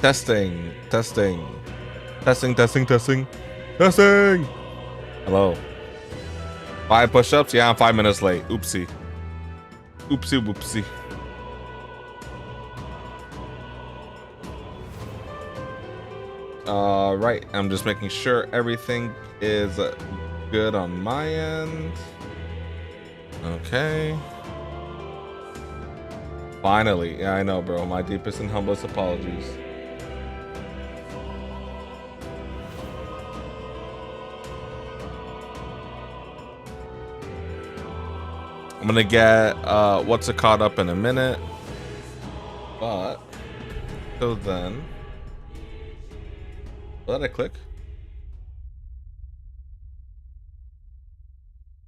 Testing, testing, testing, testing, testing, testing. Hello. 5 push-ups? Yeah, I'm 5 minutes late. Oopsie. Oopsie, whoopsie. Right. I'm just making sure everything is good on my end. Okay. Finally. Yeah, I know, bro. My deepest and humblest apologies. I'm gonna get what's it caught up in a minute, but till then, what did I click?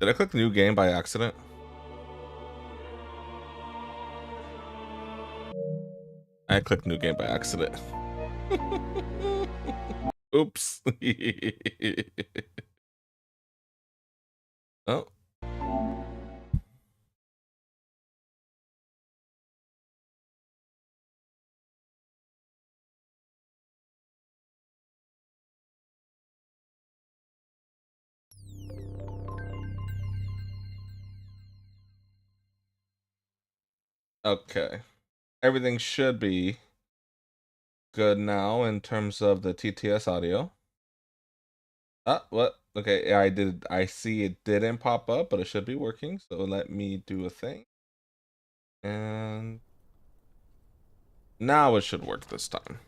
Did I click new game by accident? I clicked new game by accident. Oops. Oh. Okay. Everything should be good now in terms of the TTS audio. What? Okay, yeah, I see it didn't pop up, but it should be working. So let me do a thing. And now it should work this time.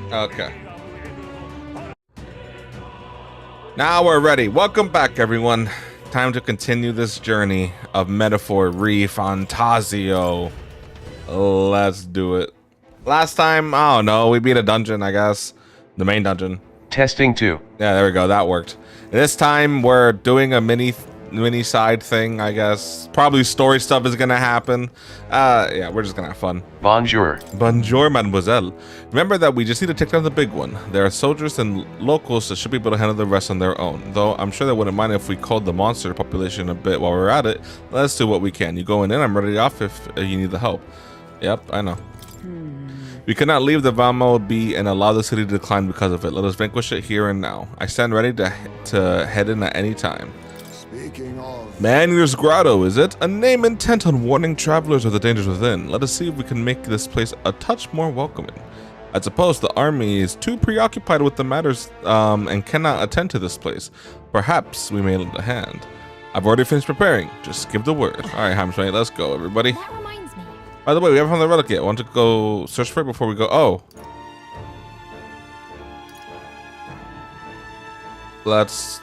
Okay. Now we're ready. Welcome back, everyone. Time to continue this journey of Metaphor ReFantazio. Let's do it. Last time, I don't know, we beat a dungeon, I guess. The main dungeon. Testing 2. Yeah, there we go. That worked. This time we're doing a mini side thing, I guess. Probably story stuff is gonna happen. Yeah, we're just gonna have fun. Bonjour. Bonjour, mademoiselle. Remember that we just need to take down the big one. There are soldiers and locals that should be able to handle the rest on their own. Though I'm sure they wouldn't mind if we culled the monster population a bit while we're at it. Let's do what we can. You going in? I'm ready off if you need the help. Yep, I know. We cannot leave the Valmo be and allow the city to decline because of it. Let us vanquish it here and now. I stand ready to head in at any time. Speaking of... Man-Eater's Grotto, is it? A name intent on warning travelers of the dangers within. Let us see if we can make this place a touch more welcoming. I suppose the army is too preoccupied with the matters and cannot attend to this place. Perhaps we may lend a hand. I've already finished preparing. Just give the word. All right, Hamsmate, let's go, everybody. That reminds me. By the way, we haven't found the relic yet. Want to go search for it before we go? Oh. Let's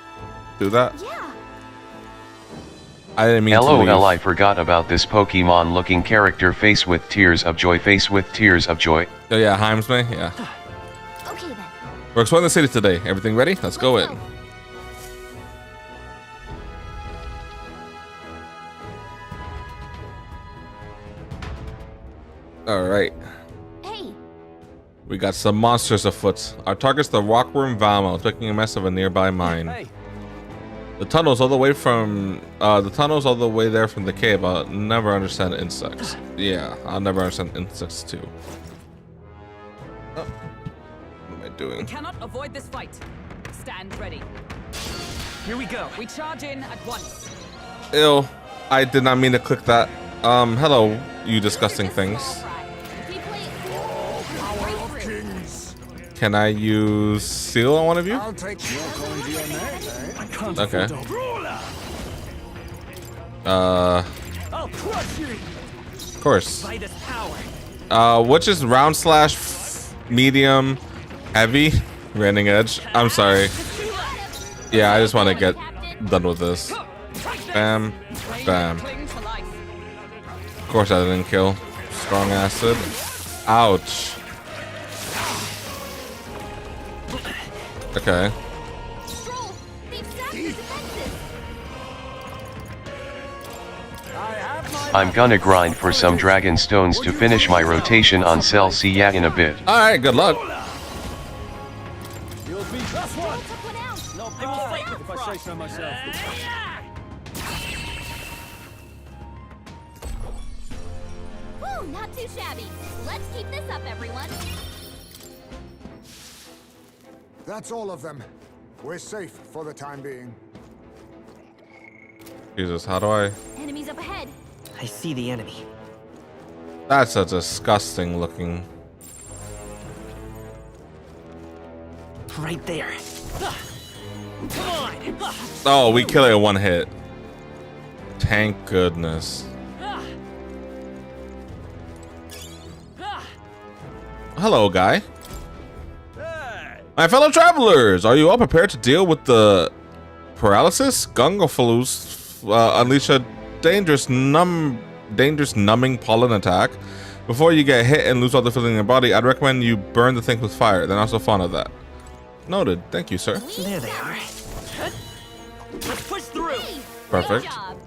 do that. Yeah. I didn't mean to leave. LOL, I forgot about this Pokemon looking character. Face with tears of joy. Face with tears of joy. Oh yeah, Heimsmay, yeah. Okay then. We're exploring the city today. Everything ready? Let's go in. Alright. Hey. We got some monsters afoot. Our target's the Rockworm Valmo, taking a mess of a nearby mine. Hey. The tunnels all the way there from the cave. I'll never understand insects. Yeah, I'll never understand insects too. Oh. What am I doing? We cannot avoid this fight. Stand ready. Here we go. We charge in at once. Ew. I did not mean to click that. Hello, you disgusting things. Can I use seal on one of you? I'll take your coin to your neck, eh? I can't Okay. afford to- I'll crush you Of course. by this power. Which is round slash medium heavy? Randing edge. I'm sorry. Yeah, I just want to get done with this. Bam. Bam. Cling to life. Of course I didn't kill. Strong acid. Ouch. Okay. Stroll. They've sapped the defenses. I'm gonna grind for some dragon stones to finish my rotation on cell. See ya in a bit. Alright, good luck. You'll be just one. Took one out. No, I will fight with if I say so myself. Woo, not too shabby. Let's keep this up, everyone. That's all of them. We're safe for the time being. Jesus, how do I... Enemies up ahead. I see the enemy. That's a disgusting looking... Right there. Come on. Oh, we kill it in one hit. Thank goodness. Hello, guy. My fellow travelers, are you all prepared to deal with the paralysis? Gungafalus unleash a dangerous numbing pollen attack. Before you get hit and lose all the feeling in your body, I'd recommend you burn the thing with fire. They're not so fond of that. Noted. Thank you, sir. There they are. Let's push through. Hey, Perfect. Great job.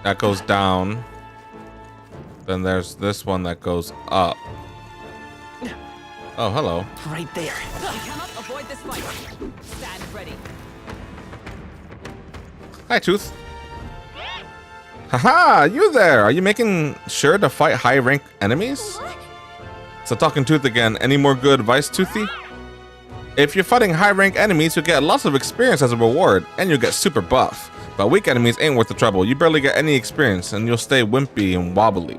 That goes down. Then there's this one that goes up. Oh, hello. Right there. You cannot avoid this fight. Stand ready. Hi, Tooth. Haha, you there. Are you making sure to fight high-rank enemies? What? So talking Tooth again. Any more good advice, Toothy? If you're fighting high-rank enemies, you'll get lots of experience as a reward, and you'll get super buff. But weak enemies ain't worth the trouble. You barely get any experience, and you'll stay wimpy and wobbly.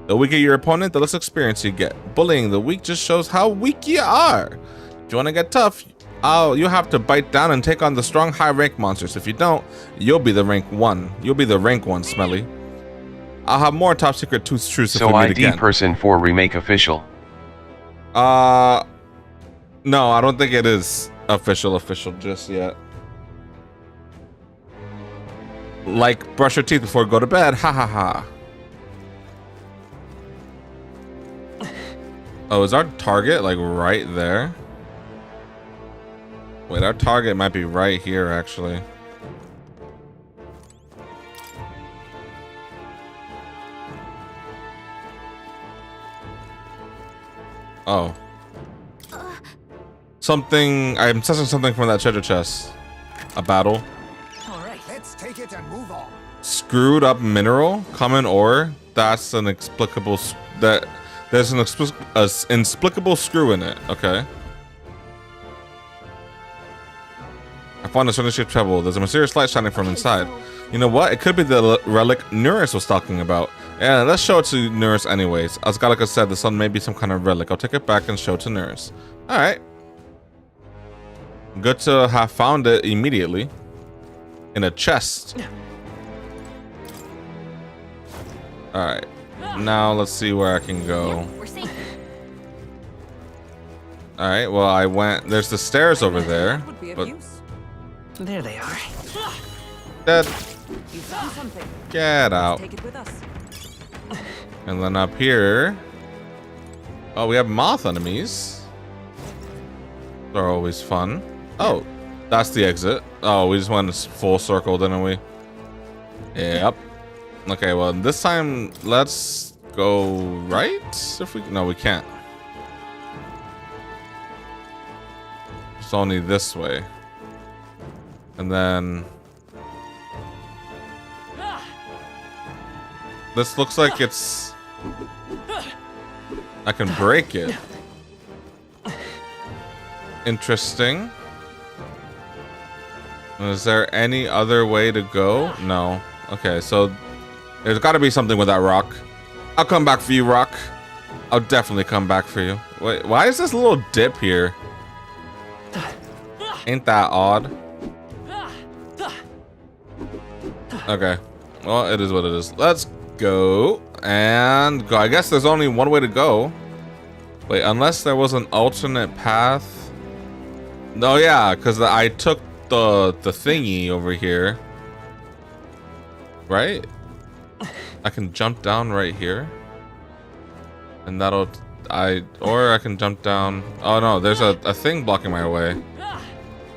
The weaker your opponent, the less experience you get. Bullying the weak just shows how weak you are. If you want to get tough, you'll have to bite down and take on the strong high-rank monsters. If you don't, you'll be the rank 1. You'll be the rank 1, Smelly. I'll have more top secret Tooth truths if So we meet ID again. person for remake official. No, I don't think it is official just yet. Like, brush your teeth before you go to bed. Ha ha ha. Oh, is our target like right there? Wait, our target might be right here actually. Oh. Something, I'm sensing something from that treasure chest. A battle. Let's take it and move on. Screwed up mineral, common ore. That's an explicable. There's an inexplicable screw in it. Okay. I found a certain shaped pebble. There's a mysterious light shining from inside. You know what? It could be the relic Nurus was talking about. Yeah, let's show it to Nurus anyways. As Galaka said, the sun may be some kind of relic. I'll take it back and show it to Nurus. All right. Good to have found it immediately. In a chest. Alright. Now let's see where I can go. We're safe. Alright, well I went... There's the stairs over there. Would be of But use. There they are. that... You found something. Get out. Take it with us. And then up here... Oh, we have moth enemies. They're always fun. Oh, that's the exit. Oh, we just went full circle, didn't we? Yep. Okay, well, this time, let's go right? If we... No, we can't. It's only this way. And then... This looks like it's... I can break it. Interesting. Is there any other way to go? No. Okay, so there's got to be something with that rock. I'll come back for you, rock. I'll definitely come back for you. Wait, why is this little dip here? Ain't that odd? Okay. Well, it is what it is. Let's go and go. I guess there's only one way to go. Wait, unless there was an alternate path. No, yeah, because I took the thingy over here. Right? I can jump down right here. And that'll... Or I can jump down... Oh no, there's a thing blocking my way.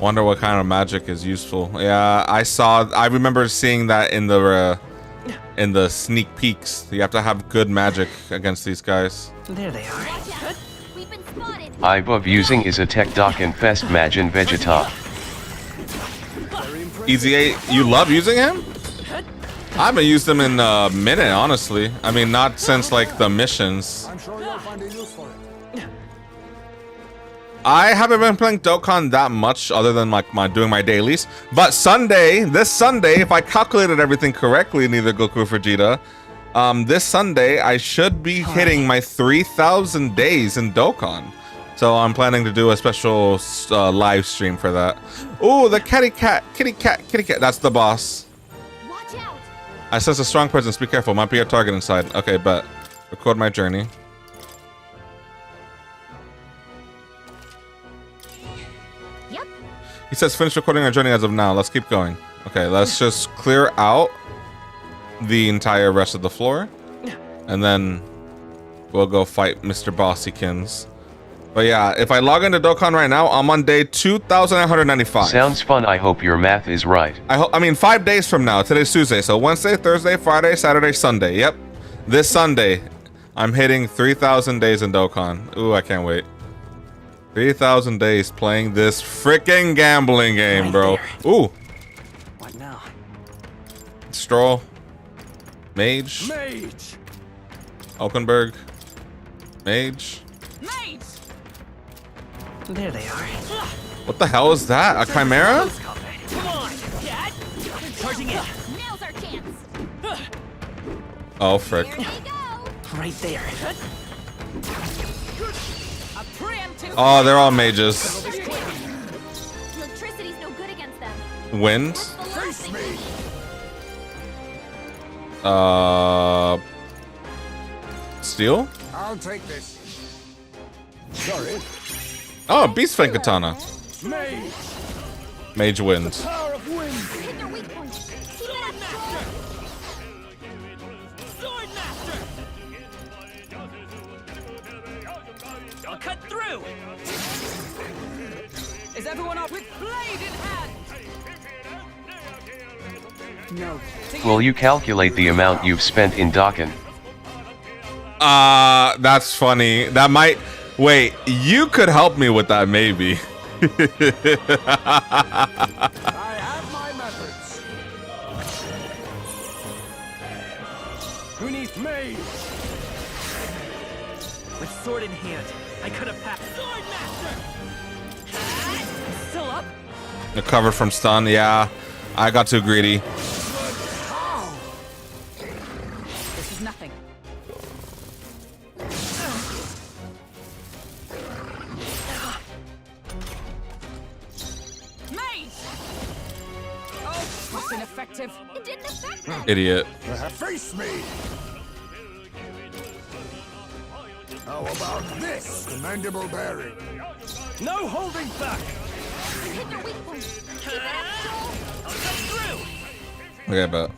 Wonder what kind of magic is useful. Yeah, I remember seeing that in the sneak peeks. You have to have good magic against these guys. There they are. Watch out. We've been spotted. I love using is a tech doc and fest magin vegeta. Easy 8, you love using him? I haven't used him in a minute, honestly. I mean, not since like the missions. I'm sure you'll find a use for it. I haven't been playing Dokkan that much other than like doing my dailies. But this Sunday, if I calculated everything correctly, neither Goku or Vegeta, this Sunday I should be hitting my 3,000 days in Dokkan. So I'm planning to do a special live stream for that. Ooh, the kitty cat. That's the boss. Watch out. I sense a strong presence. Be careful. Might be a target inside. Okay, bet. Record my journey. Yep. He says finish recording our journey as of now. Let's keep going. Okay, let's just clear out the entire rest of the floor. And then we'll go fight Mr. Bossykins. But yeah, if I log into Dokkan right now, I'm on day 2,995. Sounds fun. I hope your math is right. I mean, 5 days from now. Today's Tuesday, so Wednesday, Thursday, Friday, Saturday, Sunday. Yep, this Sunday, I'm hitting 3,000 days in Dokkan. Ooh, I can't wait. 3,000 days playing this freaking gambling game, bro. Ooh. What now? Stroll. Mage. Mage! Oakenberg. Mage. Mage! There they are. What the hell is that? A chimera? Come on, cat! Charging in. Now's our chance. Oh, frick. Here we go. Right there. A preemptive. Oh, they're all mages. Electricity's no good against them. Wind. That's the last thing we need. Steel? I'll take this. Sorry. Oh, Beast Fang Katana. Mage! Mage wins. Power of wind! Hit their weak points. Keep it up, Joel. Sword Master! I'll cut through! Is everyone up with blade in hand? No. Will you calculate the amount you've spent in Dokkan? That's funny. That might... Wait, you could help me with that, maybe. I have my methods. Who needs mage? With sword in hand, I could have passed. Sword Master! Still up? The cover from stun, yeah. I got too greedy. This is nothing. Mage! Oh, that's ineffective. It didn't affect them. Idiot. Face me. How about this? Commendable bearing. No holding back! Hit their weak points. Keep it up, Joel. I'll cut through! Okay, but...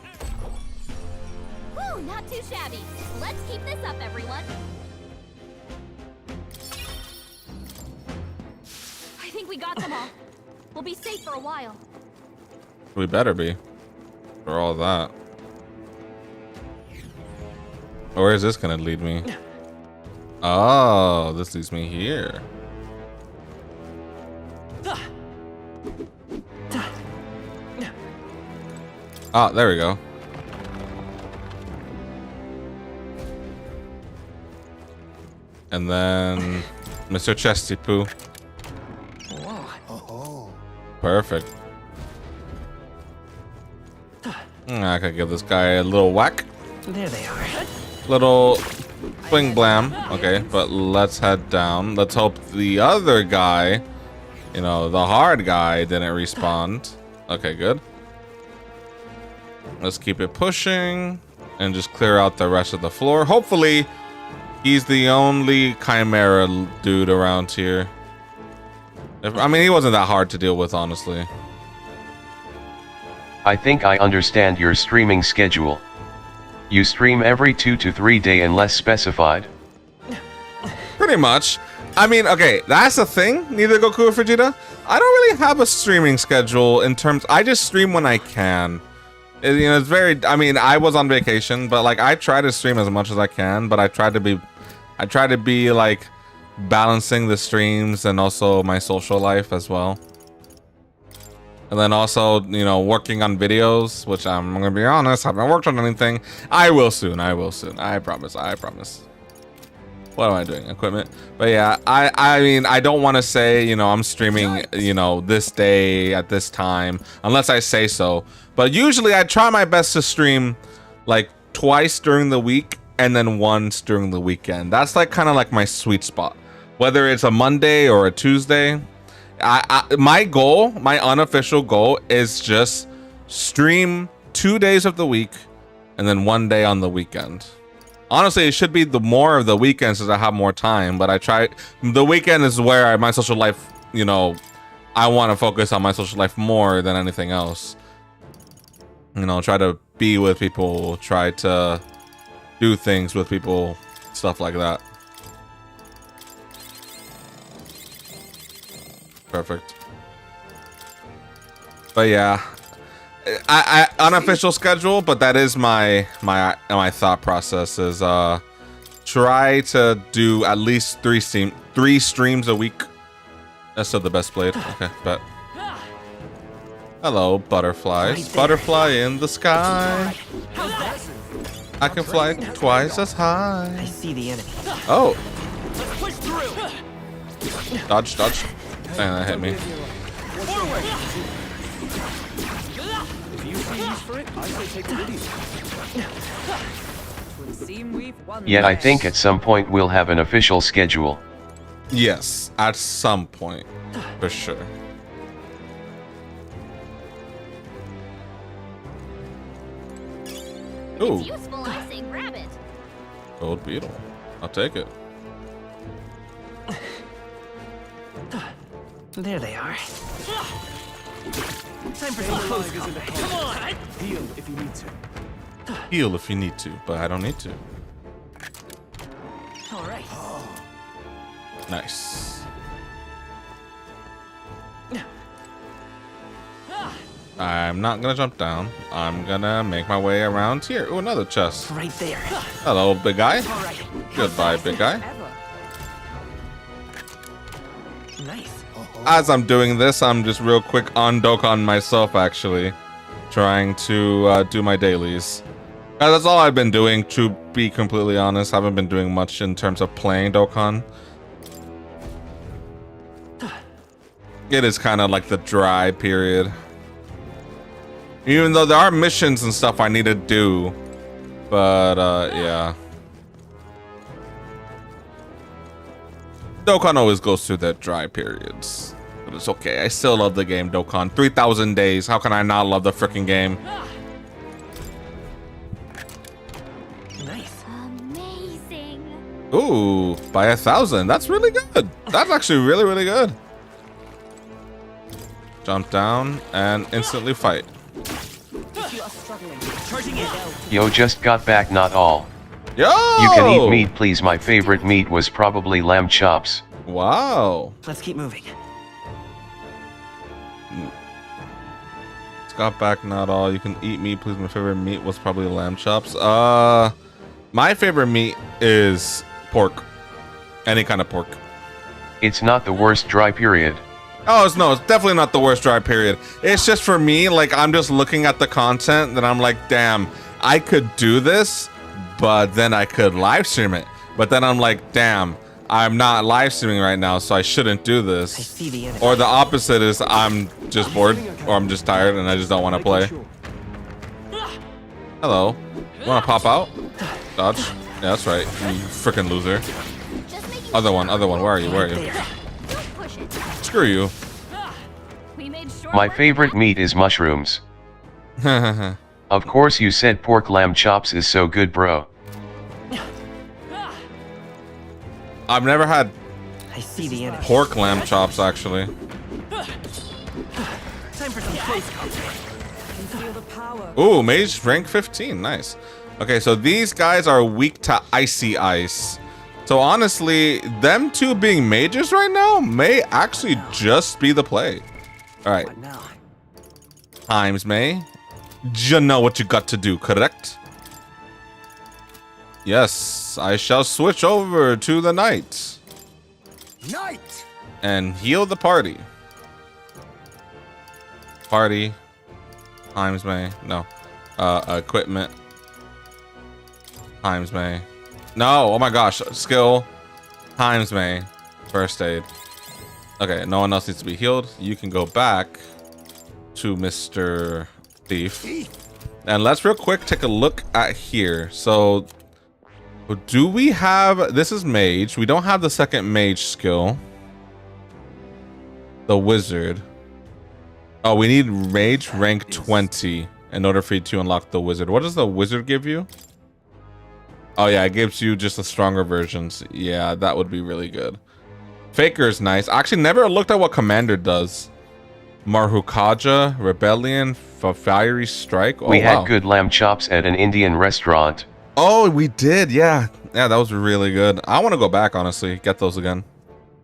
Whew, not too shabby. Let's keep this up, everyone. I think we got them all. We'll be safe for a while. We better be. For all that. Where is this gonna lead me? Oh, this leads me here. Oh, there we go. And then Mr. Chesty Poo. Perfect. I could give this guy a little whack. There they are. Little bling blam. Okay, but let's head down. Let's hope the other guy, you know, the hard guy, didn't respawn. Okay, good. Let's keep it pushing and just clear out the rest of the floor. Hopefully, he's the only Chimera dude around here. I mean, he wasn't that hard to deal with, honestly. I think I understand your streaming schedule. You stream every 2 to 3 days unless specified. Pretty much. I mean, okay, that's the thing, neither Goku or Vegeta. I don't really have a streaming schedule in terms... I just stream when I can. You know, it's very... I mean, I was on vacation, but, like, I try to stream as much as I can, but I try to be, like, balancing the streams and also my social life as well. And then also, you know, working on videos, which I'm gonna be honest, I haven't worked on anything. I will soon. I promise. What am I doing? Equipment. But yeah, I mean, I don't want to say, you know, I'm streaming, you know, this day at this time, unless I say so. But usually I try my best to stream like twice during the week and then once during the weekend. That's like kind of like my sweet spot. Whether it's a Monday or a Tuesday. My goal, my unofficial goal is just stream 2 days of the week and then 1 day on the weekend. Honestly, it should be the more of the weekends as I have more time, but I try. The weekend is where my social life, you know, I want to focus on my social life more than anything else. You know, try to be with people, try to do things with people, stuff like that. perfect. But yeah, I unofficial schedule, but that is my thought process is try to do at least three streams a week. That's still the best played. Okay, bet. Hello, butterflies. Butterfly in the sky. I can fly twice as high. I see the enemy. Oh. Let's push through. Dodge, dodge. Dang, that hit me. Forward. If you see use for it, I say take the video. Yeah, I think at some point we'll have an official schedule. Yes, at some point, for sure. Ooh, It's useful, I say grab it. gold beetle. I'll take it. There they are. Time for some close combat. Come on! Heal if you need to. Heal if you need to, but I don't need to. All right. Nice. I'm not gonna jump down. I'm gonna make my way around here. Ooh, another chest. Right there. Hello, big guy. All right. Goodbye, big guy. Nice. As I'm doing this, I'm just real quick on Dokkan myself, actually. Trying to do my dailies. That's all I've been doing, to be completely honest. I haven't been doing much in terms of playing Dokkan. It is kind of like the dry period. Even though there are missions and stuff I need to do. But, yeah. Dokkan always goes through their dry periods. But it's okay. I still love the game, Dokkan. 3,000 days. How can I not love the freaking game? Nice. Amazing. Ooh, by 1,000. That's really good. That's actually really, really good. Jump down and instantly fight. Charging in. Yo, just got back, not all. Yo! You can eat meat, please. My favorite meat was probably lamb chops. Wow. Let's keep moving. Got back, not all. You can eat meat, please. My favorite meat was probably lamb chops. My favorite meat is pork. Any kind of pork. It's not the worst dry period. Oh, it's definitely not the worst dry period. It's just for me, like, I'm just looking at the content that I'm like, damn, I could do this, but then I could live stream it. But then I'm like, damn, I'm not live streaming right now, so I shouldn't do I this. see the enemy. Or the opposite is I'm just bored, or I'm just tired and I just don't want to play. Hello. Want to pop out? Dodge. Yeah, that's right. You freaking loser. Just making Other one. Where are you? Right there. Don't push it. Screw you. We made short My work of favorite that. meat is mushrooms. Of course, you said pork lamb chops is so good, bro. I've never had I see the enemy. pork lamb chops, actually. Time for some close combat. Ooh, mage rank 15. Nice. Okay, so these guys are weak to icy ice. So honestly, them two being mages right now may actually just be the play. All right. What now? Times May. You know what you got to do, correct? Yes, I shall switch over to the knight Knight! and heal the party. Party. Times May. No. Equipment. Times May. No, oh my gosh. Skill. Times May. First aid. Okay, no one else needs to be healed. You can go back to Mr. Thief. And let's real quick take a look at here. So, do we have... This is mage. We don't have the second mage skill. The wizard. Oh, we need mage rank 20 in order for you to unlock the wizard. What does the wizard give you? Oh yeah, it gives you just the stronger versions. Yeah, that would be really good. Faker is nice. I actually never looked at what commander does. Marhukaja, Rebellion, Fiery Strike. Oh, We wow. had good lamb chops at an Indian restaurant. Oh, we did. Yeah. Yeah, that was really good. I want to go back, honestly. Get those again.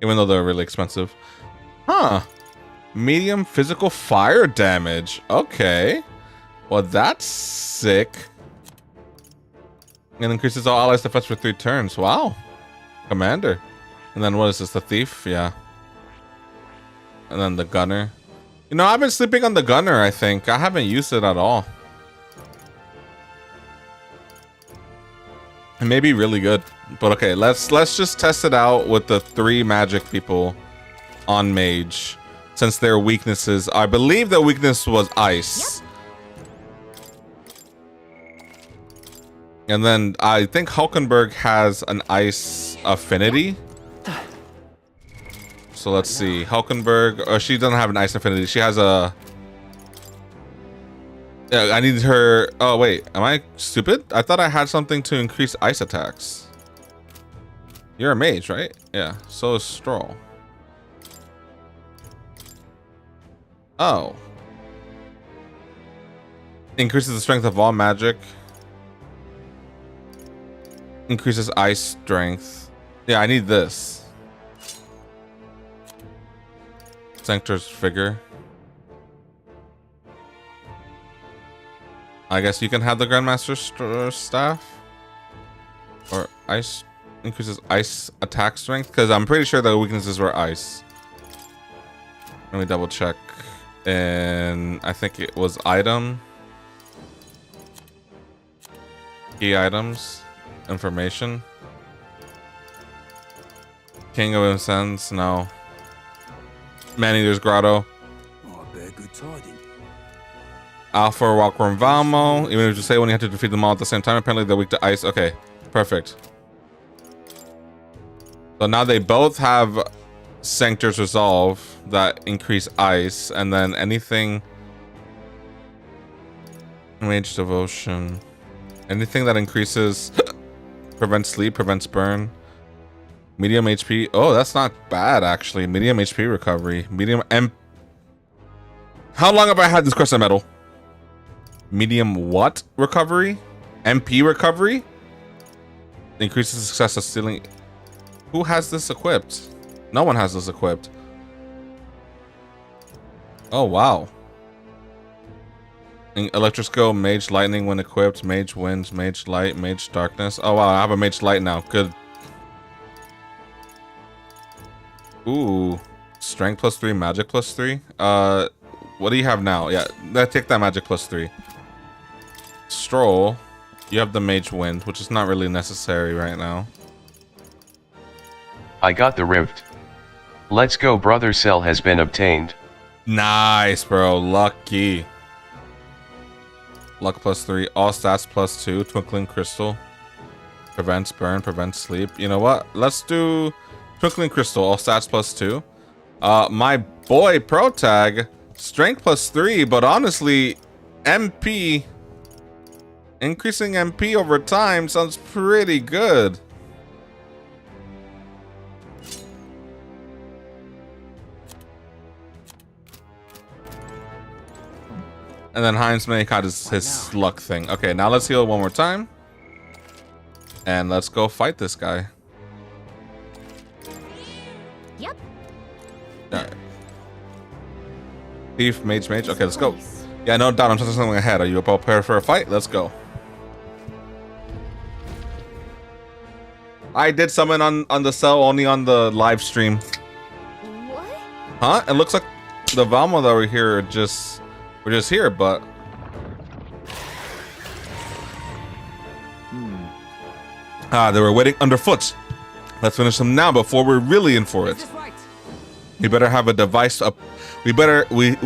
Even though they're really expensive. Huh. Medium physical fire damage. Okay. Well, that's sick. And increases all allies' defense for 3 turns. Wow. Commander. And then what is this? The thief? Yeah. And then the gunner. You know, I've been sleeping on the gunner, I think. I haven't used it at all. It may be really good. But okay, let's just test it out with the 3 magic people on mage. Since their weaknesses, I believe the weakness was ice. Yep. And then I think Hulkenberg has an ice affinity. So let's see. Hulkenberg, or she doesn't have an ice affinity. She has a... Yeah, I need her... Oh, wait. Am I stupid? I thought I had something to increase ice attacks. You're a mage, right? Yeah. So is Stroll. Oh. Increases the strength of all magic. Increases ice strength. Yeah, I need this. Sanctor's figure. I guess you can have the Grandmaster staff. Or ice. Increases ice attack strength. Because I'm pretty sure the weaknesses were ice. Let me double check. And I think it was item. Key items. Information. King of Incense, no. Man-Eater's Grotto. Oh, I bear good tidings. Alpha Walkworm Valmo. Even if you say when you have to defeat them all at the same time, apparently they're weak to ice. Okay, perfect. So now they both have Sanctor's Resolve that increase ice, and then anything... Mage Devotion. Anything that increases... prevents sleep, prevents burn. Medium HP. Oh, that's not bad, actually. Medium HP recovery. Medium M... How long have I had this Crescent Medal? Medium what recovery? MP recovery? Increases the success of stealing... Who has this equipped? No one has this equipped. Oh, wow. Electric Skill, Mage Lightning when equipped, Mage Winds, Mage Light, Mage Darkness. Oh, wow, I have a Mage Light now. Good. Ooh. Strength +3, Magic +3. What do you have now? Yeah, take that Magic +3. Stroll. You have the Mage Wind, which is not really necessary right now. I got the Rift. Let's go, brother. Cell has been obtained. Nice, bro. Lucky. Luck +3. All stats +2. Twinkling Crystal. Prevents burn, prevents sleep. You know what? Let's do Twinkling Crystal. All stats +2. My boy Protag. Strength +3, but honestly, MP. Increasing MP over time sounds pretty good. And then Heinz may got his luck thing. Okay, now let's heal one more time. And let's go fight this guy. Yep. Alright. Thief, mage. Okay, let's go. Yeah, no doubt I'm touching something ahead. Are you prepared for a fight? Let's go. I did summon on the cell only on the live stream. What? Huh? It looks like the Valmo that we're here we're just here, but they were waiting underfoot. Let's finish them now before we're really in for it. We better have a device up. We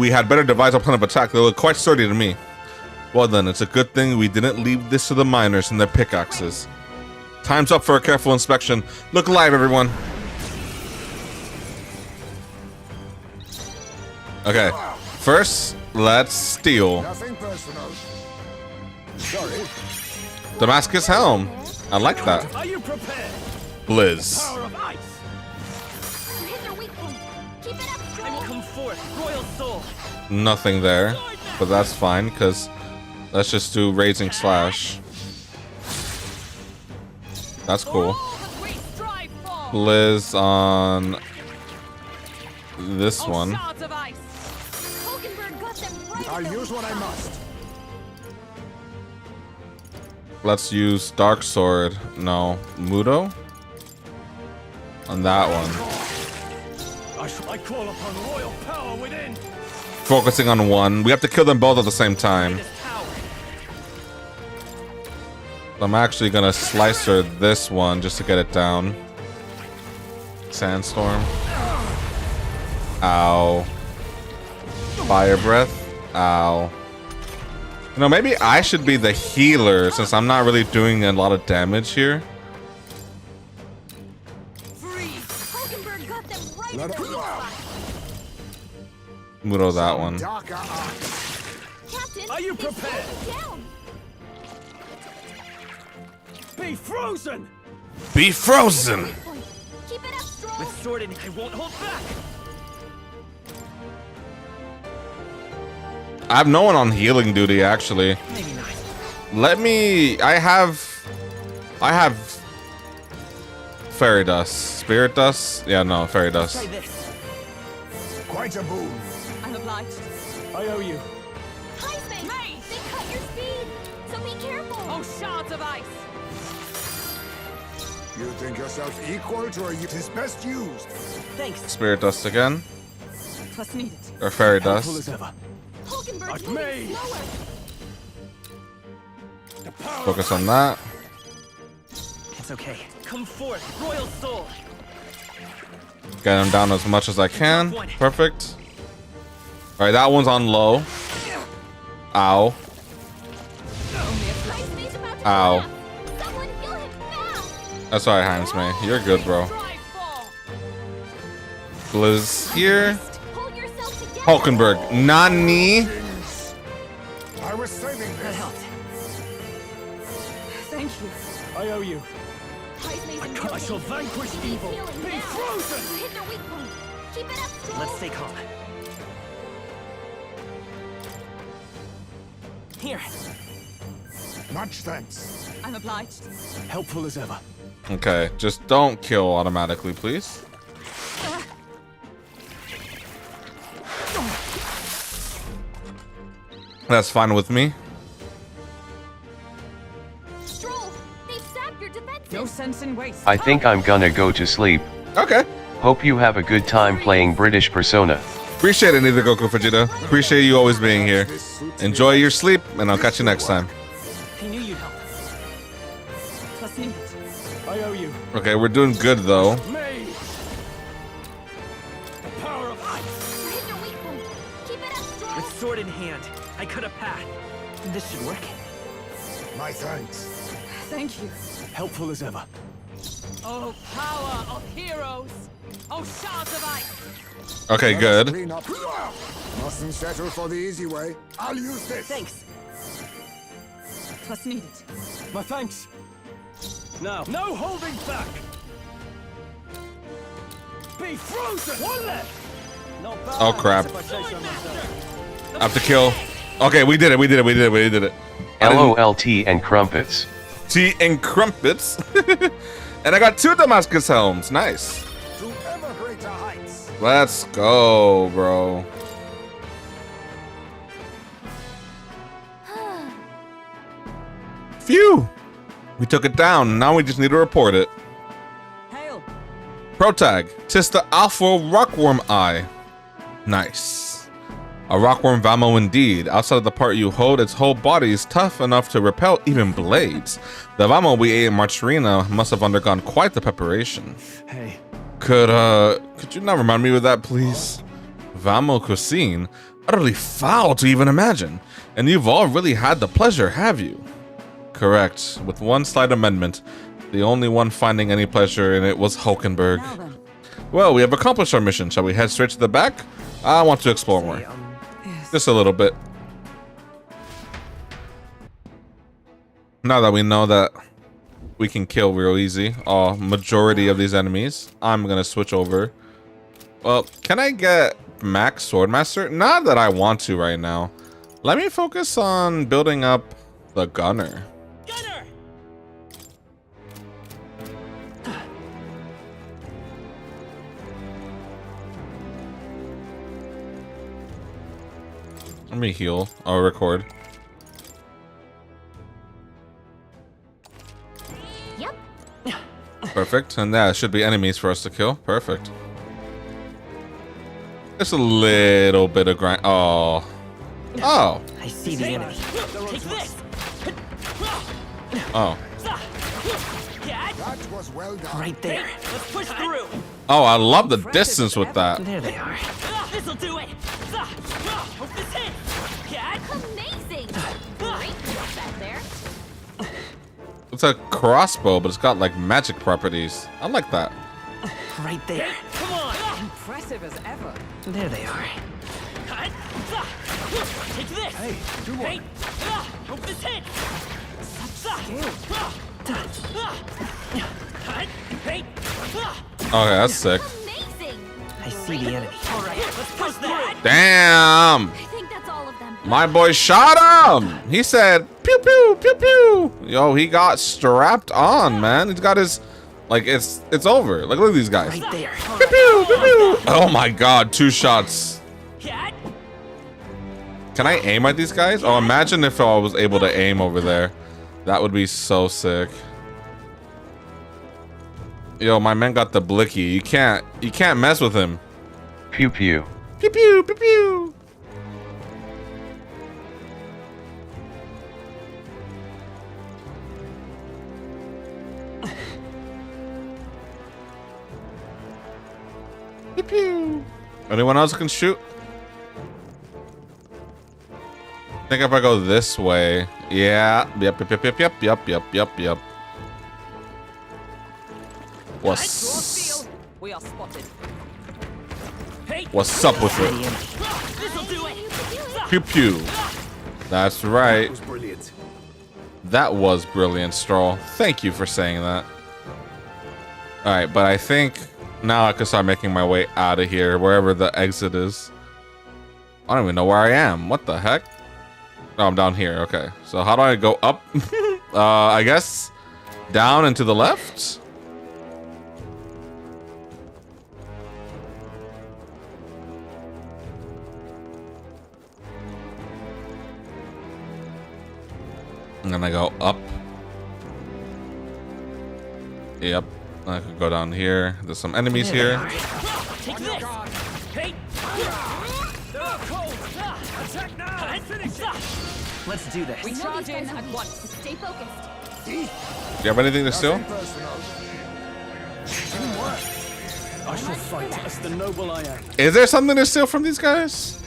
had better devise a plan of attack. They look quite sturdy to me. Well then, it's a good thing we didn't leave this to the miners and their pickaxes. Time's up for a careful inspection. Look alive, everyone. Okay, first, let's steal. Nothing personal. Sorry. Damascus Helm. I like that. Are you prepared? Blizz. Power of ice. You hit their weak point. Keep it up, And Stroll. come forth, royal soul. Nothing there, but that's fine, because let's just do Raising Slash. That's cool. Blizz on this one. I'll use what I must. Let's use Dark Sword. No, Mudo? On that one. I call upon royal power within. Focusing on one. We have to kill them both at the same time. This tower. I'm actually gonna slice her this one just to get it down. Sandstorm. Ow. Fire breath. Ow. You know, maybe I should be the healer since I'm not really doing a lot of damage here. Hulkenberg got them right Let in their her- weak spot. Mudo that one. Darker arts. Captain, Are you they slowed prepared? me down. Be frozen. Be frozen! Point. Keep it up, Stroll. With sword in, I won't hold back. I have no one on healing duty actually. Maybe not. Let me. I have fairy dust. Spirit dust? Yeah, no, fairy Try dust. this. Quite a boon. I'm obliged. I owe you. Ice Mace! They cut your speed, so be careful. Oh, shards of ice. You think yourself equal to a it is best used. Thanks. Spirit dust again. Plus needed. Or fairy Full dust. as ever. Hulkenberg's Like me. moving slower. The power Focus on that. It's okay. Come forth, royal soul. Get him down as much as I can. Perfect. Alright, that one's on low. Ow. Ice Mace about to Ow. collapse. Someone heal him fast. That's alright, Heinz, man. You're good, bro. Drive ball. Blizz here. Hold yourself together. Hulkenberg. Nani? Kings. I was saving That this. helped. Thank you. I owe you. Ice Mace in I shall your danger. vanquish He's evil. healing Be now. frozen. You hit their weak point. Keep it up, Stroll. Let's stay calm. Here. Much thanks. I'm obliged. Helpful as ever. Okay, just don't kill automatically, please. That's fine with me. Stroll, they've sapped your defenses. No sense in waste. I think I'm gonna go to sleep. Okay. Hope you have a good time playing British Persona. Appreciate it, neither Goku Vegeta. Appreciate you always being here. This suits Enjoy me. your sleep, and I'll catch you next time. I knew you'd help. Plus needed. I owe you. Okay, we're doing good though. Me. The power of ice. You hit their weak point. Keep it up, Stroll. With sword in hand, I cut a path. This should work. My thanks. Thank you. Helpful as ever. Oh, power of heroes. Oh, shards of ice. Okay, Let us good. clean up. Mustn't settle for the easy way. I'll use this. Thanks. Plus needed. My thanks. Now, no holding back. Be frozen. One left. Not bad. Oh, crap. If I say so myself. I have to kill. Okay, we did it. We did it. We did it. We did it. I didn't- LOLT and crumpets. Tea and crumpets. And I got 2 Damascus helms. Nice. To ever greater heights. Let's go, bro. Phew. We took it down. Now we just need to report it. Hail. Pro tag. Tis the Alpha Rockworm Eye. Nice. A rockworm Vamo indeed. Outside of the part you hold, its whole body is tough enough to repel even blades. The Vamo we ate in Marcharina must have undergone quite the preparation. Hey, Could you not remind me of that, please? Vamo cuisine? Utterly foul to even imagine. And you've all really had the pleasure, have you? Correct, with one slight amendment. The only one finding any pleasure in it was Hulkenberg. Now then. Well, we have accomplished our mission. Shall we head straight to the back? I want to explore more. Yes. Just a little bit. Now that we know that we can kill real easy majority of these enemies, I'm gonna switch over. Well, can I get Max Swordmaster? Not that I want to right now. Let me focus on building up the gunner. Gunner! Let Let me heal. I'll record. Yep. Perfect. And that should be enemies for us to kill. Perfect. Just a little bit of grind. Oh. Oh. I see the enemy. Take this. Oh. That was well done. Right there. Let's push through. Oh, I love the distance with that. There they are. This'll do it. Hope this hits. Amazing. Great job back there. It's a crossbow, but it's got like magic properties. I like that. Right there. Come on. Impressive as ever. There they are. Take this. Hey, do one. Hope this hits. Okay, that's sick. Amazing. I see the enemy. All right, let's push that. Damn. I think that's all of them. My boy shot him. He said, pew, pew, pew, pew. Yo, he got strapped on, man. He's got his, like, it's over. Like, look at these guys. Right there. Pew, pew, pew, pew. Oh my God, 2 shots. Can I aim at these guys? Oh, imagine if I was able to aim over there. That would be so sick. Yo, my man got the blicky. You can't mess with him. Pew pew. Pew, pew, pew, pew. Pew, pew. Anyone else can shoot? I think if I go this way. Yeah. Yep. We are spotted. What's up with it? This'll do it. Pew pew. That's right. That was brilliant. That was brilliant, Stroll. Thank you for saying that. Alright, but I think now I can start making my way out of here, wherever the exit is. I don't even know where I am. What the heck? Oh, I'm down here. Okay. So how do I go up? I guess down and to the left? And then I go up. Yep. I could go down here. There's some enemies here. Take this. Hey. Attack now! Finish it! Let's do this. We know Charge these guys in are at weak. once. Stay focused. Do you have anything to steal? Nothing personal. I shall fight as the noble I am. Is there something to steal from these guys?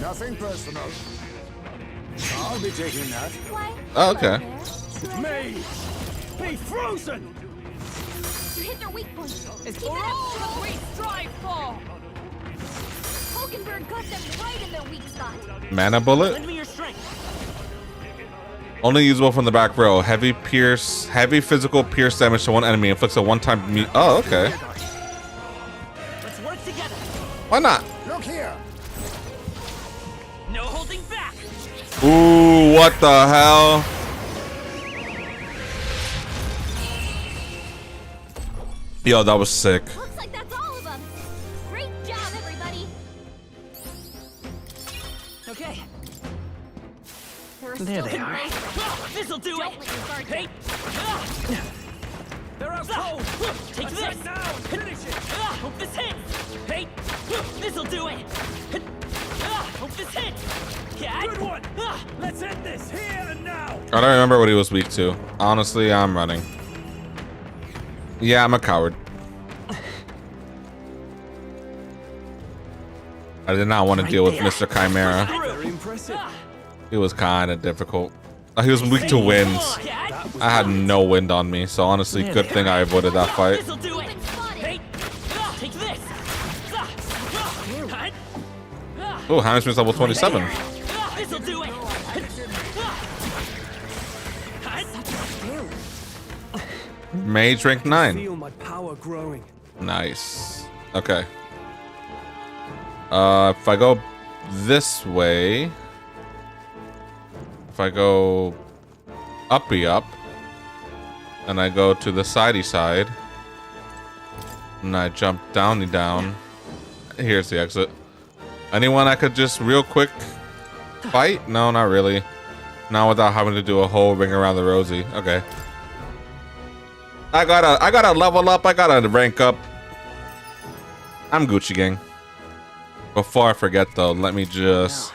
Nothing personal. I'll be taking that. Why? Oh, okay. May be frozen! You hit their weak point. It's Keep for it all up. that we strive for. Hulkenberg got them right in their weak spot. Mana bullet? Lend me your strength. Only usable from the back row. Heavy physical pierce damage to one enemy. Inflicts a one-time oh, okay. Let's work together. Why not? Look here. No holding back. Ooh, what the hell? Yo, that was sick. Looks like that's all of them. Great job, everybody. Okay. There they are. This'll do Don't it. let your guard Hey. They're out cold! Take this. Attack now! Finish it! Hope this hits. Hey. This'll do it. Hope this hits. Good one! Let's end this here and now! I don't remember what he was weak to. Honestly, I'm running. Yeah, I'm a coward. I did not want to deal with Mr. Chimera. Very impressive. Ah. It was kind of difficult. He was weak to winds. I had no wind on me, so honestly, good thing I avoided that fight. This'll do it. Hey. Take this. Oh, Hammersmith's level 27. This'll do it. Mage rank 9. Feel my power growing. Nice. Okay. If I go this way, if I go uppy up, and I go to the sidey side, and I jump downy down, here's the exit. Anyone I could just real quick fight? No, not really. Not without having to do a whole ring around the rosy. Okay. I gotta level up. I gotta rank up. I'm Gucci gang. Before I forget though, let me just...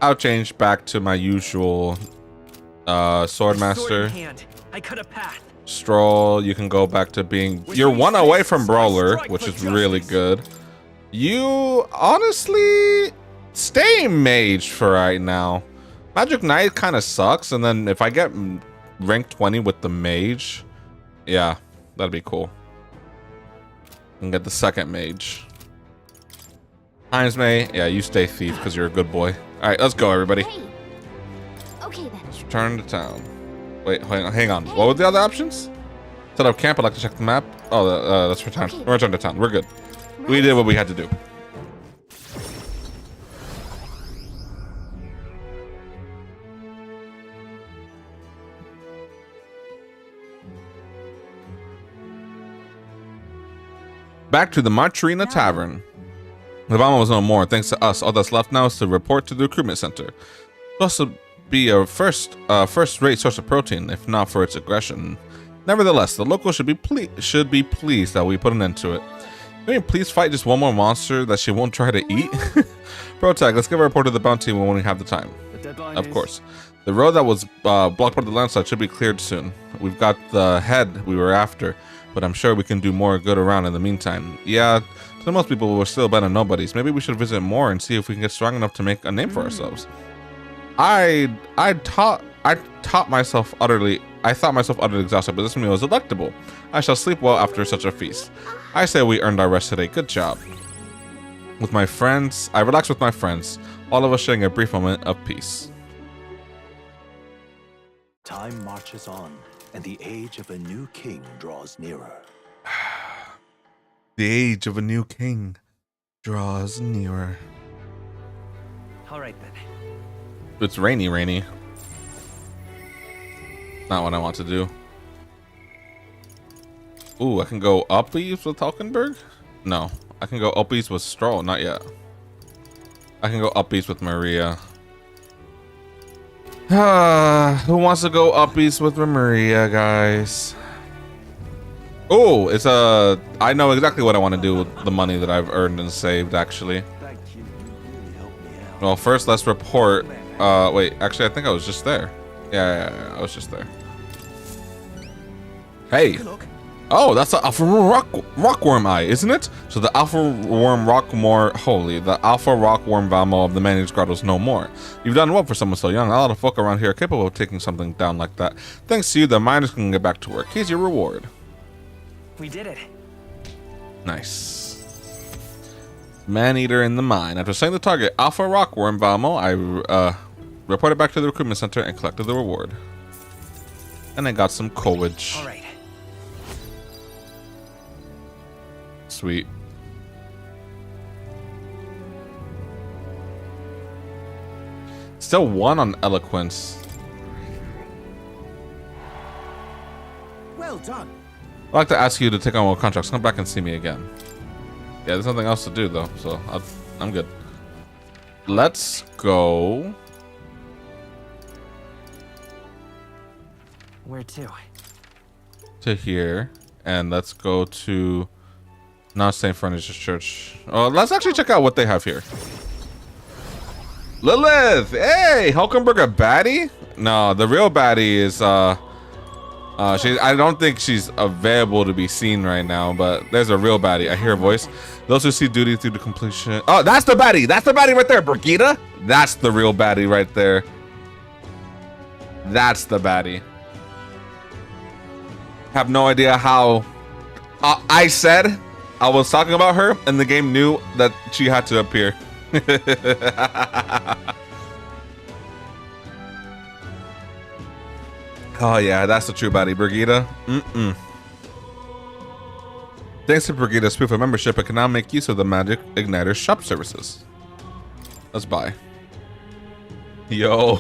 I'll change back to my usual Swordmaster. I cut a path. Stroll, you can go back to being... You're one away from Brawler, which is really good. You honestly stay Mage for right now. Magic Knight kind of sucks, and then if I get rank 20 with the Mage, yeah, that'd be cool. And get the second Mage. Times May, yeah, you stay Thief because you're a good boy. All right, let's go, everybody. Hey. Okay then. Return to town. Wait, hang on. What were the other options? Set up camp. I'd like to check the map. Oh, that's return. Okay. Return to town. We're good. We did what we had to do. Back to the Margarina Tavern. The bomber was no more. Thanks to us, all that's left now is to report to the recruitment center. Supposed to be a first-rate source of protein, if not for its aggression. Nevertheless, the locals should be pleased that we put an end to it. Can we please fight just one more monster that she won't try to eat? Protag, let's give a report to the bounty when we have the time. The deadline Of is... course. The road that was blocked by the landslide should be cleared soon. We've got the head we were after, but I'm sure we can do more good around in the meantime. Yeah, to most people we're still better nobodies. Maybe we should visit more and see if we can get strong enough to make a name for ourselves. I thought myself utterly exhausted, but this meal was delectable. I shall sleep well after such a feast. I say we earned our rest today. Good job. With my friends, I relaxed with my friends, all of us sharing a brief moment of peace. Time marches on, and the age of a new king draws nearer. The age of a new king draws nearer. All right then. It's rainy. Not what I want to do. Ooh, I can go up east with Talkenberg? No, I can go up east with Stroll. Not yet. I can go up east with Maria. Who wants to go up east with Maria, guys? Oh, it's I know exactly what I want to do with the money that I've earned and saved, actually. Thank you. You really helped me out. Well, first let's report. Wait, actually, I think I was just there. Yeah, I was just there. Hey. Oh, that's the Alpha Rockworm Eye, isn't it? So the Alpha Worm Rockmore, the Alpha Rockworm Valmo of the Managed Grotto's no more. You've done well for someone so young. A lot of folk around here are capable of taking something down like that. Thanks to you, the miners can get back to work. Here's your reward. We did it. Nice. Man-eater in the mine. After slaying the target, Alpha Rockworm Valmo, I reported back to the recruitment center and collected the reward. And I got some courage. All right. Sweet. Still one on eloquence. Well done. I'd like to ask you to take on more contracts. Come back and see me again. Yeah, there's nothing else to do though, so I'm good. Let's go. Where to? To here, and let's go to not St. Furniture Church. Oh, let's actually check out what they have here. Lilith, hey, Hulkenberg a baddie? No, the real baddie is I don't think she's available to be seen right now, but there's a real baddie. I hear a voice. Those who see duty through the completion. Oh, that's the baddie. That's the baddie right there, Brigitte. That's the real baddie right there. That's the baddie. Have no idea how. I said I was talking about her, and the game knew that she had to appear. Oh yeah, that's the true baddie, Brigitte. Thanks to Brigitte's proof of membership, I can now make use of the Magic Igniter shop services. Let's buy. Yo.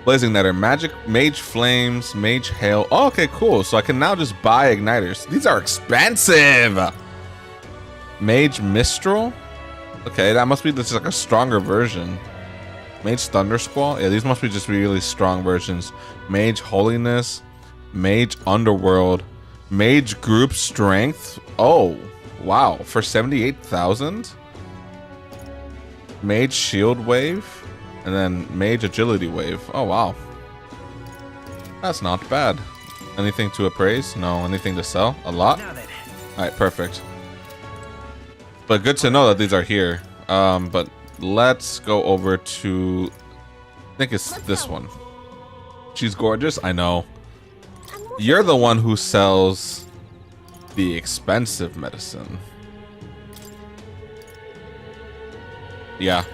Blazing Igniter, Magic, Mage Flames, Mage Hail. Oh, okay, cool. So I can now just buy Igniters. These are expensive. Mage Mistral. Okay, that must be just like a stronger version. Mage Thunder Squall? Yeah, these must be just really strong versions. Mage Holiness, Mage Underworld, Mage Group Strength. Oh, wow. For 78,000? Mage Shield Wave, and then Mage Agility Wave. Oh, wow. That's not bad. Anything to appraise? No. Anything to sell? A lot? Alright, perfect. But good to know that these are here. But let's go over to, I think it's this one. She's gorgeous. I know. You're the one who sells the expensive medicine. Yeah.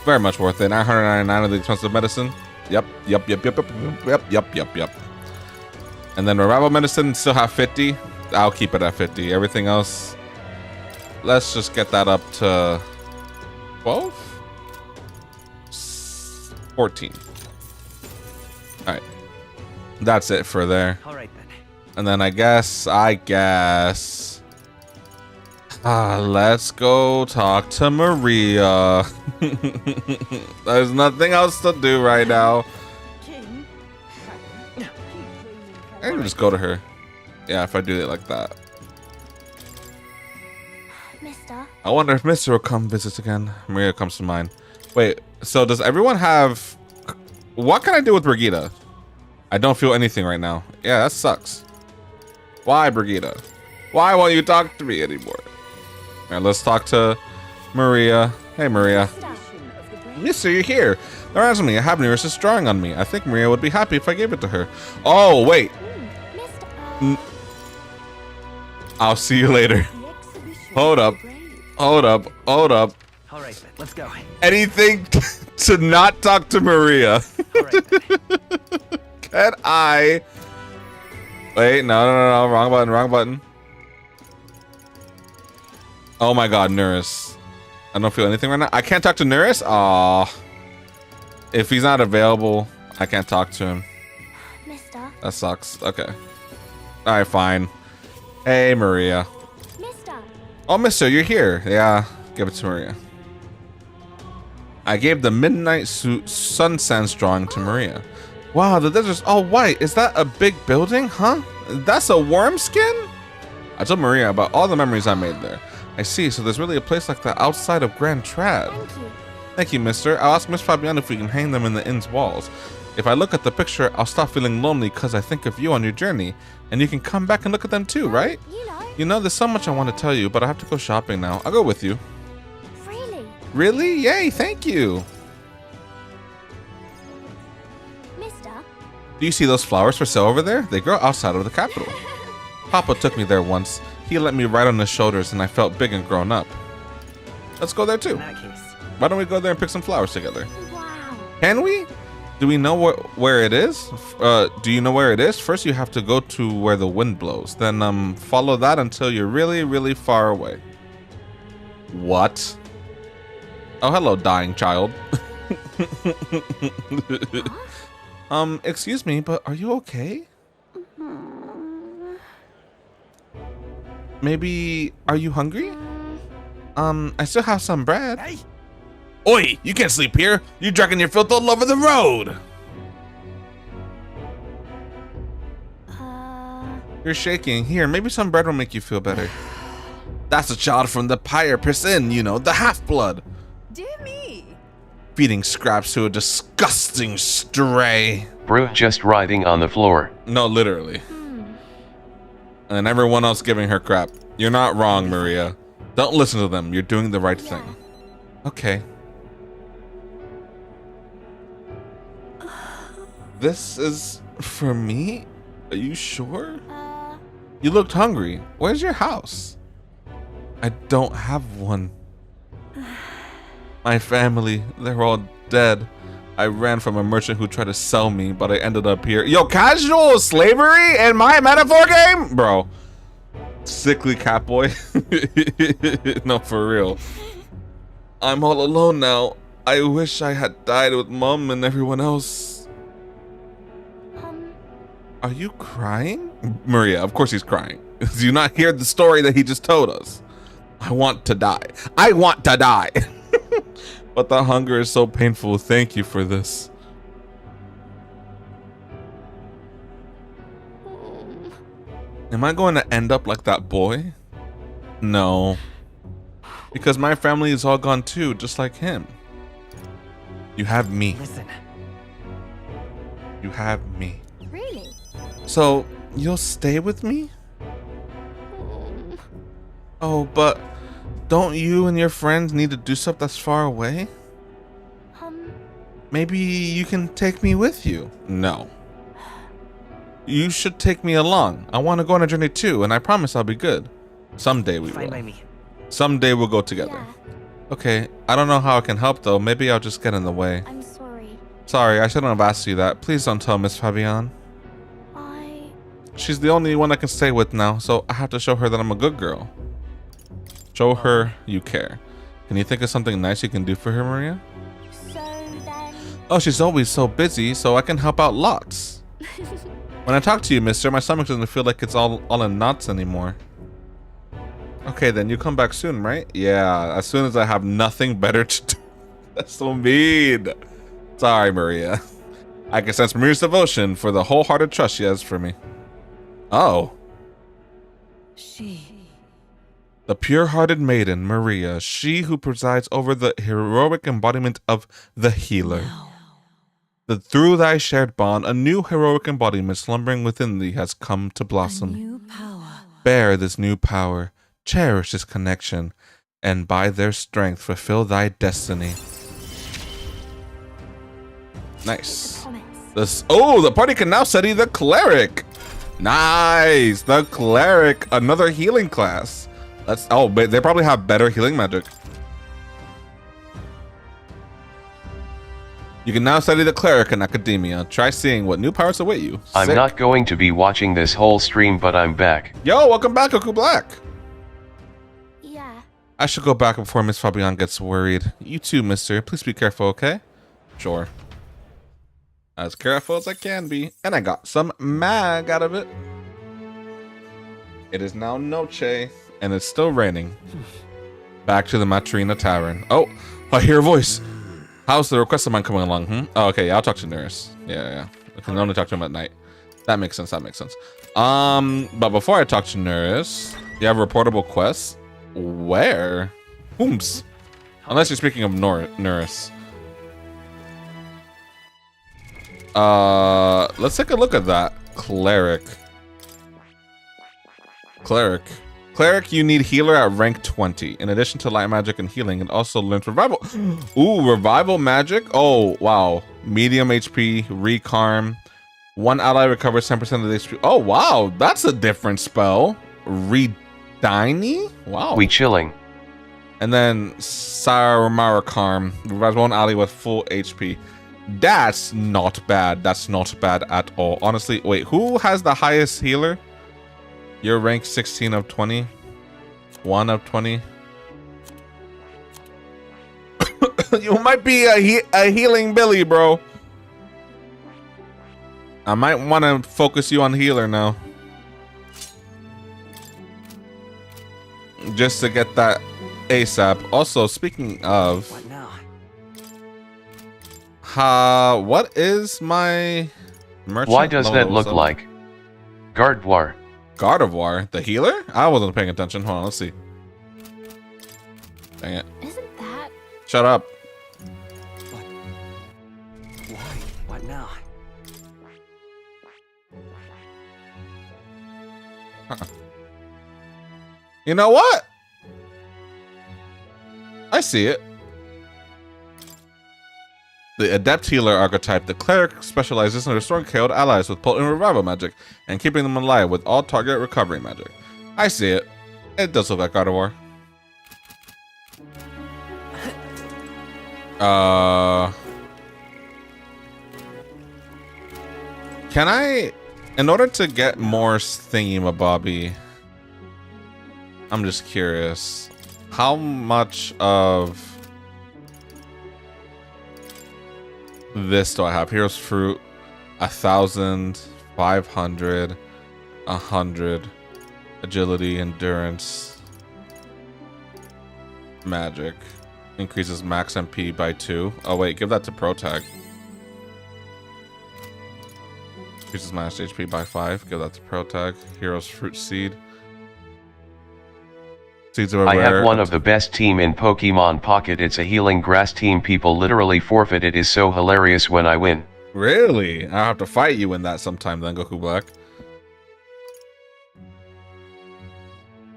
Very much worth it. 999 of the expensive medicine. Yep. And then revival medicine still have 50. I'll keep it at 50. Everything else, let's just get that up to 12? 14. Alright. That's it for there. Alright then. And then I guess let's go talk to Maria. There's nothing else to do right now. I can just go to her. Yeah, if I do it like that. Mister. I wonder if Mister will come visit again. Maria comes to mind. Wait, so does everyone have... What can I do with Brigitte? I don't feel anything right now. Yeah, that sucks. Why, Brigitte? Why won't you talk to me anymore? Alright, let's talk to Maria. Hey, Maria. Mister, you're here. Don't answer me. I have Neris's drawing on me. I think Maria would be happy if I gave it to her. Oh, wait. I'll see you later. Hold up. Hold up. Hold up. All right, then. Let's go. Anything to not talk to Maria. All right, then. Can I? Wait, no. Wrong button. Wrong button. Oh my God, Neris. I don't feel anything right now. I can't talk to Neris? Aw. If he's not available, I can't talk to him. Mister. That sucks. Okay. Alright, fine. Hey, Maria. Mister. Oh, Mister, you're here. Yeah, give it to Maria. I gave the Midnight Sun Sands drawing to Maria. Wow, the desert's all white. Is that a big building? Huh? That's a worm skin? I told Maria about all the memories I made there. I see, so there's really a place like that outside of Grand Trad. Thank you. Thank you, mister. I'll ask Miss Fabian if we can hang them in the inn's walls. If I look at the picture, I'll stop feeling lonely because I think of you on your journey. And you can come back and look at them too, right? You know, there's so much I want to tell you, but I have to go shopping now. I'll go with you. Really? Really? Yay, thank you. Mister. Do you see those flowers for sale over there? They grow outside of the capital. Papa took me there once. He let me ride on his shoulders and I felt big and grown up. Let's go there too. In that case. Why don't we go there and pick some flowers together? Wow. Can we? Do we know where it is? Do you know where it is? First, you have to go to where the wind blows. Then follow that until you're really, really far away. What? Oh, hello, dying child. Excuse me, but are you okay? Maybe, are you hungry? I still have some bread. Hey! Oi, you can't sleep here. You're dragging your filth all over the road. You're shaking. Here, maybe some bread will make you feel better. That's a child from the Pyre Persin, you know, the half-blood. Dear me. Feeding scraps to a disgusting stray. Brute just writhing on the floor. No, literally. And everyone else giving her crap. You're not wrong, Maria. Don't listen to them. You're doing the right thing. Okay. This is for me? Are you sure? You looked hungry. Where's your house? I don't have one. My family, they're all dead. I ran from a merchant who tried to sell me, but I ended up here. Yo, casual slavery in my metaphor game? Bro. Sickly catboy. No, for real. I'm all alone now. I wish I had died with Mom and everyone else. Are you crying? Maria, of course he's crying. Do you not hear the story that he just told us? I want to die. I want to die. But the hunger is so painful. Thank you for this. Am I going to end up like that boy? No. Because my family is all gone too, just like him. You have me. Listen. You have me. Really? So, you'll stay with me? Oh, but don't you and your friends need to do stuff that's far away? Maybe you can take me with you. No. You should take me along. I want to go on a journey too, and I promise I'll be good. Someday we Fine by will. me. Someday we'll go together. Yeah, Okay, I don't know how I can help though. Maybe I'll just get in the way. I'm sorry. Sorry, I shouldn't have asked you that. Please don't tell Miss Fabian. She's the only one I can stay with now, so I have to show her that I'm a good girl. Show her you care. Can you think of something nice you can do for her, Maria? So then... Oh, she's always so busy, so I can help out lots. When I talk to you, mister, my stomach doesn't feel like it's all in knots anymore. Okay, then you come back soon, right? Yeah, as soon as I have nothing better to do. That's so mean. Sorry, Maria. I can sense Maria's devotion for the wholehearted trust she has for me. Oh. The pure-hearted maiden, Maria, she who presides over the heroic embodiment of the healer. That through thy shared bond, a new heroic embodiment slumbering within thee has come to blossom. Bear this new power, cherish this connection, and by their strength fulfill thy destiny. Nice. The party can now study the cleric. Nice, the cleric, another healing class. But they probably have better healing magic. You can now study the cleric in academia. Try seeing what new powers await you. I'm Sick. not going to be watching this whole stream, but I'm back. Yo, welcome back, Goku Black. Yeah. I should go back before Miss Fabian gets worried. You too, mister. Please be careful, okay? Sure. As careful as I can be. And I got some mag out of it. It is now Noche, and it's still raining. Back to the Matrina Tavern. Oh, I hear a voice. How's the request of mine coming along? Oh, okay, yeah, I'll talk to Nurse. Yeah. I can only talk to him at night. That makes sense, But before I talk to Nurse, you have reportable quests? Where? Whooms. Unless you're speaking of Nurse. Let's take a look at that. Cleric, you need healer at rank 20. In addition to light magic and healing, and also learns revival. Ooh, revival magic? Oh, wow. Medium HP, recarm. One ally recovers 10% of the HP. Oh, wow. That's a different spell. Redini? Wow. We chilling. And then Sarmarakarm revives one ally with full HP. That's not bad. That's not bad at all. Honestly, wait, who has the highest healer? You're rank 16 of 20. 1 of 20. You might be a healing Billy, bro. I might want to focus you on healer now. Just to get that ASAP. Also, speaking of... What now? What is my merchant? Why does that look like Gardevoir? Gardevoir? The healer? I wasn't paying attention. Hold on, let's see. Dang it. Isn't that... Shut up. Why? What now? You know what? I see it. The adept healer archetype, the cleric specializes in restoring KO'd allies with potent revival magic and keeping them alive with all target recovery magic. I see it. It does look like Gardevoir. Can I, in order to get more thingy-mabobby, I'm just curious, how much of this do I have? Here's fruit, 1,000, 500, 100, agility, endurance. Magic. Increases max MP by 2. Oh wait, give that to Pro Tag. Increases max HP by 5. Give that to Pro Tag. Hero's Fruit Seed. Seeds of a I rare. have one of the best team in Pokemon Pocket. It's a healing grass team. People literally forfeit. It is so hilarious when I win. Really? I'll have to fight you in that sometime then, Goku Black.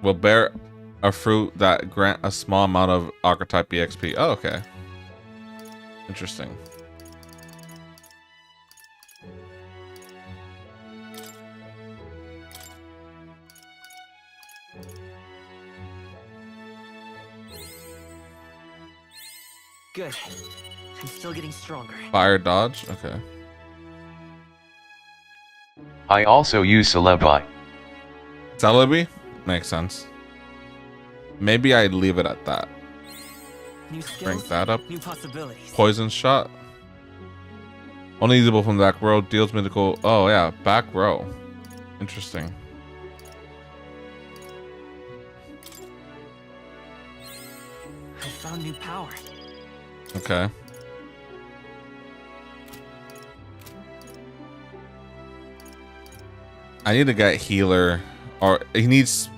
Will bear a fruit that grant a small amount of archetype EXP. Oh, okay. Interesting. Good. I'm still getting stronger. Fire dodge? Okay. I also use Celebi. Celebi? Makes sense. Maybe I'd leave it at that. New skills, Rank that up. new possibilities. Poison shot. Only usable from the back row. Deals mythical. Oh yeah, back row. Interesting. I found new power. Okay. I need to get healer, or he needs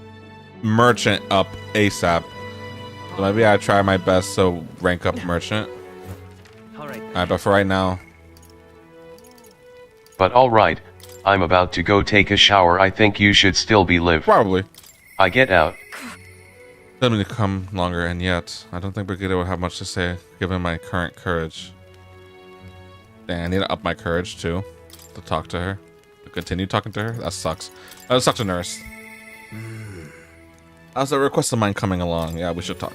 merchant up ASAP. So maybe I try my best to rank up merchant. Alright. Alright, but for right now. But alright, I'm about to go take a shower. I think you should still be live. Probably. I get out. Doesn't mean to come longer, and yet I don't think Brigitte will have much to say given my current courage. Dang, I need to up my courage too to talk to her. To continue talking to her? That sucks. That sucks to nurse. How's a request of mine coming along? Yeah, we should talk.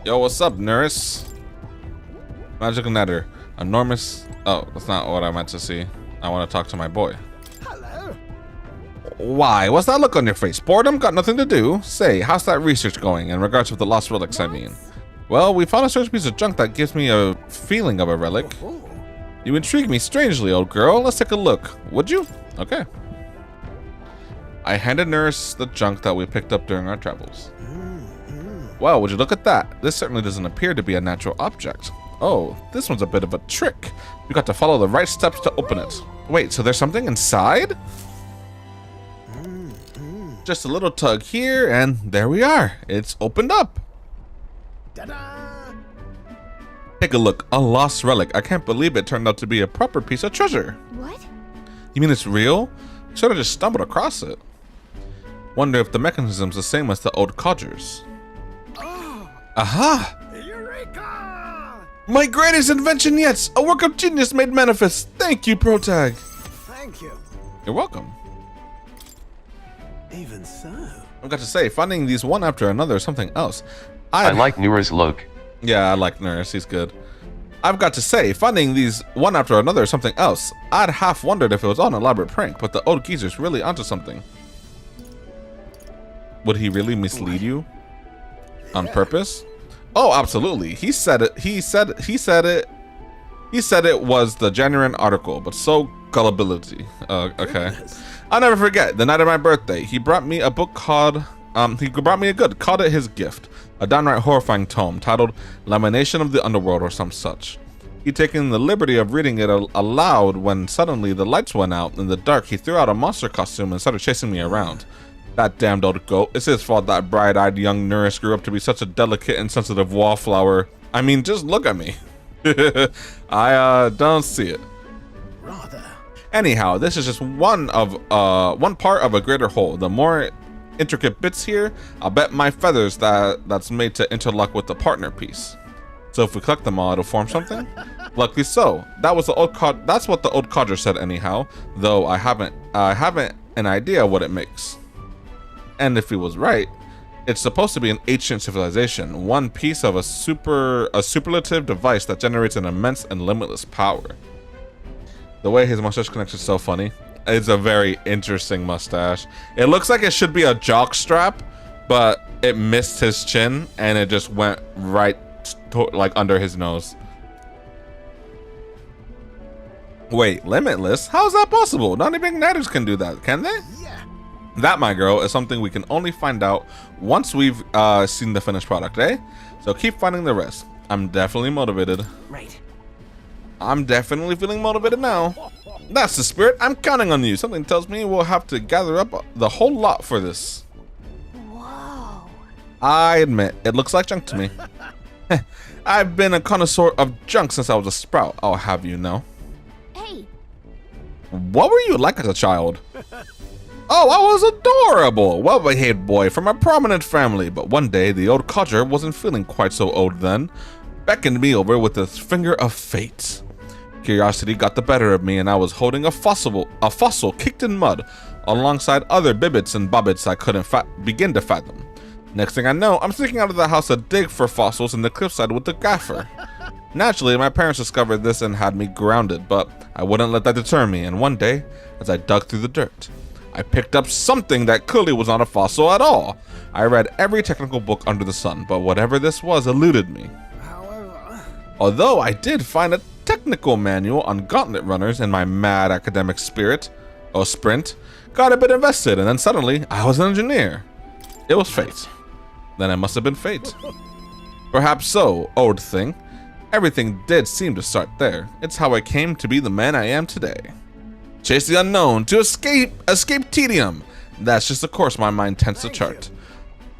Yo, what's up, nurse? Magical Netter. Enormous. Oh, that's not what I meant to see. I want to talk to my boy. Hello. Why? What's that look on your face? Boredom? Got nothing to do? Say, how's that research going? In regards to the lost relics, I mean. Well, we found a strange piece of junk that gives me a feeling of a relic. You intrigue me strangely, old girl. Let's take a look. Would you? Okay. I handed Nurse the junk that we picked up during our travels. Well, would you look at that? This certainly doesn't appear to be a natural object. Oh, this one's a bit of a trick. You got to follow the right steps to open it. Wait, so there's something inside? Just a little tug here, and there we are. It's opened up. Take a look. A lost relic. I can't believe it turned out to be a proper piece of treasure. What? You mean it's real? You sort of just stumbled across it. Wonder if the mechanism's the same as the old codgers. Aha! Eureka! My greatest invention yet! A work of genius made manifest! Thank you, Protag! Thank you. You're welcome. Even so. I've got to say, finding these one after another is something else. I like Nura's look. Yeah, I like Nurse. He's good. I've got to say, finding these one after another is something else. I'd half wondered if it was all an elaborate prank, but the old geezer's really onto something. Would he really mislead you? On purpose? Oh, absolutely. He said it. He said it was the genuine article, but so gullibility. Okay. I'll never forget the night of my birthday. He brought me a book called called it his gift. A downright horrifying tome titled Lamination of the Underworld or some such. He'd taken the liberty of reading it aloud when suddenly the lights went out. In the dark, he threw out a monster costume and started chasing me around. That damned old goat. It's his fault that bright-eyed young nurse grew up to be such a delicate and sensitive wallflower. I mean, just look at me. I don't see it. Rather. Anyhow, this is just one part of a greater whole. The more intricate bits here, I'll bet my feathers that's made to interlock with the partner piece. So if we collect them all, it'll form something? Luckily so. That's what the old codger said anyhow, though I haven't an idea what it makes. And if he was right, it's supposed to be an ancient civilization, one piece of a superlative device that generates an immense and limitless power. The way his mustache connects is so funny. It's a very interesting mustache. It looks like it should be a jock strap, but it missed his chin and it just went right like under his nose. Wait, limitless? How is that possible? Not even igniters can do that, can they? Yeah. That, my girl, is something we can only find out once we've seen the finished product, eh? So keep finding the rest. I'm definitely motivated. Right. I'm definitely feeling motivated now. That's the spirit. I'm counting on you. Something tells me we'll have to gather up the whole lot for this. Whoa. I admit, it looks like junk to me. I've been a connoisseur of junk since I was a sprout, I'll have you know. Hey. What were you like as a child? Oh, I was adorable, well-behaved boy from a prominent family, but one day the old codger wasn't feeling quite so old then, beckoned me over with the finger of fate. Curiosity got the better of me and I was holding a fossil kicked in mud, alongside other bibbits and bobbits I couldn't begin to fathom. Next thing I know, I'm sneaking out of the house to dig for fossils in the cliffside with the gaffer. Naturally, my parents discovered this and had me grounded, but I wouldn't let that deter me, and one day, as I dug through the dirt, I picked up something that clearly was not a fossil at all. I read every technical book under the sun, but whatever this was eluded me. Although I did find a technical manual on gauntlet runners in my mad academic sprint, got a bit invested, and then suddenly I was an engineer. It was fate. Then it must have been fate. Perhaps so, old thing. Everything did seem to start there. It's how I came to be the man I am today. Chase the unknown to escape tedium. That's just the course my mind tends to chart.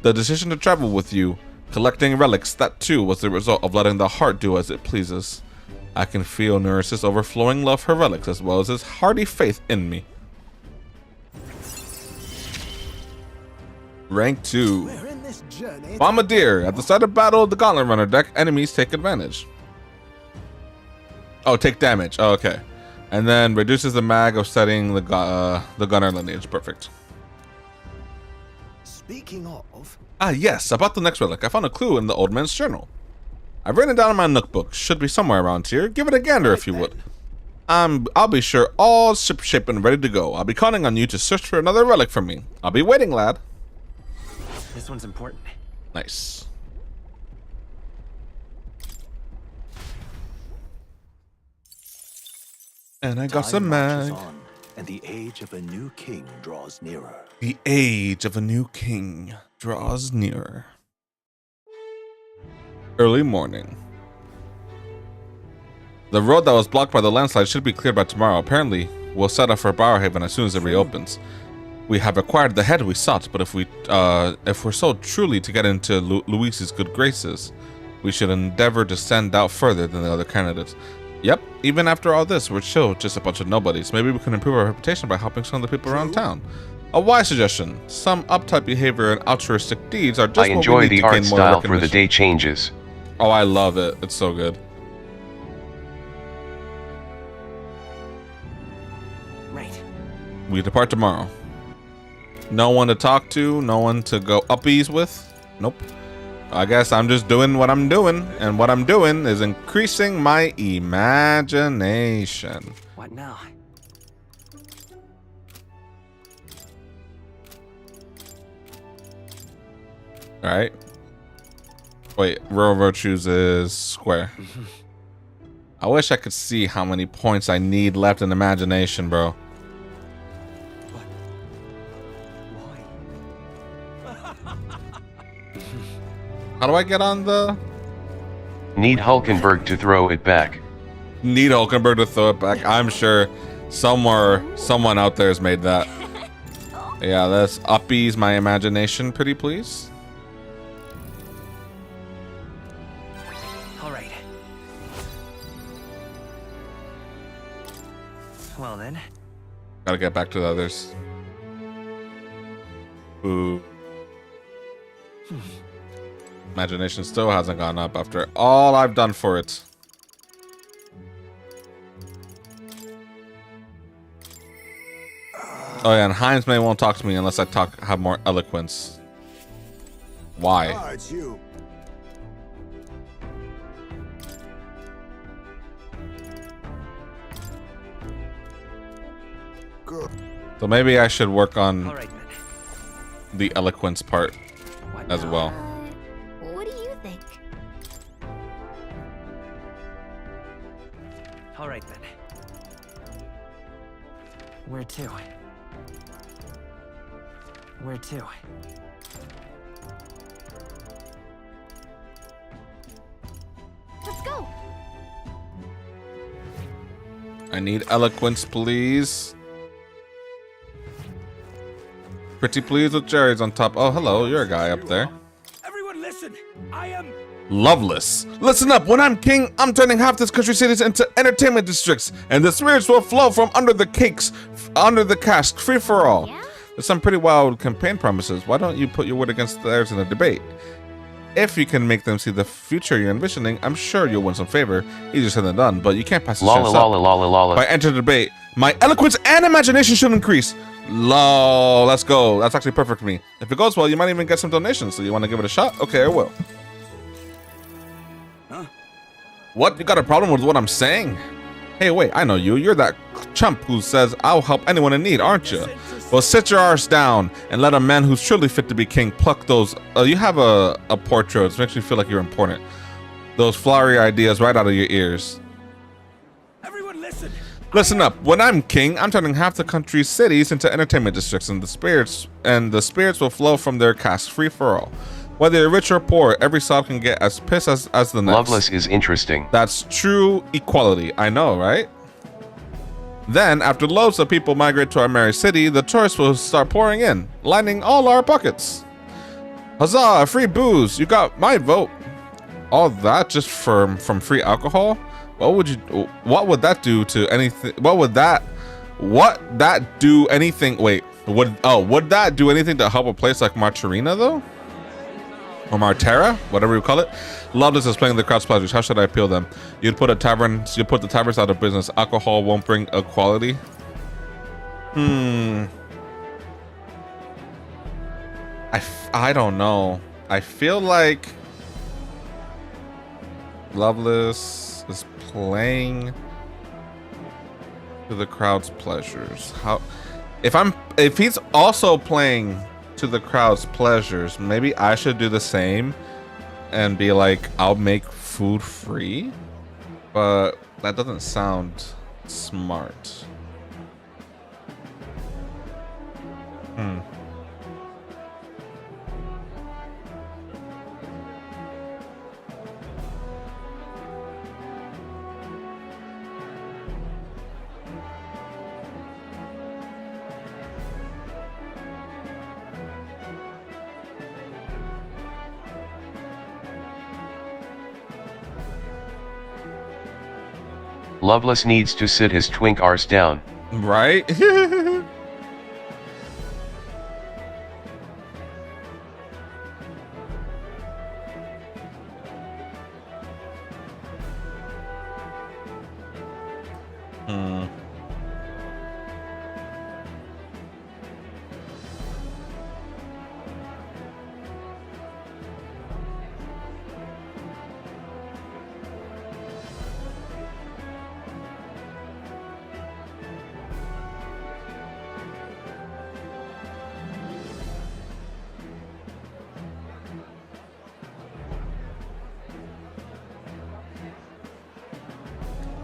The decision to travel with you, collecting relics, that too was the result of letting the heart do as it pleases. I can feel Neurus's overflowing love for relics as well as his hearty faith in me. Rank 2. Bombardier. At the start of battle of the Gauntlet Runner deck, enemies take advantage. Oh, take damage. Oh, okay. And then reduces the mag of setting the gunner lineage. Perfect. Speaking of... Ah, yes. About the next relic. I found a clue in the old man's journal. I've written it down in my nookbook. Should be somewhere around here. Give it a gander if you would. I'll be sure all shipshape and ready to go. I'll be counting on you to search for another relic for me. I'll be waiting, lad. This one's important. Nice. And I got some mag. On, and the age of a new king draws nearer. The age of a new king draws nearer. Early morning. The road that was blocked by the landslide should be cleared by tomorrow. Apparently, we'll set off for Bowerhaven as soon as it reopens. We have acquired the head we sought, but if we're so truly to get into Luis's good graces, we should endeavor to stand out further than the other candidates. Yep, even after all this, we're still just a bunch of nobodies. Maybe we can improve our reputation by helping some of the people around town. A wise suggestion. Some uptight behavior and altruistic deeds are just I what we enjoy need the to art gain more style for the recognition. day changes. Oh, I love it. It's so good. Right. We depart tomorrow. No one to talk to, no one to go uppies with. Nope. I guess I'm just doing what I'm doing, and what I'm doing is increasing my imagination. What now? Alright. Wait, Royal Virtues is square. I wish I could see how many points I need left in imagination, bro. How do I get on the... Need Hulkenberg to throw it back. Need Hulkenberg to throw it back. I'm sure someone out there has made that. Yeah, let's upbease my imagination, pretty please. All right. Well then. Gotta get back to the others. Ooh. Imagination still hasn't gone up after all I've done for it. Oh yeah, and Heinz May won't talk to me unless I have more eloquence. Why? Ah, it's you. Good. So maybe I should work on All right then. the eloquence part What as now? well. What do you think? All right then. Where to? Where to? Let's go. I need eloquence, please. Pretty please with cherries on top. Oh, hello, you're a guy up there. Everyone listen! I am... Loveless. Listen up, when I'm king, I'm turning half this country cities into entertainment districts, and the spirits will flow from under the cakes, under the cask, free for all. Yeah? There's some pretty wild campaign promises. Why don't you put your word against theirs in a debate? If you can make them see the future you're envisioning, I'm sure you'll win some favor. Easier said than done, but you can't pass the chance up. By entering the debate, my eloquence and imagination should increase. Lol, let's go. That's actually perfect for me. If it goes well, you might even get some donations. So you want to give it a shot? Okay, I will. Huh? What? You got a problem with what I'm saying? Hey, wait, I know you. You're that chump who says I'll help anyone in need, aren't you? Well, sit your arse down and let a man who's truly fit to be king pluck those. You have a portrait. It makes me feel like you're important. Those flowery ideas right out of your ears. Everyone listen! Listen up. When I'm king, I'm turning half the country's cities into entertainment districts, and the spirits will flow from their casks, free for all. Whether you're rich or poor, every soul can get as pissed as the next. Loveless is interesting. That's true equality. I know, right? Then, after loads of people migrate to our merry city, the tourists will start pouring in, lining all our buckets. Huzzah! Free booze! You got my vote. All that just from free alcohol? What would that do to anything? Would that do anything? Wait, would that do anything to help a place like Martarina though? Or Martera, whatever you call it. Loveless is playing the crowd's pleasures. How should I appeal them? You'd put the taverns out of business. Alcohol won't bring equality. I don't know. I feel like Loveless is playing to the crowd's pleasures. If he's also playing to the crowd's pleasures, maybe I should do the same and be like, I'll make food free, but that doesn't sound smart. Loveless needs to sit his twink arse down. Right?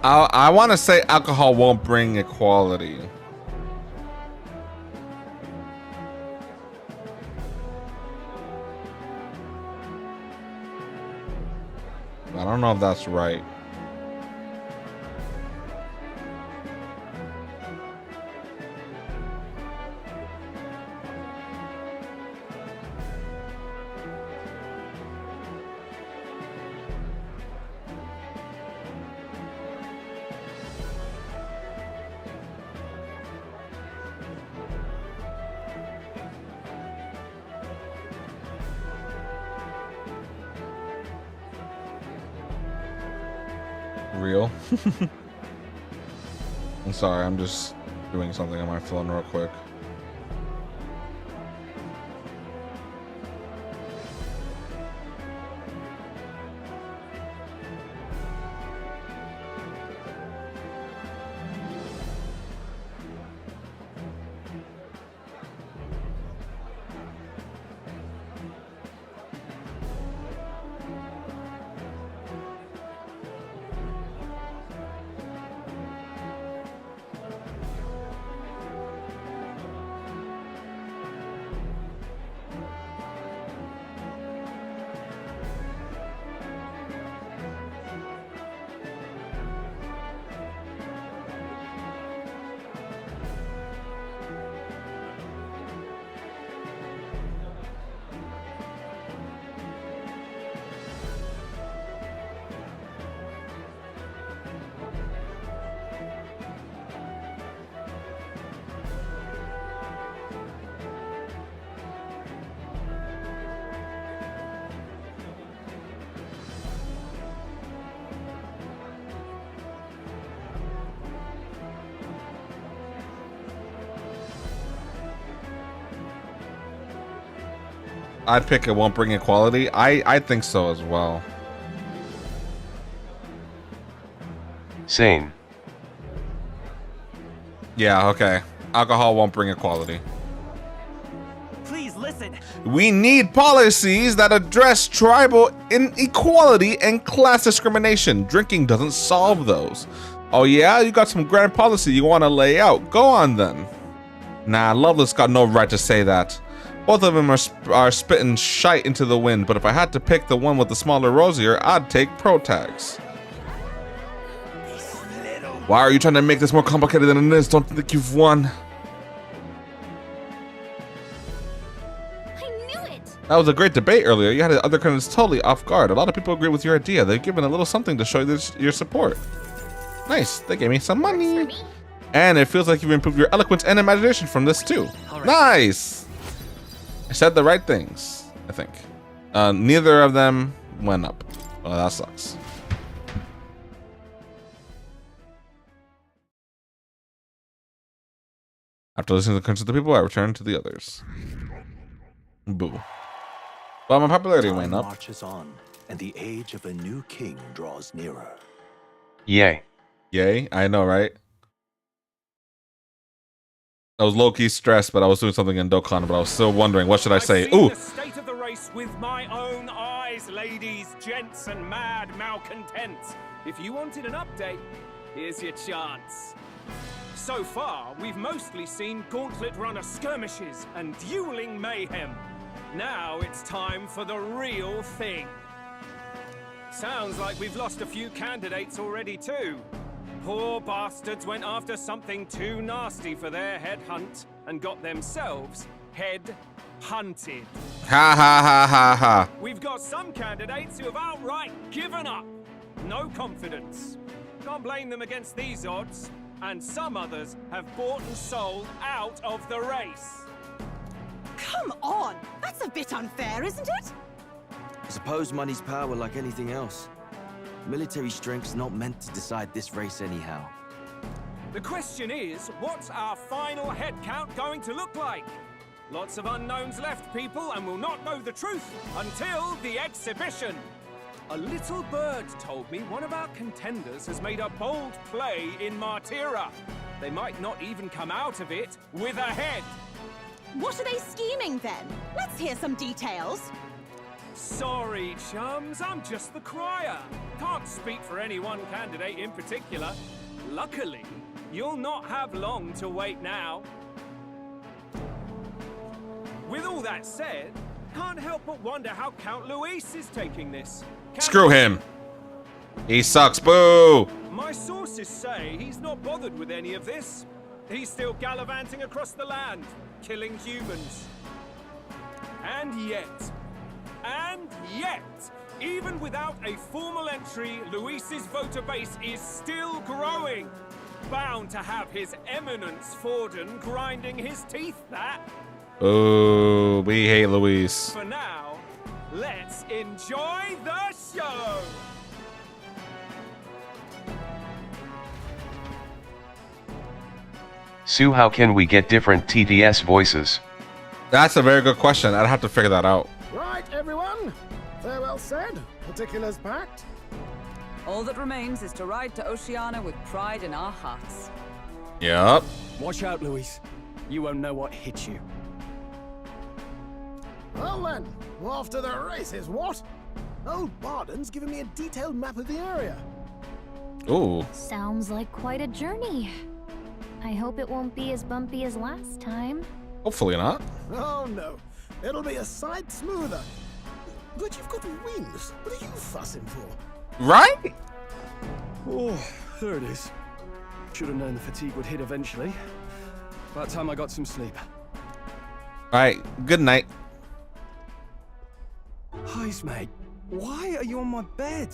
I want to say alcohol won't bring equality. I don't know if that's right. Real. I'm sorry, I'm just doing something on my phone real quick. I'd pick it won't bring equality. I think so as well. Sane. Yeah, okay. Alcohol won't bring equality. Please listen. We need policies that address tribal inequality and class discrimination. Drinking doesn't solve those. Oh yeah? You got some grand policy you want to lay out. Go on then. Nah, Loveless got no right to say that. Both of them are spitting shite into the wind, but if I had to pick the one with the smaller rosier, I'd take pro tags. Why are you trying to make this more complicated than it is? Don't think you've won. I knew it! That was a great debate earlier. You had the other candidates totally off guard. A lot of people agree with your idea. They've given a little something to show your support. Nice. They gave me some money. And it feels like you've improved your eloquence and imagination from this too. Right. Nice. I said the right things, I think. Neither of them went up. Well, that sucks. After listening to the concerns of the people, I returned to the others. Boo. Well, my popularity went up. Marches on, and the age of a new king draws nearer. Yay. Yay, I know, right? I was low-key stressed, but I was doing something in Dokkan, but I was still wondering, what should I say? I've seen Ooh! the state of the race with my own eyes, ladies, gents, and mad malcontents. If you wanted an update, here's your chance. So far, we've mostly seen gauntlet runner skirmishes and dueling mayhem. Now it's time for the real thing. Sounds like we've lost a few candidates already too. Poor bastards went after something too nasty for their head hunt and got themselves head hunted. Ha ha ha ha ha. We've got some candidates who have outright given up. No confidence. Can't blame them against these odds. And some others have bought and sold out of the race. Come on! That's a bit unfair, isn't it? I suppose money's power like anything else. Military strength's not meant to decide this race anyhow. The question is, what's our final head count going to look like? Lots of unknowns left, people, and we'll not know the truth until the exhibition. A little bird told me one of our contenders has made a bold play in Martira. They might not even come out of it with a head. What are they scheming then? Let's hear some details. Sorry, chums, I'm just the crier. Can't speak for any one candidate in particular. Luckily, you'll not have long to wait now. With all that said, can't help but wonder how Count Luis is taking this. Screw him. He sucks. Boo. My sources say he's not bothered with any of this. He's still gallivanting across the land, killing humans. And yet, even without a formal entry, Luis's voter base is still growing. Bound to have his eminence Forden grinding his teeth, that. Oh, we hate Luis. For now, let's enjoy the show! Sue, how can we get different TDS voices? That's a very good question. I'd have to figure that out. Right, everyone. Farewell said. Particulars packed. All that remains is to ride to Oceania with pride in our hearts. Yup. Watch out, Luis. You won't know what hit you. Well then, off to the races, what? Old Barden's given me a detailed map of the area. Ooh. Sounds like quite a journey. I hope it won't be as bumpy as last time. Hopefully not. Oh no, it'll be a sight smoother. But you've got wings. What are you fussing for? Right? Oh, there it is. Should have known the fatigue would hit eventually. About time I got some sleep. Alright, good night. Heis, mate, why are you on my bed?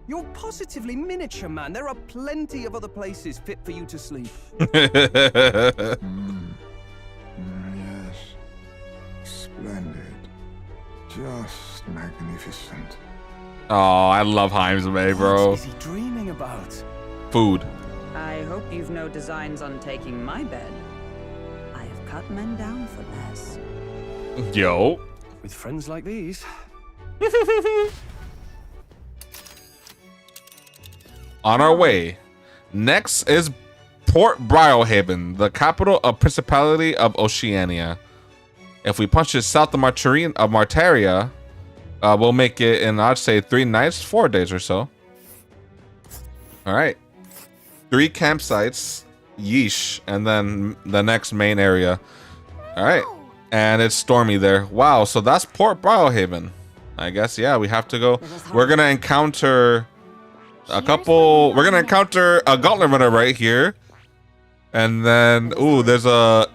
You're positively miniature, man. There are plenty of other places fit for you to sleep. Yes. Splendid. Just magnificent. Oh, I love Jaime, bro. What is he dreaming about? Food. I hope you've no designs on taking my bed. I have cut men down for less. Yo. With friends like these. On our way. Next is Port Briohaven, the capital of Principality of Oceania. If we punch it south of Martaria, we'll make it in, I'd say, 3 nights, 4 days or so. All right. 3 campsites, yeesh, and then the next main area. All right. And it's stormy there. Wow, so that's Port Briohaven. I guess, yeah, we have to go. We're going to encounter a couple. We're going to encounter a gauntlet runner right here. And then, ooh, there's an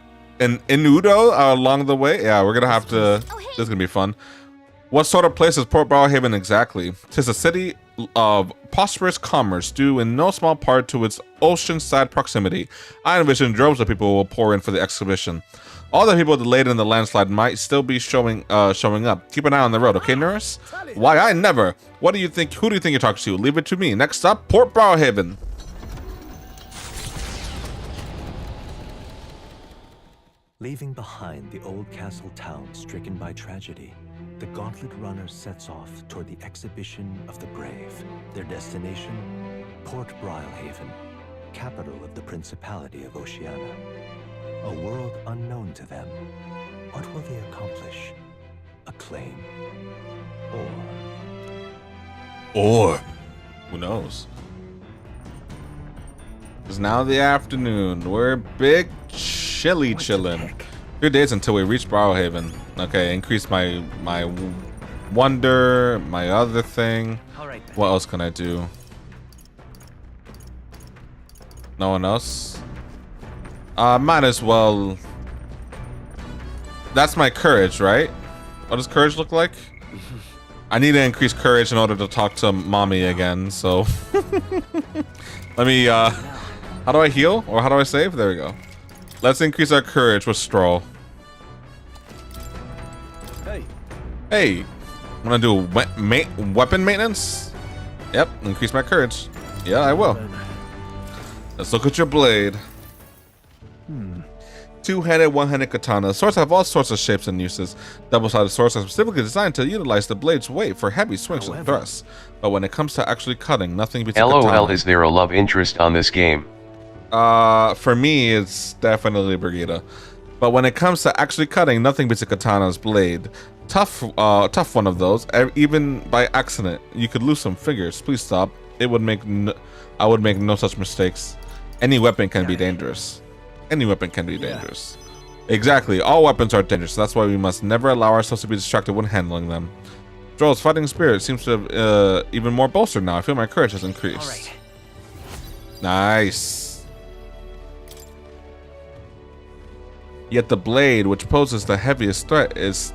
Inudo along the way. Yeah, we're going to have to. This is going to be fun. What sort of place is Port Briohaven exactly? 'Tis a city of prosperous commerce due in no small part to its oceanside proximity. I envision droves of people will pour in for the exhibition. All the people delayed in the landslide might still be showing up. Keep an eye on the road, okay, nurse? Why, I never. What do you think? Who do you think you're talking to? Leave it to me. Next up, Port Briohaven. Leaving behind the old castle town stricken by tragedy, the gauntlet runner sets off toward the exhibition of the brave. Their destination, Port Briohaven, capital of the Principality of Oceania. A world unknown to them. What will they accomplish? Acclaim? Or who knows? It's now the afternoon. We're big chilling. 3 days until we reach Briohaven. Okay, increase my wonder, my other thing. What else can I do? No one else? Might as well. That's my courage, right? What does courage look like? I need to increase courage in order to talk to mommy again, so let me how do I heal or how do I save? There we go. Let's increase our courage with Stroll. Hey, I'm gonna do weapon maintenance. Yep, increase my courage. Yeah, I will. Let's look at your blade. Two-handed, one-handed katana. Swords have all sorts of shapes and uses. Double-sided swords are specifically designed to utilize the blade's weight for heavy swings and thrusts. But when it comes to actually cutting, nothing beats a katana. LOL, is there a love interest on this game? For me, it's definitely Brigitte. But when it comes to actually cutting, nothing beats a katana's blade. Tough one of those. Even by accident, you could lose some fingers. Please stop. I would make no such mistakes. Any weapon can be dangerous. Any weapon can be dangerous. Exactly. All weapons are dangerous. That's why we must never allow ourselves to be distracted when handling them. Droll's fighting spirit seems to have even more bolstered now. I feel my courage has increased. Nice. Yet the blade, which poses the heaviest threat, is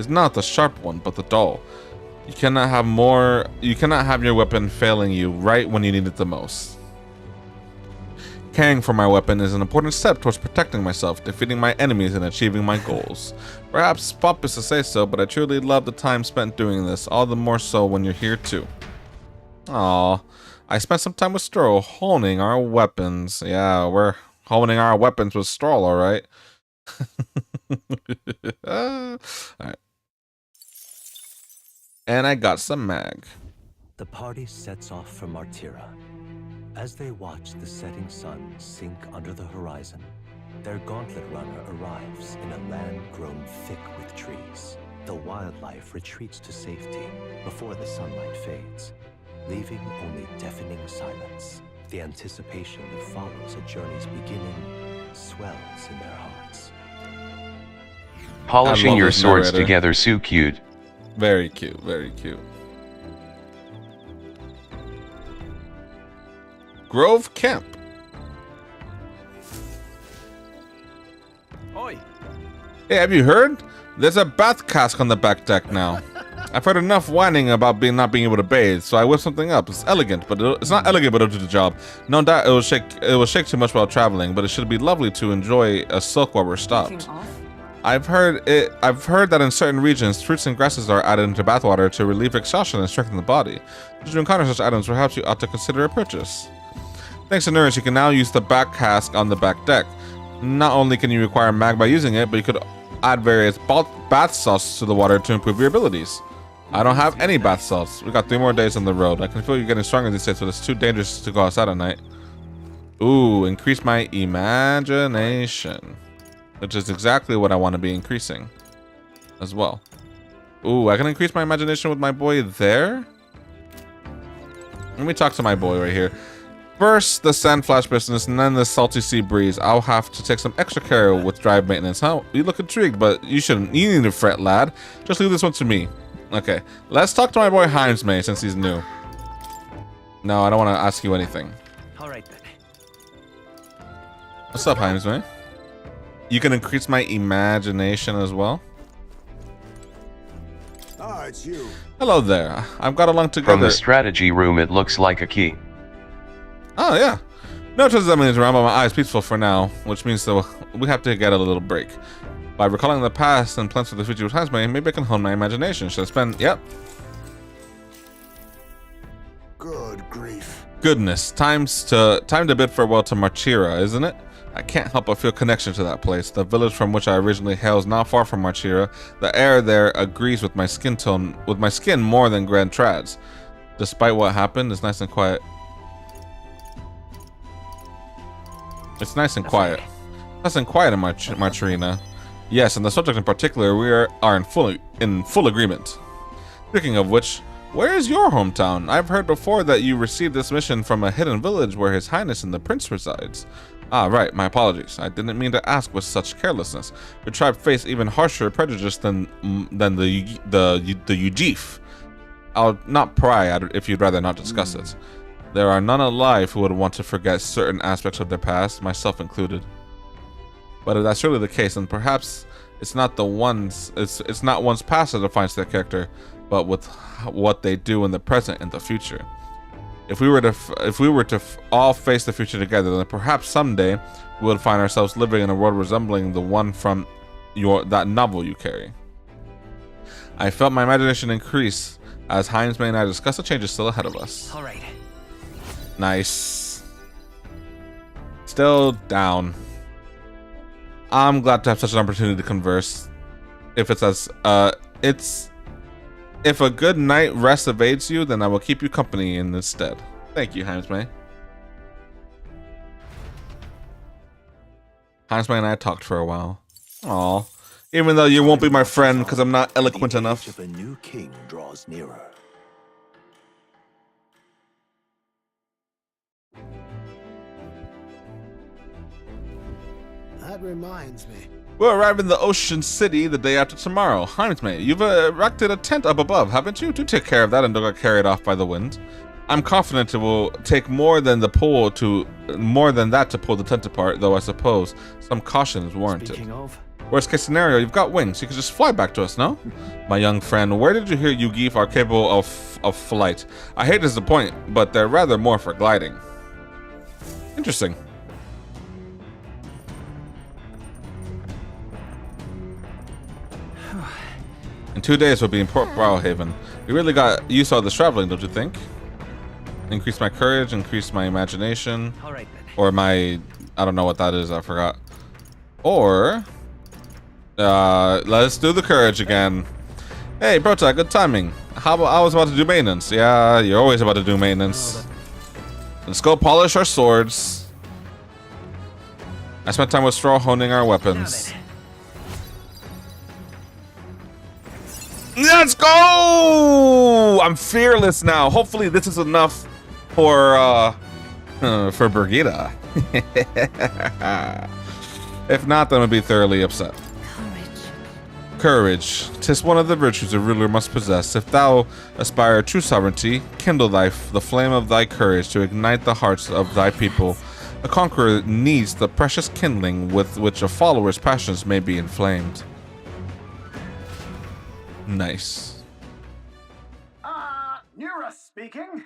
not the sharp one, but the dull. You cannot have your weapon failing you right when you need it the most. Caring for my weapon is an important step towards protecting myself, defeating my enemies, and achieving my goals. Perhaps pompous to say so, but I truly love the time spent doing this, all the more so when you're here too. Aw, I spent some time with Stroll honing our weapons. Yeah, we're honing our weapons with Stroll, alright? Alright. And I got some mag. The party sets off for Martira. As they watch the setting sun sink under the horizon, their gauntlet runner arrives in a land grown thick with trees. The wildlife retreats to safety before the sunlight fades, leaving only deafening silence. The anticipation that follows a journey's beginning swells in their hearts. Polishing your swords together, so cute. Very cute, very cute. Grove Camp. Oi. Hey, have you heard? There's a bath cask on the back deck now. I've heard enough whining about not being able to bathe, so I whipped something up. It's elegant, but it's not elegant, but it'll do the job. No doubt it will shake too much while traveling, but it should be lovely to enjoy a soak while we're stopped. I've heard that in certain regions, fruits and grasses are added into bathwater to relieve exhaustion and strengthen the body. Should you encounter such items, perhaps you ought to consider a purchase. Thanks to Nurse, you can now use the back cask on the back deck. Not only can you acquire mag by using it, but you could add various bath salts to the water to improve your abilities. I don't have any bath salts. We got 3 more days on the road. I can feel you getting stronger these days, but it's too dangerous to go outside at night. Ooh, increase my imagination. Which is exactly what I want to be increasing as well. Ooh, I can increase my imagination with my boy there? Let me talk to my boy right here. First, the sand flash business, and then the salty sea breeze. I'll have to take some extra care with drive maintenance. Huh? You look intrigued, but you shouldn't. You need to fret, lad. Just leave this one to me. Okay, let's talk to my boy Heinz May since he's new. No, I don't want to ask you anything. All right then. What's up, Heinz May? You can increase my imagination as well. Ah, it's you. Hello there. I've got along together. From the strategy room, it looks like a key. Oh, yeah. No transexamining around, but my eyes peaceful for now, which means that we have to get a little break. By recalling the past and plans for the future with Heinz May, maybe I can hone my imagination. Should I spend... Yep. Good grief. Goodness. Time to bid farewell to Marchira, isn't it? I can't help but feel connection to that place. The village from which I originally hail is not far from Marchira. The air there agrees with my skin tone, with my skin more than Grand Trad's. Despite what happened, it's nice and quiet. It's nice and quiet. Nice and quiet in Marchirina. Yes, and the subject in particular, we are in full agreement. Speaking of which, where is your hometown? I've heard before that you received this mission from a hidden village where His Highness and the Prince resides. Ah, right, my apologies. I didn't mean to ask with such carelessness. Your tribe face even harsher prejudice than the Ujif. I'll not pry if you'd rather not discuss it. There are none alive who would want to forget certain aspects of their past, myself included. But if that's really the case, then perhaps it's not one's past that defines their character, but with what they do in the present and the future. If we were to all face the future together, then perhaps someday we would find ourselves living in a world resembling the one from that novel you carry. I felt my imagination increase as Heinz May and I discussed the changes still ahead of us. All right. Nice. Still down. I'm glad to have such an opportunity to converse. If a good night rest evades you, then I will keep you company in this stead. Thank you, Heinz May. Heinz May and I talked for a while. Aw. Even though you won't be my friend because I'm not eloquent enough. The age of a new king draws nearer. That reminds me. We'll arrive in the Ocean City the day after tomorrow. Heinz May, you've erected a tent up above, haven't you? Do take care of that and don't get carried off by the wind. I'm confident it will take more than that to pull the tent apart, though I suppose some caution is warranted. Speaking of, Worst case scenario, you've got wings. You can just fly back to us, no? My young friend, where did you hear Ugif are capable of flight? I hate to disappoint, but they're rather more for gliding. Interesting. In 2 days, we'll be in Port Browhaven. We really got used to all this traveling, don't you think? Increase my courage, increase my imagination. all right then. Or my... I don't know what that is, I forgot. Or... let's do the courage again. Hey, Brota, good timing. I was about to do maintenance. Yeah, you're always about to do maintenance. Let's go polish our swords. I spent time with Straw honing our weapons. Let's go! I'm fearless now. Hopefully this is enough for Brigitte. If not, then I'll be thoroughly upset. Courage. 'Tis one of the virtues a ruler must possess. If thou aspire true sovereignty, kindle the flame of thy courage to ignite the hearts of thy people. A conqueror needs the precious kindling with which a follower's passions may be inflamed. Nice. Nura speaking.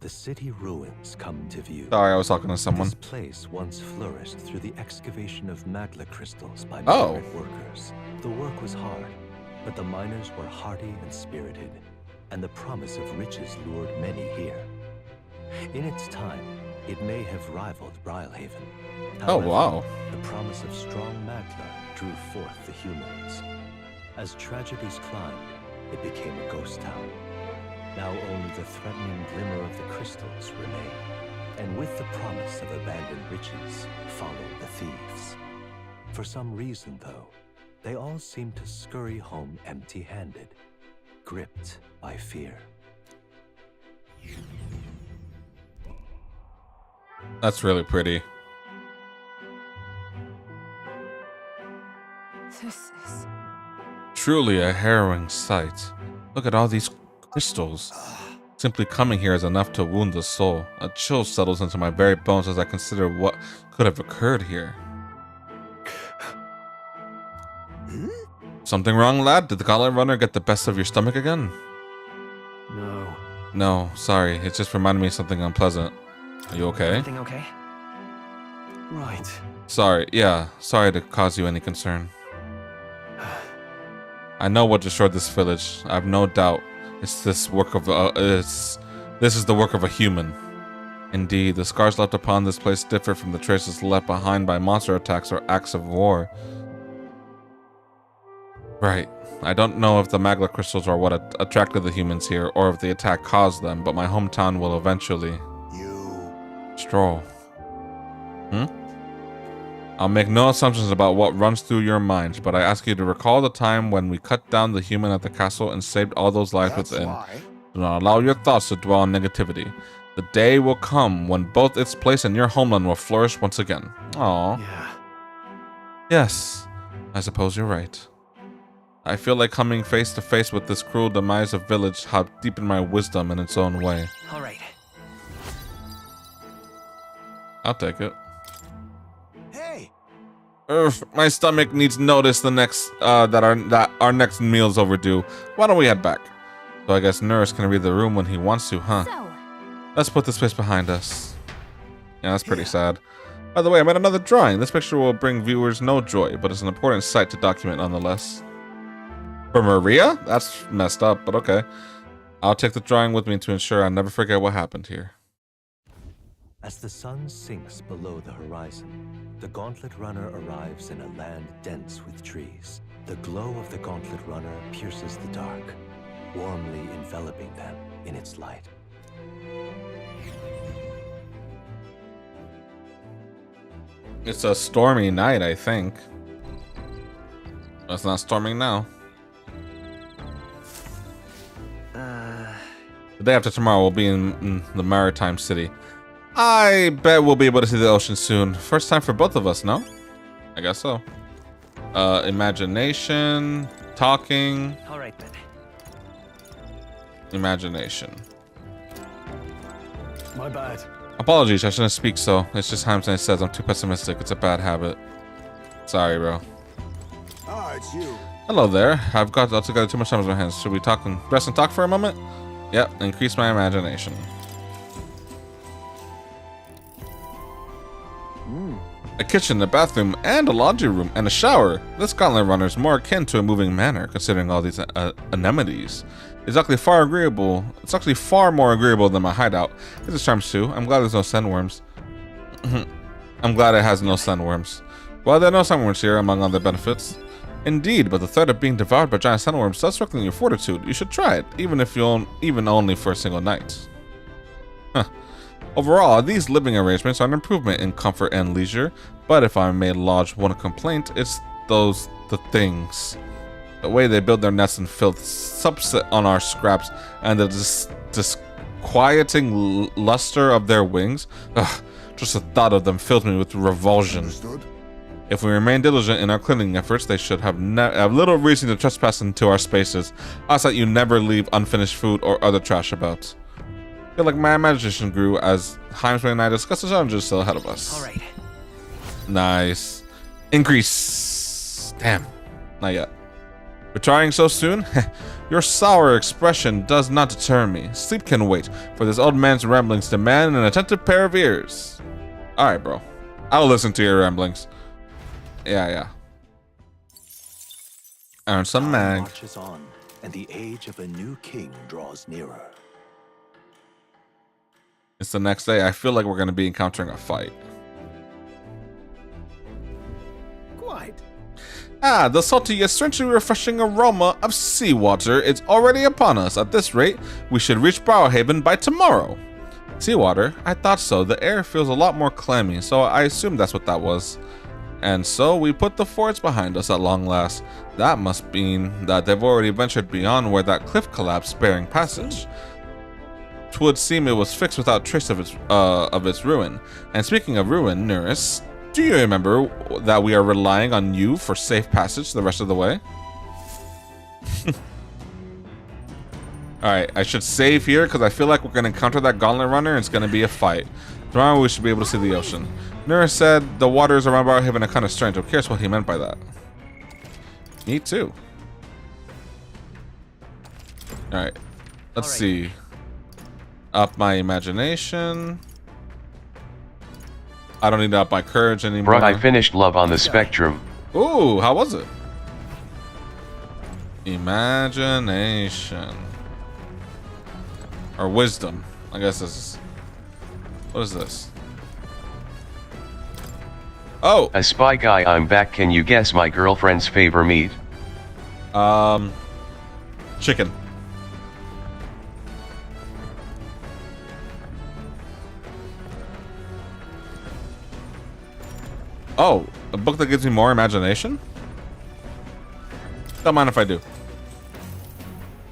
the city ruins come to view. Sorry, I was talking to someone. This place once flourished through the excavation of magma crystals by Oh. migrant workers. The work was hard, but the miners were hardy and spirited, and the promise of riches lured many here. In its time, it may have rivaled Brylehaven. Oh, wow. The promise of strong magma drew forth the humans. As tragedies climbed, it became a ghost town. Now only the threatening glimmer of the crystals remain. And with the promise of abandoned riches followed the thieves. For some reason, though, they all seem to scurry home empty-handed, gripped by fear. That's really pretty. This is... Truly a harrowing sight. Look at all these crystals. Simply coming here is enough to wound the soul. A chill settles into my very bones as I consider what could have occurred here. Something wrong, lad? Did the gauntlet runner get the best of your stomach again? No. No, sorry. It just reminded me of something unpleasant. Are you okay? Everything okay? Right. Sorry, yeah. Sorry to cause you any concern. I know what destroyed this village. I have no doubt this is the work of a human. Indeed, the scars left upon this place differ from the traces left behind by monster attacks or acts of war. Right. I don't know if the magma crystals are what attracted the humans here, or if the attack caused them, but my hometown will eventually... Stroll. I'll make no assumptions about what runs through your mind, but I ask you to recall the time when we cut down the human at the castle and saved all those lives within. Do not allow your thoughts to dwell on negativity. The day will come when both its place and your homeland will flourish once again. Aww. Yeah. Yes, I suppose you're right. I feel like coming face to face with this cruel demise of village helped deepen my wisdom in its own way. All right. I'll take it. Hey. My stomach needs notice that our next meal's overdue. Why don't we head back? So I guess Nurse can read the room when he wants to, huh? So, Let's put this place behind us. Yeah, that's pretty sad. By the way, I made another drawing. This picture will bring viewers no joy, but it's an important sight to document nonetheless. For Maria? That's messed up, but okay. I'll take the drawing with me to ensure I never forget what happened here. As the sun sinks below the horizon, the Gauntlet Runner arrives in a land dense with trees. The glow of the Gauntlet Runner pierces the dark, warmly enveloping them in its light. It's a stormy night, I think. It's not storming now. The day after tomorrow, we'll be in the maritime city. I bet we'll be able to see the ocean soon. First time for both of us, no? I guess so. Imagination, talking. All right then. Imagination. My bad. Apologies, I shouldn't speak so. It's just Hamza says I'm too pessimistic. It's a bad habit. Sorry, bro. Ah, it's you. Hello there. I've got altogether too much time on my hands. Should we talk and rest and talk for a moment? Yep, increase my imagination. A kitchen, a bathroom, and a laundry room, and a shower. This gauntlet runner is more akin to a moving manor, considering all these amenities. It's actually far more agreeable than my hideout. It's a charm too. I'm glad there's no sandworms. I'm glad it has no sandworms. Well, there are no sandworms here, among other benefits. Indeed, but the threat of being devoured by giant sandworms does strengthen your fortitude. You should try it, even only for a single night. Overall, these living arrangements are an improvement in comfort and leisure, but if I may lodge one complaint, it's the things. The way they build their nests in filth, subset on our scraps, and the disquieting luster of their wings. Ugh, just the thought of them fills me with revulsion. Understood. If we remain diligent in our cleaning efforts, they should have little reason to trespass into our spaces. Ask that you never leave unfinished food or other trash about. I feel like my imagination grew as Heimsman and I discussed the challenges still ahead of us. All right. Nice. Increase. Damn. Not yet. Retiring so soon? Your sour expression does not deter me. Sleep can wait, for this old man's ramblings demand an attentive pair of ears. Alright, bro. I'll listen to your ramblings. Yeah. Earn some Time mag. marches on, and the age of a new king draws nearer. It's the next day. I feel like we're going to be encountering a fight. Quite. Ah, the salty yet strangely refreshing aroma of seawater is already upon us. At this rate, we should reach Brownhaven by tomorrow. Seawater? I thought so. The air feels a lot more clammy, so I assumed that's what that was. And so we put the forts behind us at long last. That must mean that they've already ventured beyond where that cliff collapsed, bearing passage. 'Twould seem it was fixed without trace of its ruin. And speaking of ruin, Nurse, do you remember that we are relying on you for safe passage the rest of the way? Alright, I should save here because I feel like we're going to encounter that gauntlet runner and it's going to be a fight. Tomorrow we should be able to see the ocean. Nurse said the waters around Brownhaven are kind of strange. I'm curious what he meant by that. Me too. Alright, let's see. Up my imagination. I don't need to up my courage anymore. Bruh, I finished Love on the Spectrum. Ooh, how was it? Imagination. Or wisdom. I guess this is... What is this? Oh! A spy guy, I'm back. Can you guess my girlfriend's favor meat? Chicken. Oh, a book that gives me more imagination? Don't mind if I do.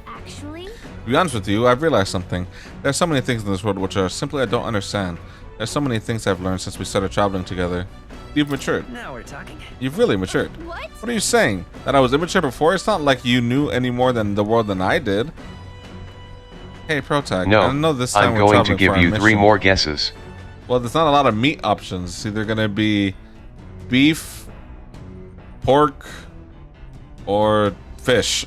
Actually? To be honest with you, I've realized something. There's so many things in this world which are simply I don't understand. There's so many things I've learned since we started traveling together. You've matured. Now we're talking. You've really matured. What? What are you saying? That I was immature before? It's not like you knew any more than the world than I did. Hey, Protag. No, I know this time I'm we're going to traveling give for our you 3 mission. more guesses. Well, there's not a lot of meat options. It's either going to be beef, pork, or fish.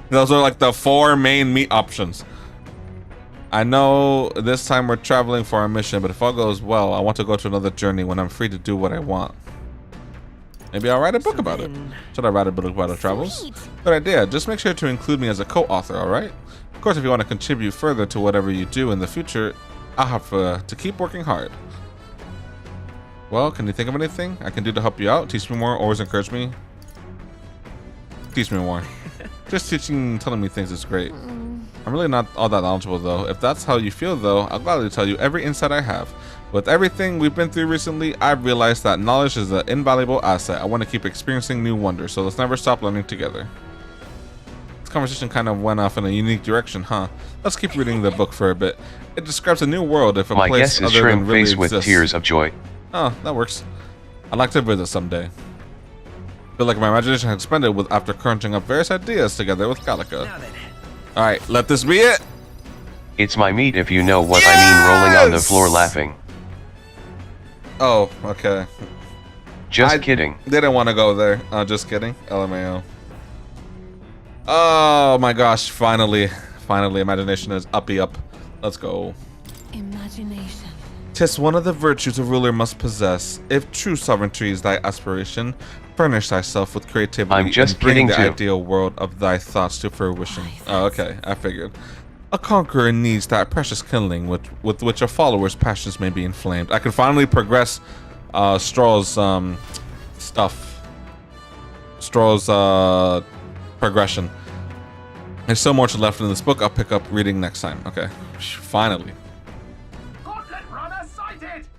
Those are like the 4 main meat options. I know this time we're traveling for our mission, but if all goes well, I want to go to another journey when I'm free to do what I want. Maybe I'll write a book about it. Should I write a book about our travels? Good idea. Just make sure to include me as a co-author, alright? Of course, if you want to contribute further to whatever you do in the future, I'll have to keep working hard. Well, can you think of anything I can do to help you out? Teach me more, always encourage me. Teach me more. Just telling me things is great. I'm really not all that knowledgeable though. If that's how you feel though, I'll gladly tell you every insight I have. With everything we've been through recently, I've realized that knowledge is an invaluable asset. I want to keep experiencing new wonders, so let's never stop learning together. This conversation kind of went off in a unique direction, huh? Let's keep reading the book for a bit. It describes a new world if a My place guess is other than shrimp really face with exists. tears of joy. Oh, that works. I'd like to visit someday. Feel like my imagination has expanded with after crunching up various ideas together with Gallica. Alright, let this be it. It's my meat if you know what I mean, rolling on the floor laughing. Oh, okay. Just kidding. Didn't want to go there. Just kidding. LMAO. Oh my gosh, finally. Finally, imagination is uppy up. Let's go. Imagination. 'Tis one of the virtues a ruler must possess. If true sovereignty is thy aspiration, furnish thyself with creativity I'm just and bring kidding the too. ideal world of thy thoughts to fruition. Oh, okay, I figured. A conqueror needs that precious kindling with which a follower's passions may be inflamed. I could finally progress Straw's stuff. Straw's progression. There's so much left in this book. I'll pick up reading next time. Okay, finally.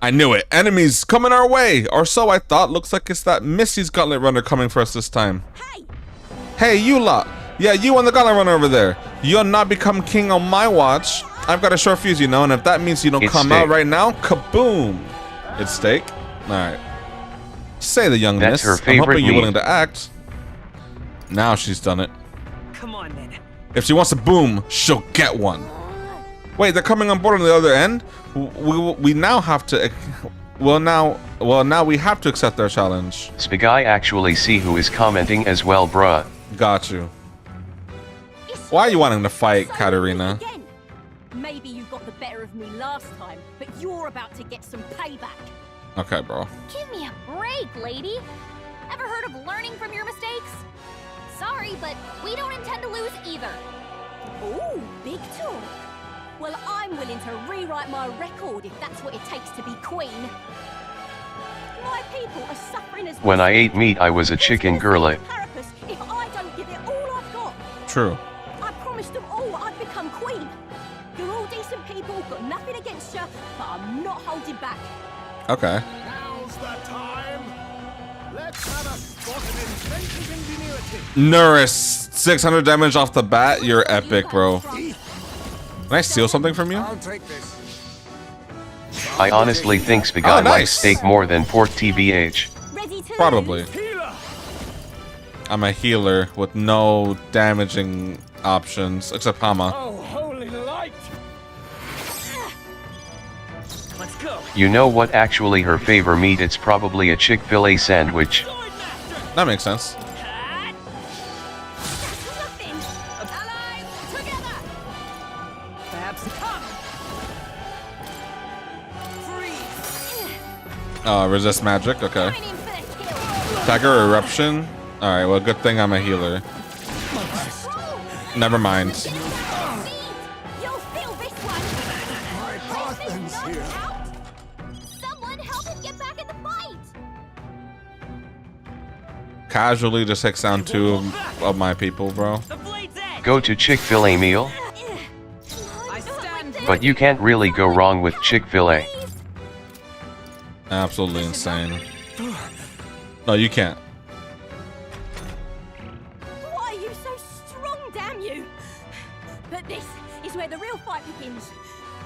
I knew it. Enemies coming our way, or so I thought. Looks like it's that Missy's Gauntlet Runner coming for us this time. Hey, you lot. Yeah, you and the Gauntlet Runner over there. You'll not become king on my watch. I've got a short fuse, you know, and if that means you don't It's come steak. out right now, kaboom. It's steak? Alright. Say the young That's miss. her I'm favorite hoping you're meat. willing to act. Now she's done it. Come on, then. If she wants a boom, she'll get one. Wait, they're coming on board on the other end? We now have to... Well, now we have to accept their challenge. Spigai actually see who is commenting as well, bruh. Got you. Why are you wanting to fight, Katarina? Again. Maybe you got the better of me last time, but you're about to get some payback. Okay, bro. Give me a break, lady. Ever heard of learning from your mistakes? Sorry, but we don't intend to lose either. Ooh, big talk. Well, I'm willing to rewrite my record if that's what it takes to be queen. My people are suffering as When I ate meat, I was a chicken girly. carapace if I don't give it all I've got. True. I promised them all I'd become queen. You're all decent people, got nothing against you, but I'm not holding back. Okay. Now's the time. Let's have a spot of inventive ingenuity. Nouris, 600 damage off the bat. You're epic, bro. Can I steal something from you? I'll take this. I honestly think Spigot likes steak more than pork TBH. Probably. I'm a healer with no damaging options except Hama. Oh, holy light! Let's go. You know what actually her favor meat? It's probably a Chick-fil-A sandwich. That makes sense. Resist magic, okay. Tiger eruption. Alright, well, good thing I'm a healer. Never mind. You'll feel this one. My partner's here. Someone help him get back in the fight. Casually just takes down 2 of my people, bro. Go to Chick-fil-A meal? But you can't really go wrong with Chick-fil-A. Absolutely insane. No, you can't. Why are you so strong, damn you? But this is where the real fight begins.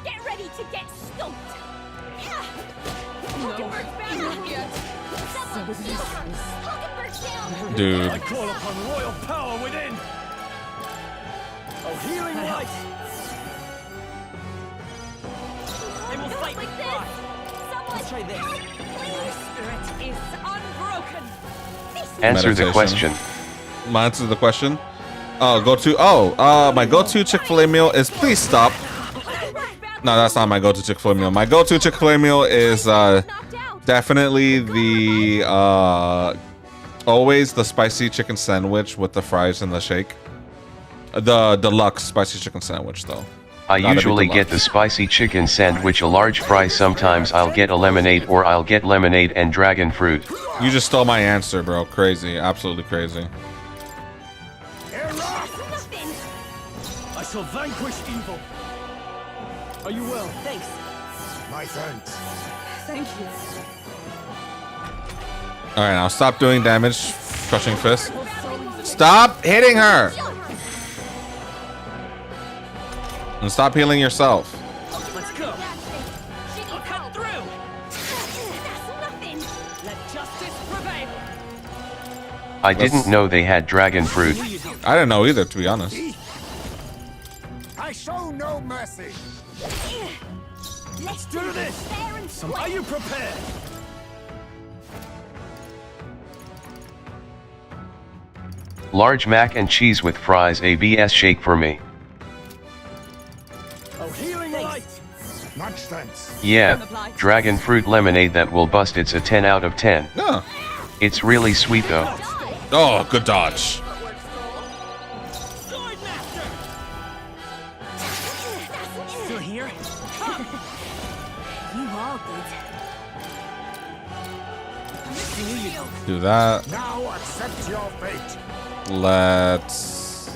Get ready to get stomped. Dude. I call upon royal power within. Oh, healing light. They will fight with pride. Let's try this. My spirit is unbroken. Answer the Meditation. question. My answer to the question? My go-to Chick-fil-A meal is, please stop. No, that's not my go-to Chick-fil-A meal. My go-to Chick-fil-A meal is definitely the always the spicy chicken sandwich with the fries and the shake. The deluxe spicy chicken sandwich, though. I usually get the spicy chicken sandwich, a large fry. Sometimes I'll get a lemonade, or I'll get lemonade and dragon fruit. You just stole my answer, bro. Crazy. Absolutely crazy. I shall vanquish evil. Are you well? Thanks. My thanks. Thank you. Alright, now stop doing damage. Crushing fist. Stop hitting her! And stop healing yourself. Let's go. I'll cut through. Let justice prevail. I didn't know they had dragon fruit. I didn't know either, to be honest. I show no mercy. Let's do this. Are you prepared? Large mac and cheese with fries, ABS shake for me. Oh, healing light. Much thanks. Yeah, dragon fruit lemonade that will bust. It's a 10 out of 10. Yeah. It's really sweet though. Oh, good dodge. Still here? You are good. Do that. Now accept your fate. Let's...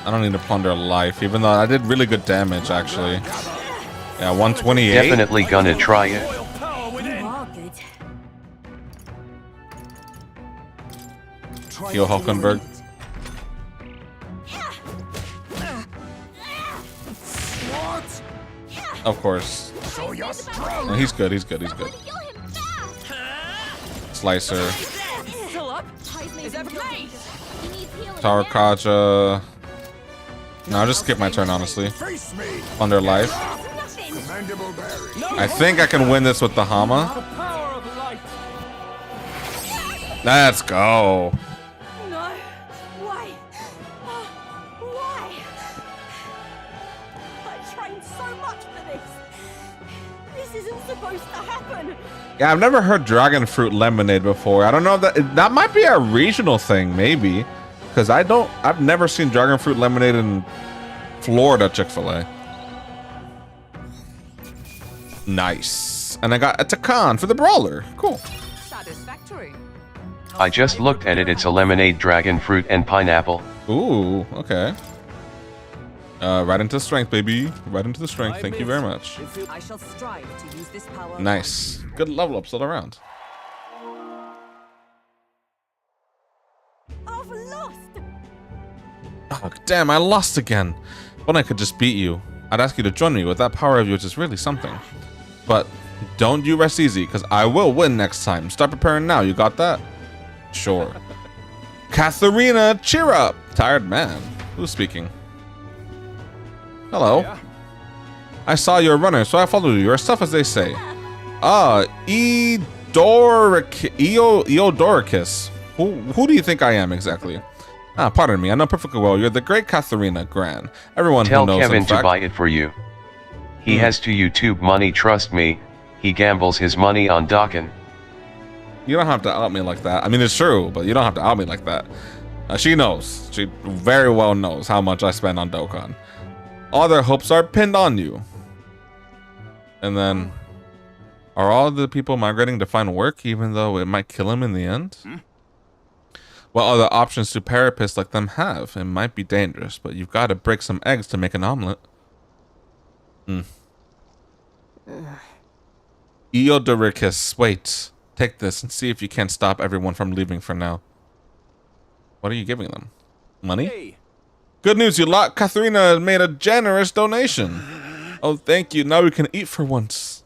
I don't need to plunder a life, even though I did really good damage, actually. Yeah, 128. Definitely gonna try it. You are good. Heal Hulkenberg. What? Of course. So you're strong. No, he's good, he's good, he's good. Slicer. Still up? Is everything? Tower Kaja. No, I'll just skip my turn, honestly. Face me. Under life. Commendable berry. I think I can win this with the Hama. The power of light. Let's go. No. so much for this. This isn't supposed to happen. Yeah, I've never heard dragon fruit lemonade before. I don't know if that might be a regional thing, maybe, because I've never seen dragon fruit lemonade in Florida Chick-fil-A. Nice. And I got a Takan for the brawler. Cool. Satisfactory. I just looked at it. It's a lemonade, dragon fruit, and pineapple. Ooh, okay. Right into strength, baby. Right into the strength. Thank you very much. I shall strive to use this power. Nice. Good level ups all around. I've lost. Oh, damn, I lost again. When I could just beat you, I'd ask you to join me with that power of yours is really something. But don't you rest easy, because I will win next time. Start preparing now. You got that? Sure. Katharina, cheer up. Tired man. Who's speaking? Hello. Yeah. I saw you're a runner, so I followed you. You're as tough as they say. Eodoricus. Who do you think I am exactly? Pardon me. I know perfectly well. You're the great Katharina Gran. Everyone Tell who knows. Kevin to buy it for you. He has to YouTube money. Trust me. He gambles his money on Dokkan. You don't have to out me like that. I mean, it's true, but you don't have to out me like that. She knows. She very well knows how much I spend on Dokkan. All their hopes are pinned on you. And then, are all the people migrating to find work, even though it might kill them in the end? What other options do parapists like them have? It might be dangerous, but you've got to break some eggs to make an omelet. Eodoricus, wait. Take this and see if you can't stop everyone from leaving for now. What are you giving them? Money? Hey. Good news, you lot. Katharina made a generous donation. Oh, thank you. Now we can eat for once.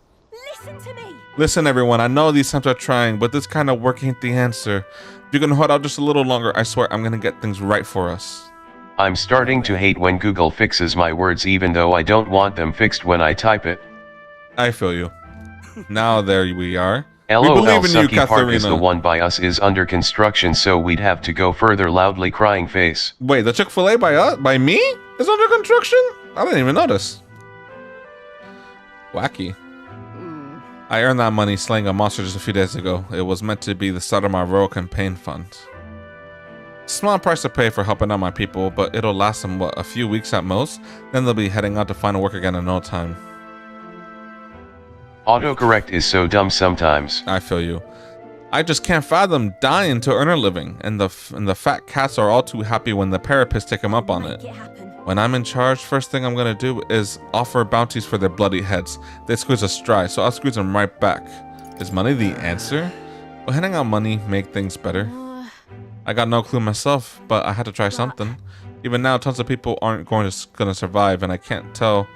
Listen to me. Listen, everyone. I know these times are trying, but this kind of work ain't the answer. If you can hold out just a little longer, I swear I'm going to get things right for us. I'm starting to hate when Google fixes my words even though I don't want them fixed when I type it. I feel you. Now there we are. LOL, we believe in you, Sucky Park is Katharina. the one by us is under construction, so we'd have to go further. Loudly crying face. Wait, the Chick-fil-A by me is under construction? I didn't even notice. Wacky. I earned that money slaying a monster just a few days ago. It was meant to be the start of my royal campaign fund. Small price to pay for helping out my people, but it'll last them, what, a few weeks at most? Then they'll be heading out to find work again in no time. Autocorrect is so dumb sometimes. I feel you. I just can't fathom dying to earn a living, and the fat cats are all too happy when the parapists take them up on it. When I'm in charge, first thing I'm gonna do is offer bounties for their bloody heads. They squeeze us dry, so I'll squeeze them right back. Is money the answer? Will handing out money make things better? I got no clue myself, but I had to try something. Even now, tons of people aren't gonna survive, and I can't tell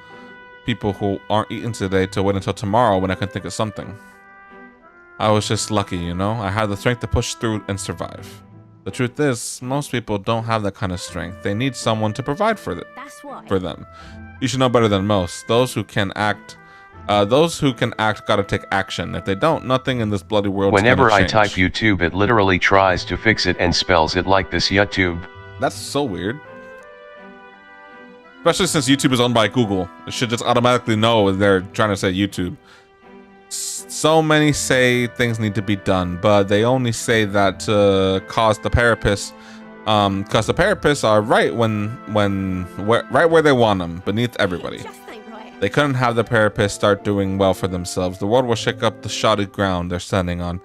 people who aren't eating today to wait until tomorrow when I can think of something. I was just lucky, you know? I had the strength to push through and survive. The truth is, most people don't have that kind of strength. They need someone to provide for them. You should know better than most. Those who can act gotta take action. If they don't, nothing in this bloody world is gonna change. Whenever I type YouTube, it literally tries to fix it and spells it like this YouTube. That's so weird. Especially since YouTube is owned by Google. It should just automatically know when they're trying to say YouTube. So many say things need to be done, but they only say that to cause the parapists, because the parapists are right right where they want them, beneath everybody. They couldn't have the parapists start doing well for themselves. The world will shake up the shoddy ground they're standing on.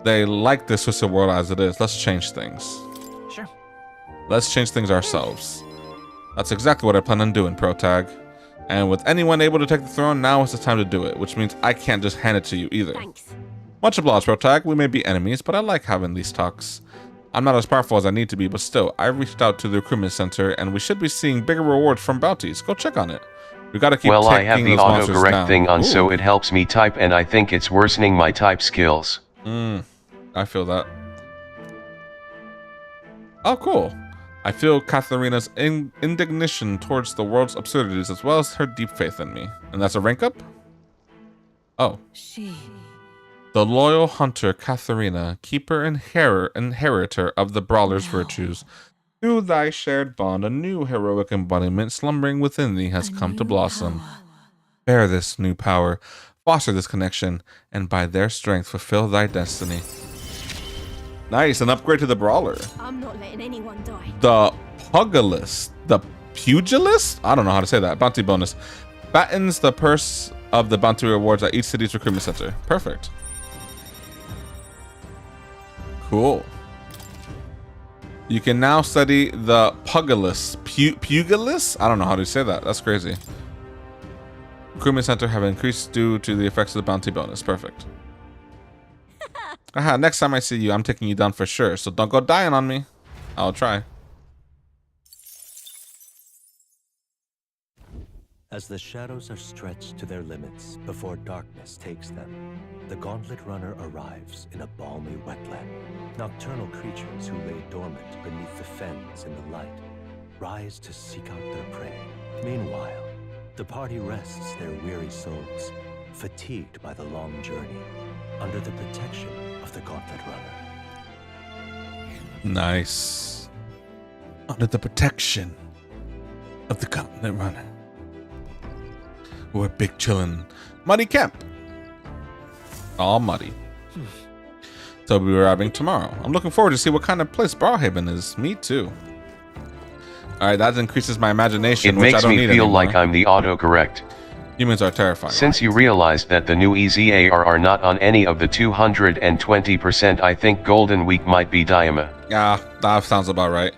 They like this twisted world as it is. Let's change things. Sure. Let's change things ourselves. That's exactly what I plan on doing, Protag. And with anyone able to take the throne, now is the time to do it, which means I can't just hand it to you either. Thanks. Much obliged, Protag. We may be enemies, but I like having these talks. I'm not as powerful as I need to be, but still, I reached out to the recruitment center, and we should be seeing bigger rewards from bounties. Go check on it. We gotta keep well, I taking have the those monsters autocorrect down. thing on, Ooh. so it helps me type, and I think it's worsening my type skills. I feel that. Oh, cool. I feel Katharina's indignation towards the world's absurdities as well as her deep faith in me. And that's a rank up? Oh. The loyal hunter Katharina, keeper and inheritor of the brawler's virtues. Through thy shared bond, a new heroic embodiment slumbering within thee has come to blossom. Bear this new power, foster this connection, and by their strength fulfill thy destiny. Nice, an upgrade to the brawler. I'm not letting anyone die. The pugilist, the pugilist? I don't know how to say that. Bounty bonus. Fattens the purse of the bounty rewards at each city's recruitment center. Perfect. Cool. You can now study the pugilist. Pugilist? I don't know how to say that. That's crazy. Recruitment center have increased due to the effects of the bounty bonus. Perfect. Aha, next time I see you, I'm taking you down for sure. So don't go dying on me. I'll try. As the shadows are stretched to their limits before darkness takes them, the Gauntlet Runner arrives in a balmy wetland. Nocturnal creatures who lay dormant beneath the fens in the light rise to seek out their prey. Meanwhile, the party rests their weary souls, fatigued by the long journey, under the protection of the Gauntlet Runner. Nice. Under the protection of the Gauntlet Runner. We're big chillin' muddy camp. All muddy. So we'll be arriving tomorrow. I'm looking forward to see what kind of place Brawlhaven is. Me too. Alright, that increases my imagination. It makes me feel like I'm the autocorrect. Humans are terrifying. Since you realized that the new EZAR are not on any of the 220%, I think Golden Week might be Diama. Yeah, that sounds about right.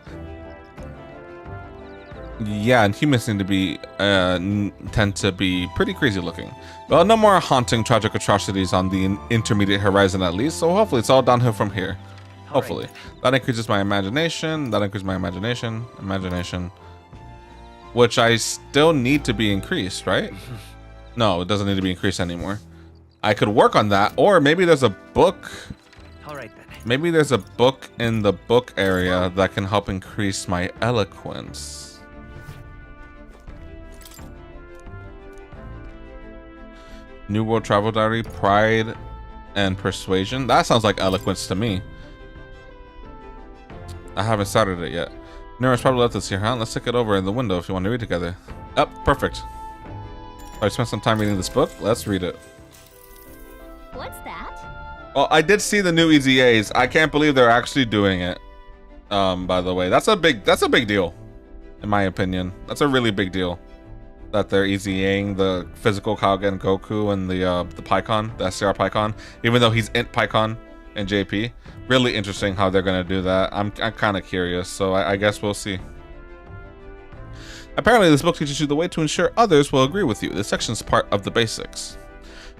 Yeah, and humans tend to be pretty crazy looking. Well, no more haunting tragic atrocities on the intermediate horizon at least, so hopefully it's all downhill from here. Hopefully. That increases my imagination. That increases my imagination. Which I still need to be increased, right? No, it doesn't need to be increased anymore. I could work on that, or maybe there's a book. Alright then. Maybe there's a book in the book area that can help increase my eloquence. New World Travel Diary, Pride and Persuasion. That sounds like eloquence to me. I haven't started it yet. Nira's probably left this here, huh? Let's stick it over in the window if you want to read together. Oh, perfect. I spent some time reading this book. Let's read it. What's that? Well, I did see the new EZAs. I can't believe they're actually doing it. By the way, that's a big deal, in my opinion. That's a really big deal. That they're EZAing the physical Kaogen Goku and the Pycon, the SCR Pycon, even though he's Int Pycon in JP. Really interesting how they're gonna do that. I'm kind of curious, so I guess we'll see. Apparently, this book teaches you the way to ensure others will agree with you. This section's part of the basics.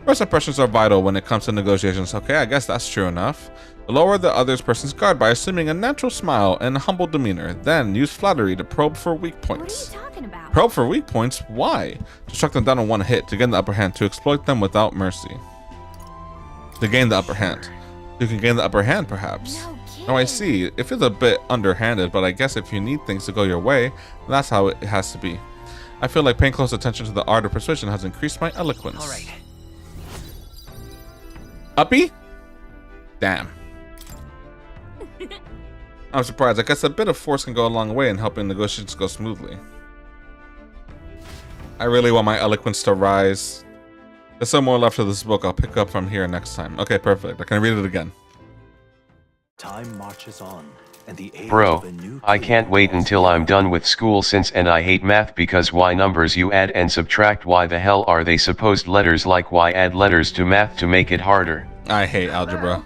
First impressions are vital when it comes to negotiations. Okay, I guess that's true enough. Lower the other person's guard by assuming a natural smile and humble demeanor. Then use flattery to probe for weak points. What are you talking about? Probe for weak points? Why? To strike them down in one hit, to gain the upper hand, to exploit them without mercy. To gain the upper hand. You can gain the upper hand, perhaps. Oh, I see. It feels a bit underhanded, but I guess if you need things to go your way, that's how it has to be. I feel like paying close attention to the art of persuasion has increased my eloquence. All right. Uppy? Damn. I'm surprised. I guess a bit of force can go a long way in helping negotiations go smoothly. I really want my eloquence to rise. There's some more left of this book. I'll pick up from here next time. Okay, perfect. I can read it again. Time marches on, and the age Bro, of a new I can't wait until I'm done with school and I hate math because why numbers you add and subtract, why the hell are they supposed letters, like why add letters to math to make it harder? I hate algebra.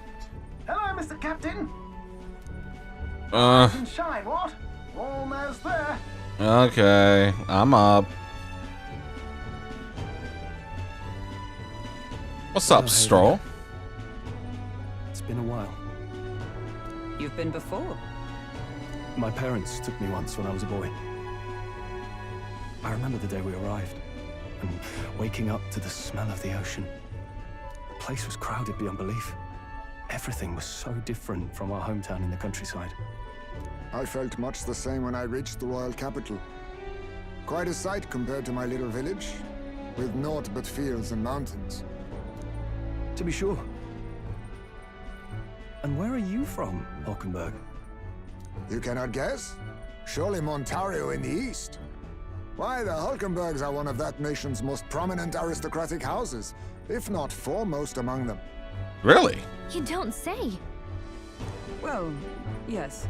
Hello, Mr. Captain. Shine, what? Almost there. Okay, I'm up. What's up, Stroll? It's been a while. You've been before. My parents took me once when I was a boy. I remember the day we arrived, and waking up to the smell of the ocean. The place was crowded beyond belief. Everything was so different from our hometown in the countryside. I felt much the same when I reached the royal capital. Quite a sight compared to my little village, with naught but fields and mountains. To be sure. And where are you from, Hulkenberg? You cannot guess? Surely Montario in the east. Why, the Hulkenbergs are one of that nation's most prominent aristocratic houses, if not foremost among them. Really? You don't say. Well, yes.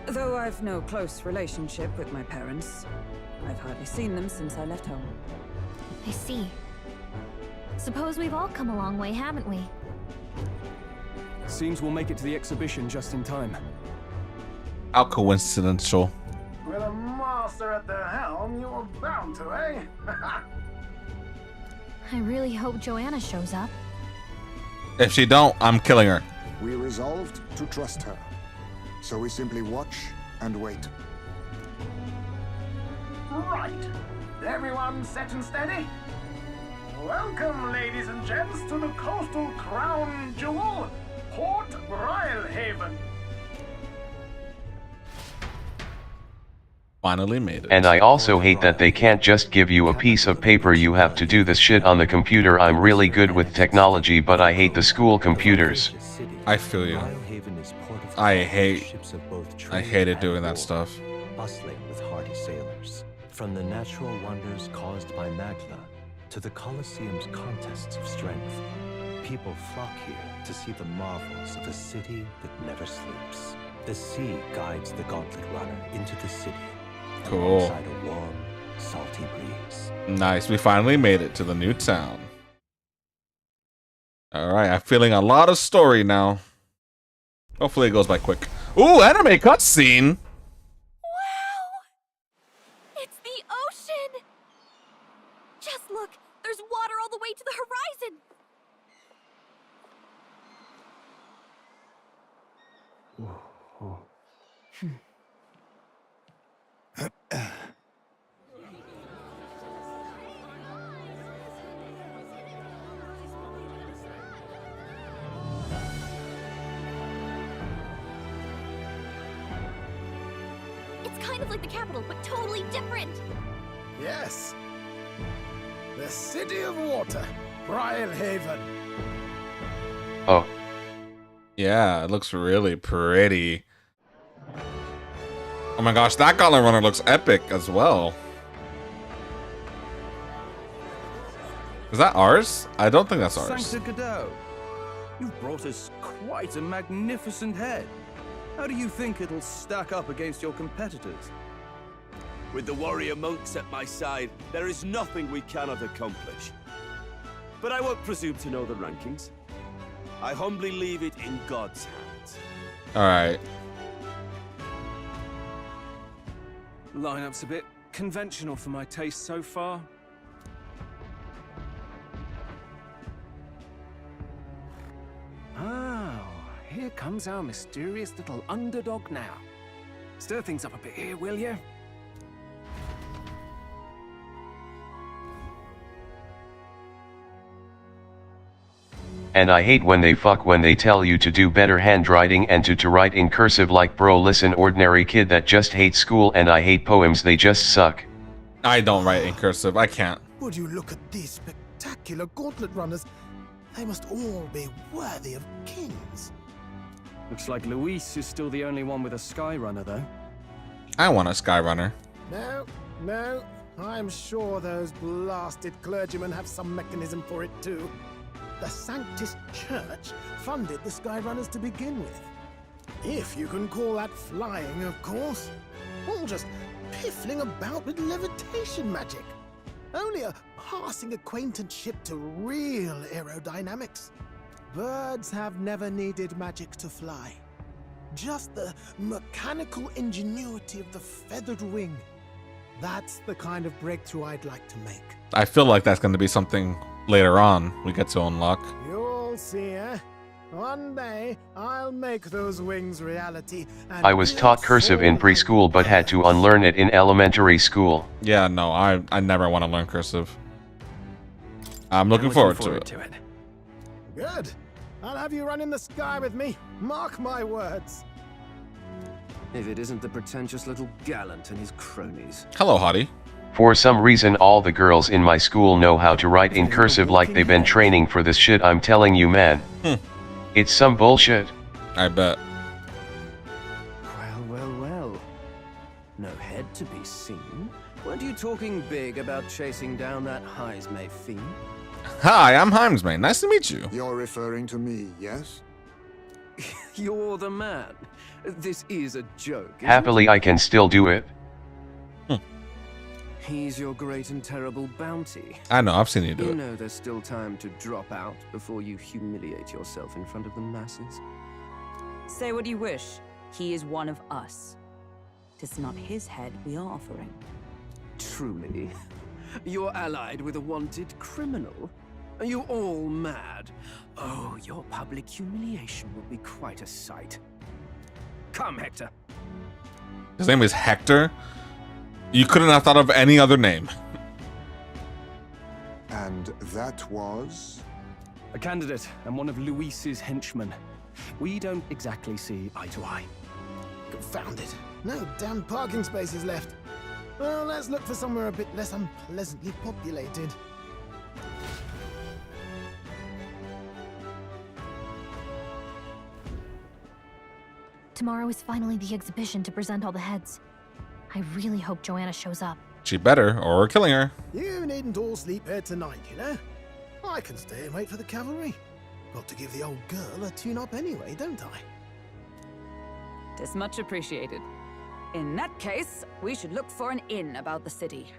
Though I've no close relationship with my parents. I've hardly seen them since I left home. I see. Suppose we've all come a long way, haven't we? Seems we'll make it to the exhibition just in time. How coincidental. With a master at the helm, you're bound to, eh? I really hope Joanna shows up. If she don't, I'm killing her. We resolved to trust her. So we simply watch and wait. Right. Everyone set and steady? Welcome, ladies and gents, to the coastal crown jewel, Port Rhylehaven. Finally made it. And I also hate that they can't just give you a piece of paper. You have to do this shit on the computer. I'm really good with technology, but I hate the school computers. I feel you. I hated doing that stuff. Bustling with hardy sailors. From the natural wonders caused by Magna to the Colosseum's contests of strength, people flock here to see the marvels of a city that never sleeps. The sea guides the gauntlet runner into the city. Cool. Alongside a warm, salty breeze. Nice. We finally made it to the new town. Alright, I'm feeling a lot of story now. Hopefully it goes by quick. Ooh, anime cutscene! Wow! It's the ocean! Just look, there's water all the way to the horizon! It's kind of like the capital, but totally different. Yes. The City of Water, Rhylehaven. Oh. Yeah, it looks really pretty. Oh my gosh, that Gauntlet Runner looks epic as well. Is that ours? I don't think that's ours. Sancta Godot, you've brought us quite a magnificent head. How do you think it'll stack up against your competitors? With the warrior monks at my side, there is nothing we cannot accomplish. But I won't presume to know the rankings. I humbly leave it in God's hands. Alright. Lineup's a bit conventional for my taste so far. Oh, here comes our mysterious little underdog now. Stir things up a bit here, will you? And I hate when they fuck when they tell you to do better handwriting and to write in cursive like bro listen ordinary kid that just hates school and I hate poems, they just suck. I don't write in cursive, I can't. Would you look at these spectacular gauntlet runners? They must all be worthy of kings. Looks like Luis is still the only one with a Sky Runner, though. I want a Sky Runner. No, I'm sure those blasted clergymen have some mechanism for it too. The Sanctus Church funded the Skyrunners to begin with. If you can call that flying, of course. All just piffling about with levitation magic. Only a passing acquaintanceship to real aerodynamics. Birds have never needed magic to fly. Just the mechanical ingenuity of the feathered wing. That's the kind of breakthrough I'd like to make. I feel like that's going to be something later on we get to unlock. You'll see, eh? One day, I'll make those wings reality. And I was taught cursive in preschool but had to unlearn it in elementary school. Yeah, no, I never want to learn cursive. I'm looking forward to it. Good. I'll have you run in the sky with me. Mark my words. If it isn't the pretentious little gallant and his cronies. Hello, hottie. For some reason all the girls in my school know how to write in cursive like they've been training for this shit, I'm telling you, man. It's some bullshit. I bet. Well. No head to be seen. Weren't you talking big about chasing down that Heismay fiend? Hi, I'm Heimsmay. Nice to meet you. You're referring to me, yes? You're the man. This is a joke. Happily, I can still do it. He's your great and terrible bounty. I know, I've seen you do You it. know there's still time to drop out before you humiliate yourself in front of the masses. Say what you wish. He is one of us. Tis not his head we are offering. Truly? You're allied with a wanted criminal? Are you all mad? Oh, your public humiliation will be quite a sight. Come, Hector. His name is Hector? You couldn't have thought of any other name. And that was? A candidate and one of Luis's henchmen. We don't exactly see eye to eye. Confound it. No damn parking spaces left. Well, let's look for somewhere a bit less unpleasantly populated. Tomorrow is finally the exhibition to present all the heads. I really hope Joanna shows up. She better, or we're killing her. You needn't all sleep here tonight, you know? I can stay and wait for the cavalry. Got to give the old girl a tune-up anyway, don't I? Tis much appreciated. In that case, we should look for an inn about the city.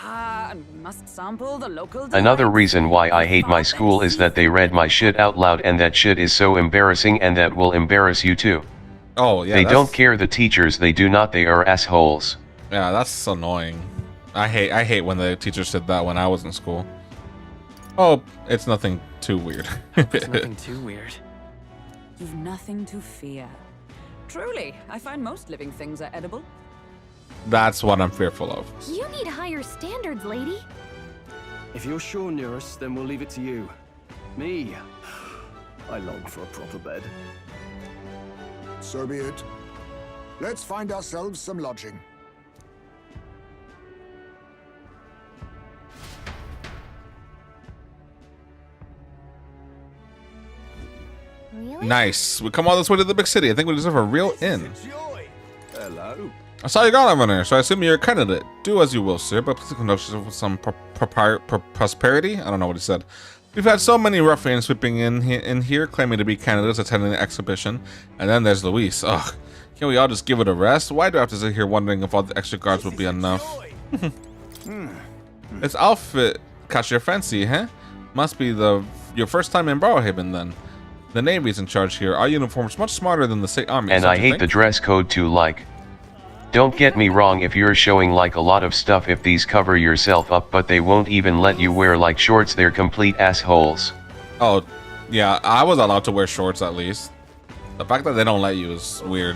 And we must sample the local Another delights. reason why I hate my school is that they read my shit out loud, and that shit is so embarrassing, and that will embarrass you too. Oh, yeah. They don't care, the teachers, they do not, they are assholes. Yeah, that's annoying. I hate when the teachers said that when I was in school. Oh, it's nothing too weird. It's nothing too weird. You've nothing to fear. Truly, I find most living things are edible. That's what I'm fearful of. You need higher standards, lady. If you're sure, Nearest, then we'll leave it to you. Me, I long for a proper bed. So be it. Let's find ourselves some lodging. Really? Nice. We come all this way to the big city. I think we deserve a real inn. Hello. I saw you gone, Governor, so I assume you're a candidate. Do as you will, sir, but please conduct yourself with some prosperity. I don't know what he said. We've had so many ruffians sweeping in here, claiming to be candidates attending the exhibition. And then there's Luis. Ugh. Can't we all just give it a rest? Why do I have to sit here wondering if all the extra guards would be enough? This outfit caught your fancy, huh? Must be your first time in Barrowhaven, then. The Navy's in charge here. Our uniform's much smarter than the state army. And I hate the dress code too, like. Don't get me wrong, if you're showing like a lot of stuff, if these cover yourself up, but they won't even let you wear like shorts, they're complete assholes. Oh, yeah, I was allowed to wear shorts at least. The fact that they don't let you is weird.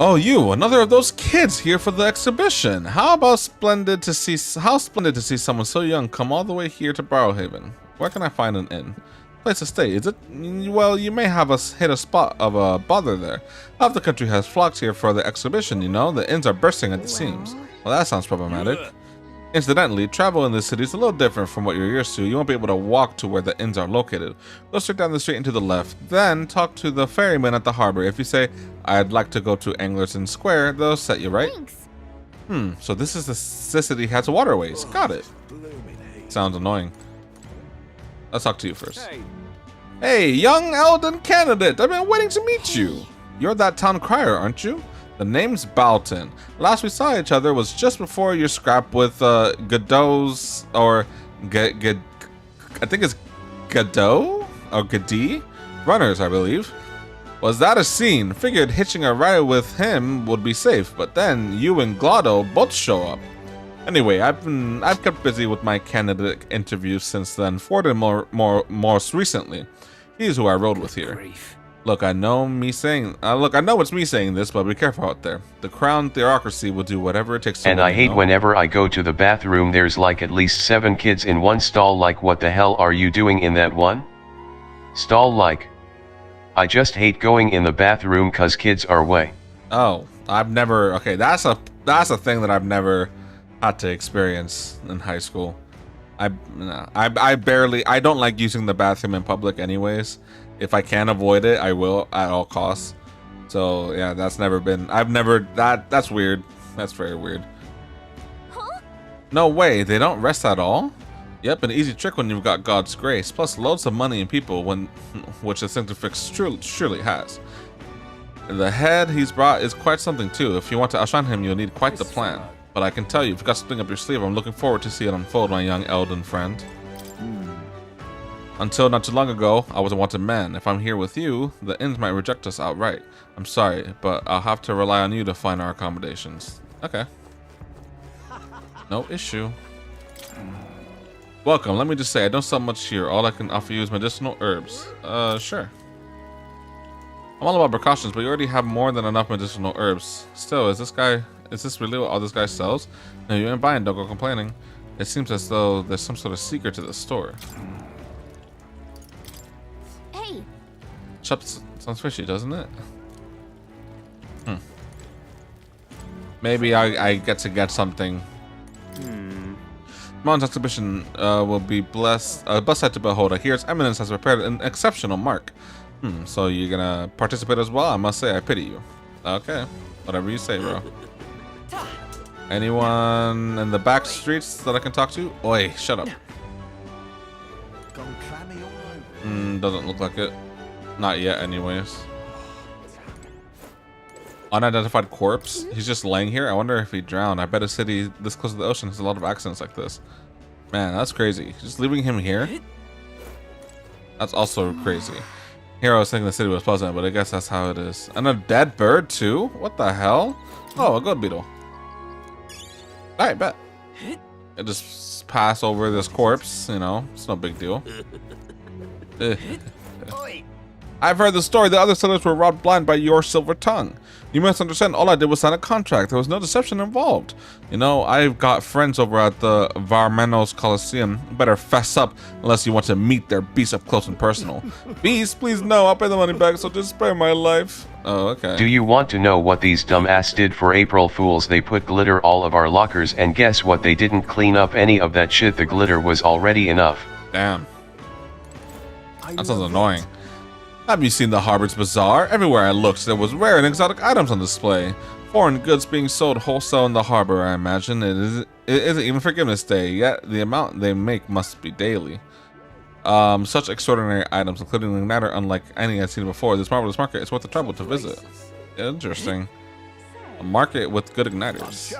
Oh, you, another of those kids here for the exhibition. How splendid to see someone so young come all the way here to Barrowhaven. Where can I find an inn? Place to stay, is it? Well, you may have hit a spot of a bother there. Half the country has flocked here for the exhibition, you know. The inns are bursting at the seams. Well, that sounds problematic. Incidentally, travel in this city is a little different from what you're used to. You won't be able to walk to where the inns are located. Go straight down the street and to the left. Then talk to the ferryman at the harbor. If you say, I'd like to go to Anglerton Square, they'll set you right. Thanks. So this city has waterways. Got it. Sounds annoying. Let's talk to you first. Hey, young Elden candidate, I've been waiting to meet you. You're that town crier, aren't you? The name's Balton. Last we saw each other was just before your scrap with Godot's, or I think it's Godot or Gadi runners, I believe. Was that a scene? Figured hitching a ride with him would be safe, but then you and Glotto both show up. Anyway, I've kept busy with my candidate interviews since then. Ford most recently. He's who I rode with here. Look, I know it's me saying this, but be careful out there. The crown theocracy will do whatever it takes to And I hate whenever I go to the bathroom, there's like at least 7 kids in one stall. Like, what the hell are you doing in that one stall? Like, I just hate going in the bathroom cause kids are way. Oh, I've never. Okay, that's a thing that I've never had to experience in high school. I don't like using the bathroom in public anyways. If I can avoid it, I will at all costs. So yeah, that's never been. I've never. That's weird. That's very weird. Huh? No way. They don't rest at all. Yep, an easy trick when you've got God's grace, plus loads of money and people, which the Sanctifix surely has. The head he's brought is quite something too. If you want to outshine him, you'll need quite the plan. But I can tell you, if you've got something up your sleeve, I'm looking forward to see it unfold, my young Elden friend. Until not too long ago, I was a wanted man. If I'm here with you, the inns might reject us outright. I'm sorry, but I'll have to rely on you to find our accommodations. Okay. No issue. Welcome. Let me just say, I don't sell much here. All I can offer you is medicinal herbs. Sure. I'm all about precautions, but you already have more than enough medicinal herbs. Still, is this really what all this guy sells? No, you ain't buying, don't go complaining. It seems as though there's some sort of secret to the store. Hey. Shop sounds fishy, doesn't it? Maybe I get to get something. Mountain's exhibition will be blessed sight to behold. I hear its eminence has prepared an exceptional mark. So you're gonna participate as well? I must say, I pity you. Okay, whatever you say, bro. Anyone in the back streets that I can talk to? Oi, shut up. Doesn't look like it. Not yet, anyways. Unidentified corpse? He's just laying here? I wonder if he drowned. I bet a city this close to the ocean has a lot of accidents like this. Man, that's crazy. Just leaving him here? That's also crazy. Here I was thinking the city was pleasant, but I guess that's how it is. And a dead bird too? What the hell? Oh, a good beetle. Alright, bet. I just pass over this corpse, you know, it's no big deal. I've heard the story. The other sellers were robbed blind by your silver tongue. You must understand, all I did was sign a contract. There was no deception involved. You know, I've got friends over at the Varmenos Coliseum. Better fess up unless you want to meet their beasts up close and personal. Beast, please no, I'll pay the money back, so just spare my life. Oh, okay. Do you want to know what these dumbass did for April Fools? They put glitter all of our lockers, and guess what? They didn't clean up any of that shit. The glitter was already enough. Damn. That sounds annoying. Have you seen the Harbor's Bazaar? Everywhere I looked, there was rare and exotic items on display. Foreign goods being sold wholesale in the harbor, I imagine. It isn't even Forgiveness Day, yet the amount they make must be daily. Such extraordinary items, including an igniter unlike any I'd seen before. This marvelous market is worth the trouble to visit. Interesting. A market with good igniters.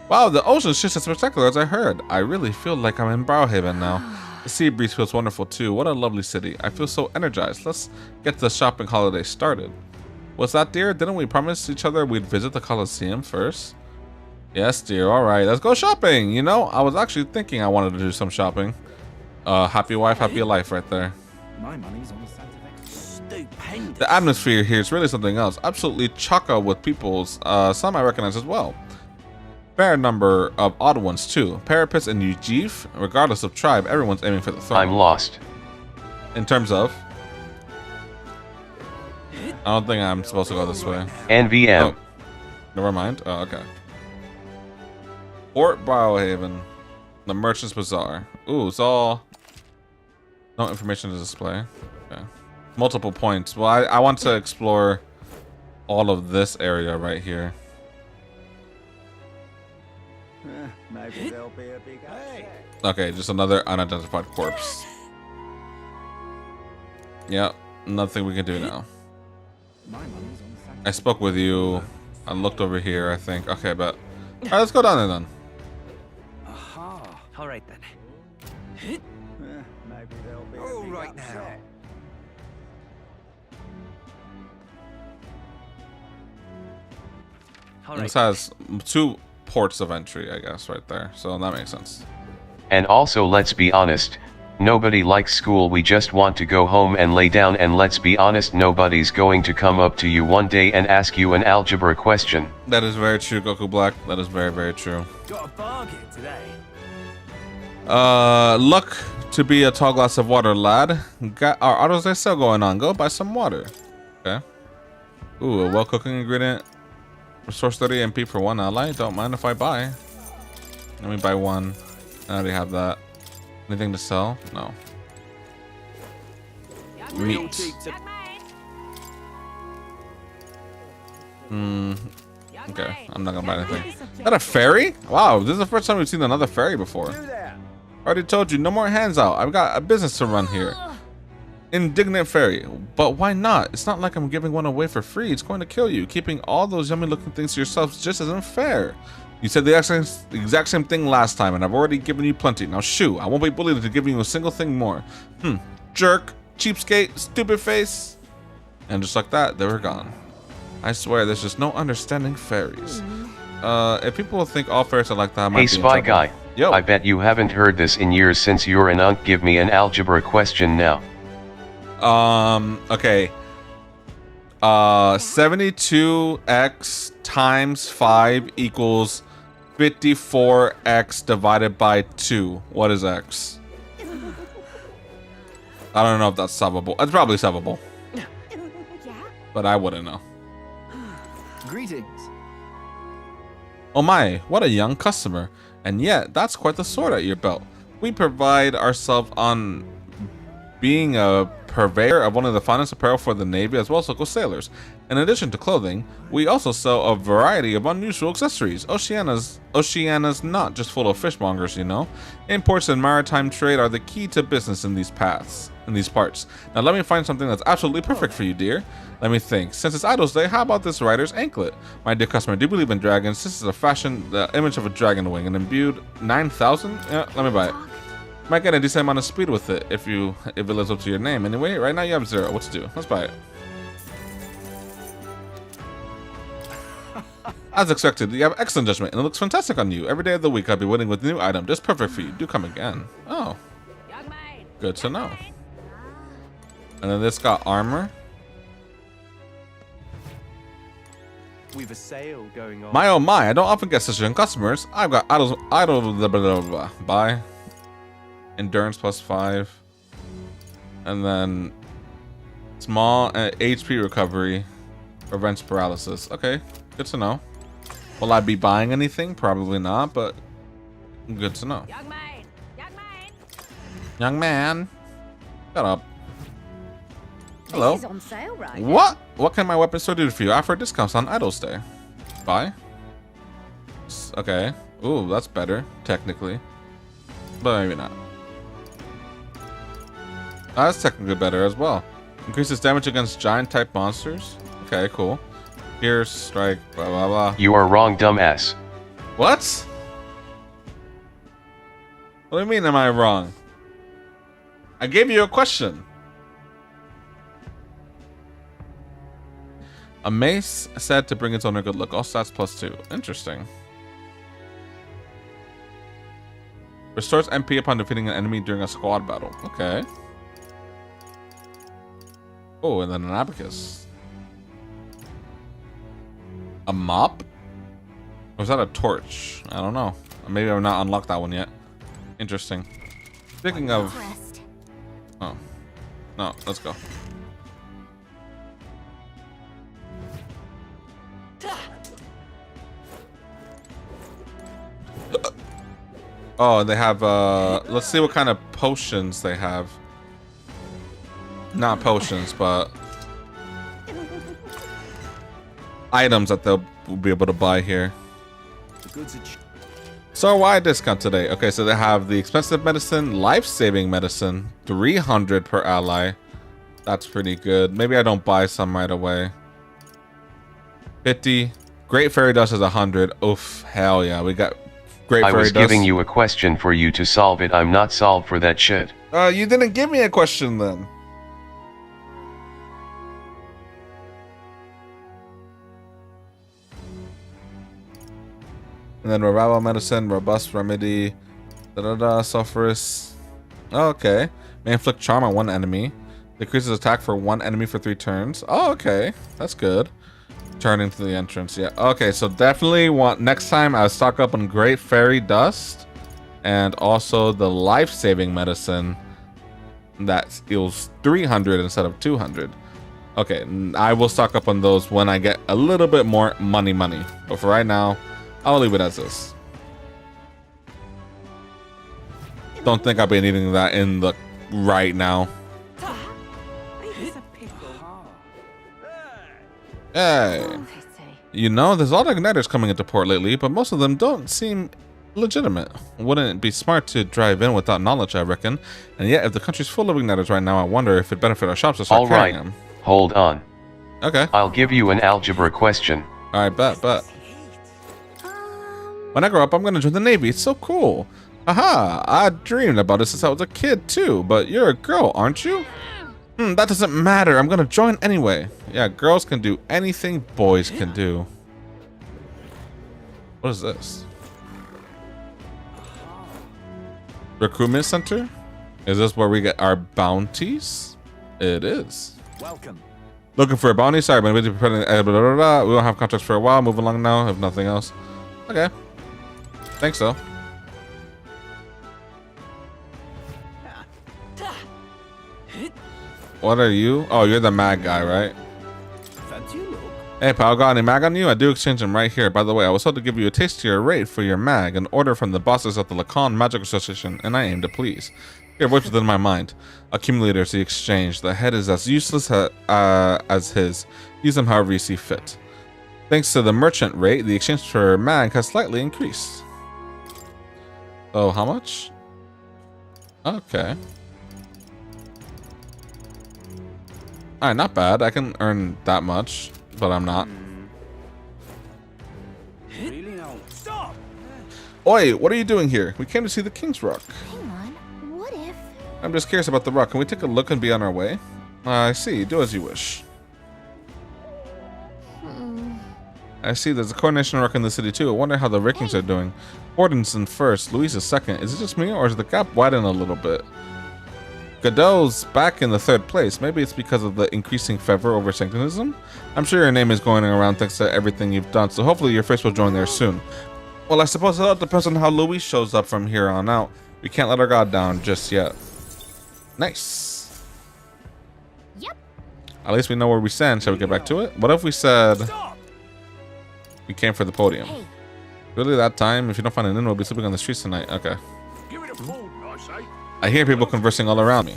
Wow, the ocean's just as spectacular as I heard. I really feel like I'm in Browhaven now. The sea breeze feels wonderful too. What a lovely city. I feel so energized. Let's get the shopping holiday started. What's that, dear? Didn't we promise each other we'd visit the Coliseum first? Yes, dear. All right, let's go shopping. You know, I was actually thinking I wanted to do some shopping. Happy wife, happy life right there. My money's on the Sanctifix. Stupendous. The atmosphere here is really something else. Absolutely chock-a with peoples. Some I recognize as well. Fair number of odd ones too. Parapets and Ujif, regardless of tribe, everyone's aiming for the throne. I'm lost. In terms of? I don't think I'm supposed to go this way. NVM. Oh, never mind. Oh, okay. Fort Browhaven. The Merchant's Bazaar. Ooh, it's all... No information to display. Okay. Multiple points. Well, I want to explore all of this area right here. Maybe there'll be a big Okay, just another unidentified corpse. Yep, nothing we can do now. I spoke with you. I looked over here, I think. Okay, but all right, let's go down there then. Aha. All right then. Maybe there'll be All right now. This has two ports of entry, I guess, right there. So that makes sense. And also, let's be honest, nobody likes school. We just want to go home and lay down, and let's be honest, nobody's going to come up to you one day and ask you an algebra question. That is very true, Goku Black. That is very, very true. Got a bargain today. Luck to be a tall glass of water, lad. Got our autos are still going on. Go buy some water. Okay. Ooh, a well-cooking ingredient. Resource 30 MP for one ally. Don't mind if I buy. Let me buy one. I already have that. Anything to sell? No. Meat. Okay, I'm not gonna buy anything. Is that a fairy? Wow, this is the first time we've seen another fairy before. Already told you, no more hands out. I've got a business to run here. Indignant fairy. But why not? It's not like I'm giving one away for free. It's going to kill you. Keeping all those yummy looking things to yourself just isn't fair. You said the exact same thing last time, and I've already given you plenty. Now shoo, I won't be bullied into giving you a single thing more. Jerk, cheapskate, stupid face. And just like that, they were gone. I swear, there's just no understanding fairies. If people think all fairies are like that, I might Hey be in spy trouble. guy, Yo. I bet you haven't heard this in years since you're an unk. Give me an algebra question now. Okay. 72x times 5 equals 54x divided by 2. What is x? I don't know if that's solvable. It's probably solvable. But I wouldn't know. Greetings. Oh my, what a young customer. And yet, that's quite the sword at your belt. We pride ourselves on being a purveyor of one of the finest apparel for the Navy as well as local sailors. In addition to clothing, we also sell a variety of unusual accessories. Oceania's not just full of fishmongers, you know. Imports and maritime trade are the key to business in these parts. Now let me find something that's absolutely perfect for you, dear. Let me think. Since it's Idol's Day, how about this rider's anklet? My dear customer, do you believe in dragons? This is a the image of a dragon wing, and imbued 9,000? Yeah, let me buy it. Might get a decent amount of speed with it if it lives up to your name. Anyway, right now you have 0. What to do? Let's buy it. As expected, you have excellent judgment, and it looks fantastic on you. Every day of the week, I'll be waiting with a new item, just perfect for you. Do come again. Oh, good to know. And then this got armor. We've a sale going on. My oh my! I don't often get such young customers. I've got idle blah, blah, blah. Buy. Endurance +5, and then small HP recovery prevents paralysis. Okay, good to know. Will I be buying anything? Probably not, but good to know. Young man, shut up. Hello. This is on sale right now. What can my weapon store do for you? I offer discounts on Idol's Day. Buy. Okay. Ooh, that's better technically, but maybe not. That's technically better as well. Increases damage against giant type monsters. Okay, cool. Pierce, strike, blah blah blah. You are wrong, dumbass. What? What do you mean, am I wrong? I gave you a question. A mace said to bring its owner good luck. All stats +2. Interesting. Restores MP upon defeating an enemy during a squad battle. Okay. Oh, and then an abacus. A mop? Or was that a torch? I don't know. Maybe I've not unlocked that one yet. Interesting. Speaking of... Oh. No, let's go. Oh, they have, let's see what kind of potions they have. Not potions, but items that they'll be able to buy here. So why discount today? Okay, so they have the expensive medicine, life-saving medicine, 300 per ally. That's pretty good. Maybe I don't buy some right away. 50. Great fairy dust is 100. Oof, hell yeah. We got great fairy dust. I was giving you a question for you to solve it. I'm not solved for that shit. You didn't give me a question then. And then revival medicine, robust remedy, sulfurous. Oh, okay. May inflict charm on one enemy. Decreases attack for one enemy for 3 turns. Oh, okay. That's good. Turn into the entrance. Yeah. Okay, so definitely want next time I'll stock up on great fairy dust and also the life-saving medicine that heals 300 instead of 200. Okay, I will stock up on those when I get a little bit more money. But for right now, I'll leave it as this. Don't think I'll be needing that in the right now. Hey. You know, there's a lot of igniters coming into port lately, but most of them don't seem legitimate. Wouldn't it be smart to drive in without knowledge, I reckon? And yet, if the country's full of igniters right now, I wonder if it'd benefit our shops to start carrying them. Hold on. Okay. I'll give you an algebra question. Alright, bet. When I grow up, I'm gonna join the Navy. It's so cool. Aha! I dreamed about it since I was a kid, too. But you're a girl, aren't you? That doesn't matter. I'm gonna join anyway. Yeah, girls can do anything boys can do. What is this? Recruitment center? Is this where we get our bounties? It is. Welcome. Looking for a bounty? Sorry, but we don't have contracts for a while. Move along now, if nothing else. Okay. Thanks, though. What are you? Oh, you're the mag guy, right? Hey, pal, got any mag on you? I do exchange them right here. By the way, I was told to give you a tastier rate for your mag, an order from the bosses of the Lacan Magic Association, and I aim to please. Your voice within my mind. Accumulators, the exchange. The head is as useless as his. Use them however you see fit. Thanks to the merchant rate, the exchange for mag has slightly increased. So, how much? Okay. Alright, not bad. I can earn that much, but I'm not. Stop! Oi, what are you doing here? We came to see the King's Rock. Hang on, what if... I'm just curious about the rock. Can we take a look and be on our way? I see. Do as you wish. I see. There's a coronation rock in the city too. I wonder how the Vikings are doing. Gordon's in first. Louise is second. Is it just me, or is the gap widened a little bit? Godot's back in the third place. Maybe it's because of the increasing fervor over sanctinism. I'm sure your name is going around thanks to everything you've done, so hopefully your face will join there soon. Well, I suppose it all depends on how Louise shows up from here on out. We can't let our guard down just yet. Nice. Yep. At least we know where we stand. Shall we get back to it? What if we said we came for the podium? Hey. Really, that time? If you don't find an inn, we'll be sleeping on the streets tonight. Okay. Give it a food, I say. I hear people conversing all around me.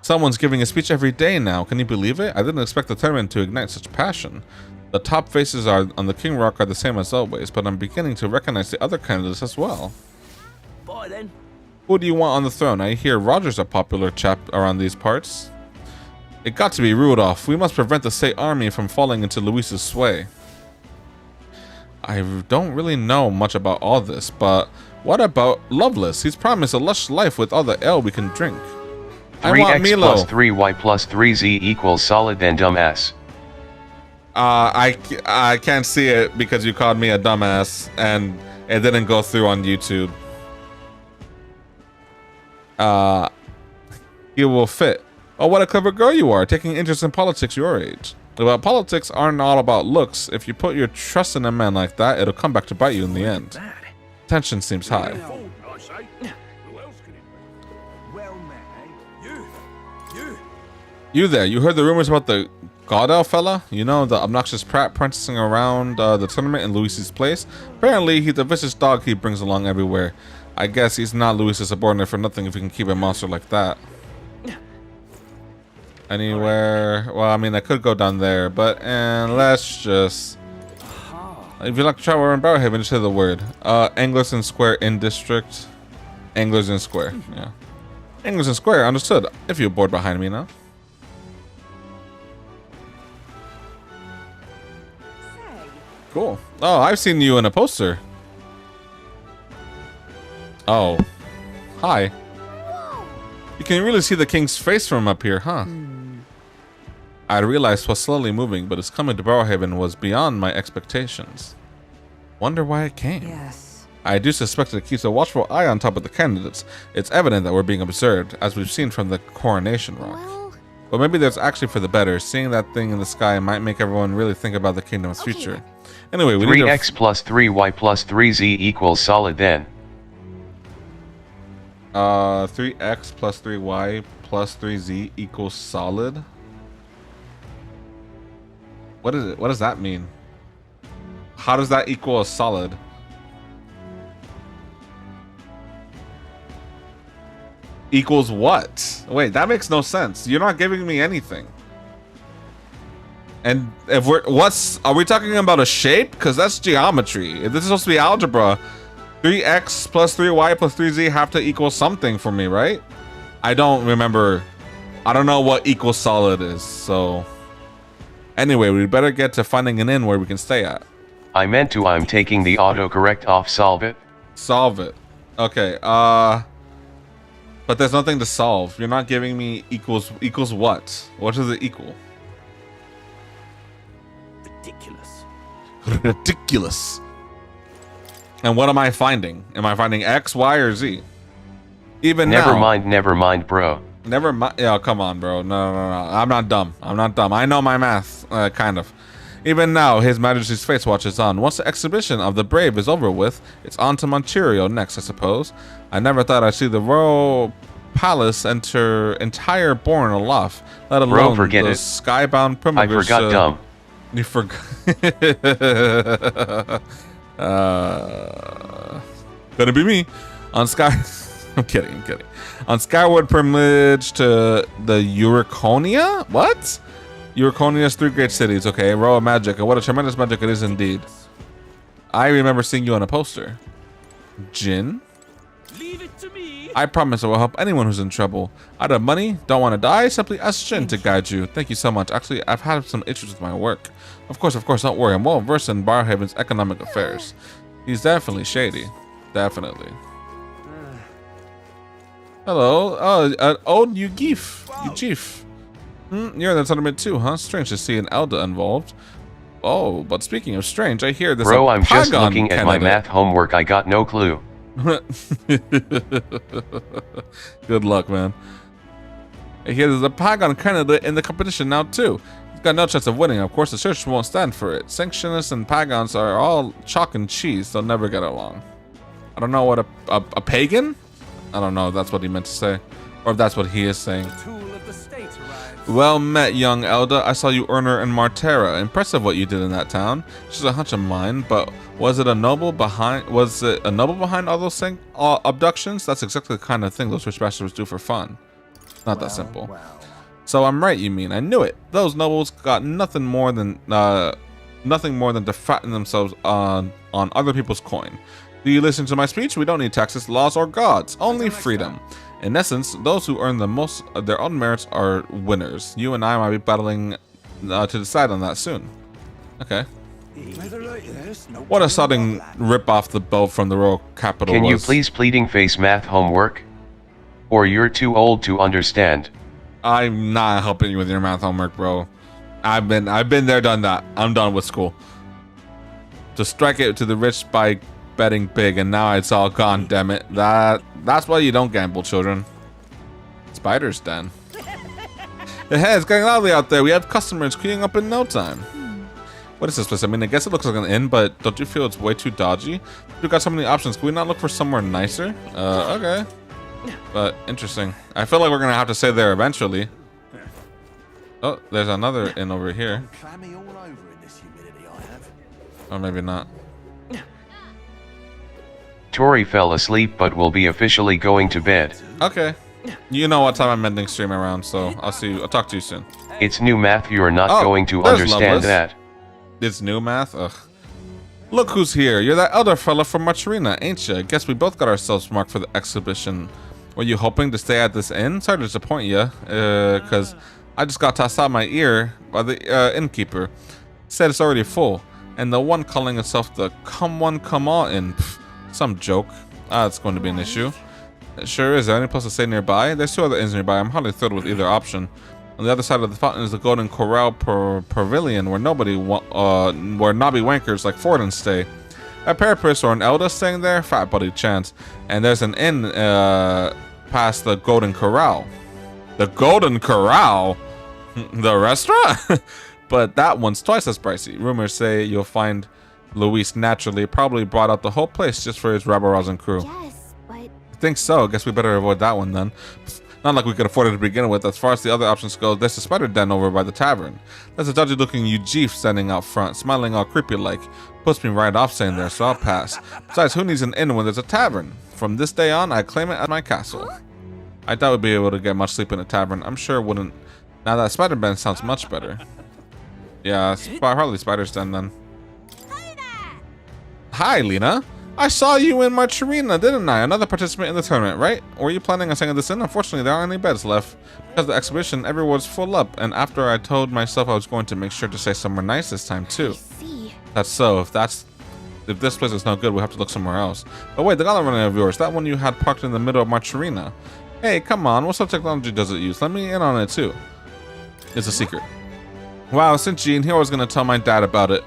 Someone's giving a speech every day now. Can you believe it? I didn't expect the tournament to ignite such passion. The top faces on the King Rock are the same as always, but I'm beginning to recognize the other candidates as well. Bye then. Who do you want on the throne? I hear Roger's a popular chap around these parts. It got to be Rudolph. We must prevent the State army from falling into Luis's sway. I don't really know much about all this, but what about Loveless? He's promised a lush life with all the ale we can drink. 3x plus 3y plus 3z equals solid then dumbass. I can't see it because you called me a dumbass and it didn't go through on YouTube. You will fit. Oh, what a clever girl you are, taking interest in politics your age. But politics aren't all about looks. If you put your trust in a man like that, it'll come back to bite you in the end. Tension seems high. You there, you heard the rumors about the Godel fella? You know, the obnoxious prat prancing around the tournament in Luis's place? Apparently, he's a vicious dog he brings along everywhere. I guess he's not Luis's subordinate for nothing if he can keep a monster like that. Anywhere? Well, I mean, I could go down there, but let's just... If you'd like to travel around Barrowhaven, just say the word. Anglers and Square in District. Anglers and Square, yeah. Anglers and Square, understood. If you're bored behind me now. Cool. Oh, I've seen you in a poster. Oh. Hi. You can really see the king's face from up here, huh? I realized it was slowly moving, but its coming to Barrowhaven was beyond my expectations. Wonder why it came. Yes. I do suspect it keeps a watchful eye on top of the candidates. It's evident that we're being observed, as we've seen from the coronation rock. But maybe that's actually for the better. Seeing that thing in the sky might make everyone really think about the kingdom's future. Anyway, we 3x plus 3y plus 3z equals solid then. 3x plus 3y plus 3z equals solid. What is it? What does that mean? How does that equal a solid? Equals what? Wait, that makes no sense. You're not giving me anything. And if are we talking about a shape? Because that's geometry. If this is supposed to be algebra, 3x plus 3y plus 3z have to equal something for me, right? I don't remember. I don't know what equal solid is, so. Anyway, we better get to finding an inn where we can stay at. I'm taking the autocorrect off. Solve it. Solve it. Okay, but there's nothing to solve. You're not giving me equals what? What does it equal? Ridiculous. Ridiculous. And what am I finding? Am I finding X, Y, or Z? Never mind, bro. Never mind. Yeah, come on, bro. No. I'm not dumb. I know my math, kind of. Even now, His Majesty's Fates watches on. Once the exhibition of the brave is over with, it's on to Monterio next, I suppose. I never thought I'd see the royal palace entire borne aloft, let alone the skybound primavers. I forgot, dumb. You forgot. Gonna be me on Sky. I'm kidding. On skyward privilege to the Euraconia? What? Euraconia's 3 great cities. Okay, row of magic. And what a tremendous magic it is indeed. I remember seeing you on a poster. Jin? Leave it to me. I promise I will help anyone who's in trouble. Out of money, don't want to die, simply ask Jin to guide you. Thank you so much. Actually, I've had some issues with my work. Of course, don't worry. I'm well versed in Barhaven's economic affairs. He's definitely shady. Definitely. Hello. Oh, you Geef. You Chief. You're in the tournament too, huh? Strange to see an Elda involved. Oh, but speaking of strange, I hear this. Bro, I'm just looking at my math homework. I got no clue. Good luck, man. I hear there's a Pagon candidate in the competition now too. He's got no chance of winning. Of course, the church won't stand for it. Sanctionists and Pagons are all chalk and cheese. They'll never get along. I don't know what a pagan? I don't know if that's what he meant to say, or if that's what he is saying. Well met, young Elda. I saw you earn her in Martera. Impressive what you did in that town. She's a hunch of mine, but was it a noble behind all those abductions? That's exactly the kind of thing those rich bastards do for fun. Not that simple. So I'm right, you mean? I knew it. Those nobles got nothing more than to fatten themselves on other people's coin. Do you listen to my speech? We don't need taxes, laws, or gods. Only freedom. In essence, those who earn the most of their own merits are winners. You and I might be battling to decide on that soon. Okay. What a sudden rip off the bow from the royal capital. Can you please pleading face math homework? Or you're too old to understand. I'm not helping you with your math homework, bro. I've been there, done that. I'm done with school. To strike it to the rich by betting big, and now it's all gone, damn it. That's why you don't gamble, children. Spider's den. Hey, it's getting lively out there. We have customers queuing up in no time. What is this place? I mean, I guess it looks like an inn, but don't you feel it's way too dodgy? We've got so many options. Can we not look for somewhere nicer? Okay. But interesting. I feel like we're gonna have to stay there eventually. Oh, there's another inn over here. Or maybe not. Tori fell asleep but will be officially going to bed. Okay. You know what time I'm ending stream around, so I'll talk to you soon. It's new math, you are not going to understand that. It's new math? Ugh. Look who's here. You're that elder fella from Marcherina, ain't you? Guess we both got ourselves marked for the exhibition. Were you hoping to stay at this inn? Sorry to disappoint you, because I just got tossed out my ear by the innkeeper. Said it's already full, and the one calling itself the Come One Come All Inn. Pff, some joke. It's going to be an issue. It sure is. There any place to stay nearby? There's 2 other inns nearby. I'm hardly thrilled with either option. On the other side of the fountain is the Golden Corral Pavilion, where nobby wankers like Forden stay. A Parapris or an Elda staying there? Fat buddy chance. And there's an inn past the Golden Corral. The Golden Corral? The restaurant? But that one's twice as pricey. Rumors say you'll find Luis naturally probably brought out the whole place just for his rabble-rousing crew. Yes, but... I think so. Guess we better avoid that one then. Not like we could afford it to begin with. As far as the other options go, there's a spider den over by the tavern. There's a dodgy-looking Ujeef standing out front, smiling all creepy-like. Puts me right off saying there, so I'll pass. Besides, who needs an inn when there's a tavern? From this day on, I claim it as my castle. I doubt we'd be able to get much sleep in a tavern. I'm sure it wouldn't. Now that spider den sounds much better. Yeah, probably Spider's Den then. Hi, Lena. I saw you in Marcherina, didn't I? Another participant in the tournament, right? Were you planning on sending this in? Unfortunately, there aren't any beds left. Because of the exhibition, everyone's full up, and after I told myself I was going to make sure to say somewhere nice this time, too. That's so. If this place is no good, we'll have to look somewhere else. But wait, the gauntlet runner of yours, that one you had parked in the middle of Marcherina. Hey, come on, what sort of technology does it use? Let me in on it, too. It's a secret. Wow, since Gene here, I was going to tell my dad about it.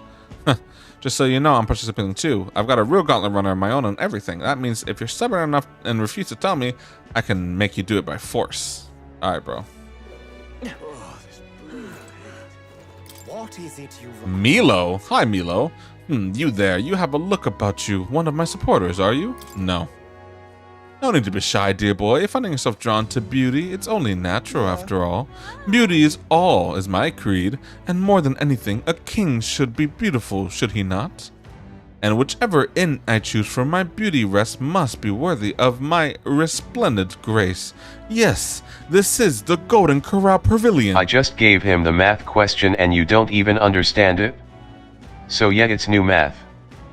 Just so you know, I'm participating too. I've got a real gauntlet runner of my own and everything. That means if you're stubborn enough and refuse to tell me, I can make you do it by force. Alright, bro. What is it you... Milo? Hi, Milo. You there. You have a look about you. One of my supporters, are you? No. No need to be shy, dear boy. If finding yourself drawn to beauty, it's only natural after all. Beauty is all, is my creed, and more than anything, a king should be beautiful, should he not? And whichever inn I choose for my beauty rest must be worthy of my resplendent grace. Yes, this is the Golden Corral Pavilion. I just gave him the math question and you don't even understand it? So yeah, it's new math.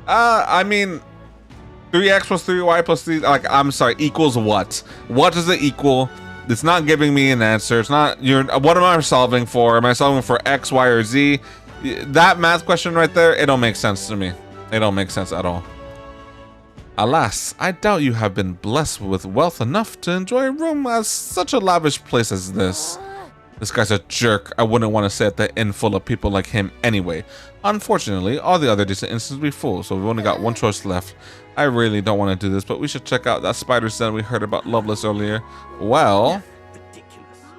I mean... 3x plus 3y plus 3, like, I'm sorry, equals what? What does it equal? It's not giving me an answer. It's not, what am I solving for? Am I solving for X, Y, or Z? That math question right there, it don't make sense to me. It don't make sense at all. Alas, I doubt you have been blessed with wealth enough to enjoy a room as such a lavish place as this. This guy's a jerk. I wouldn't want to stay at the inn full of people like him anyway. Unfortunately, all the other decent inns will be full, so we've only got one choice left. I really don't want to do this, but we should check out that Spider's Den we heard about Loveless earlier. Well,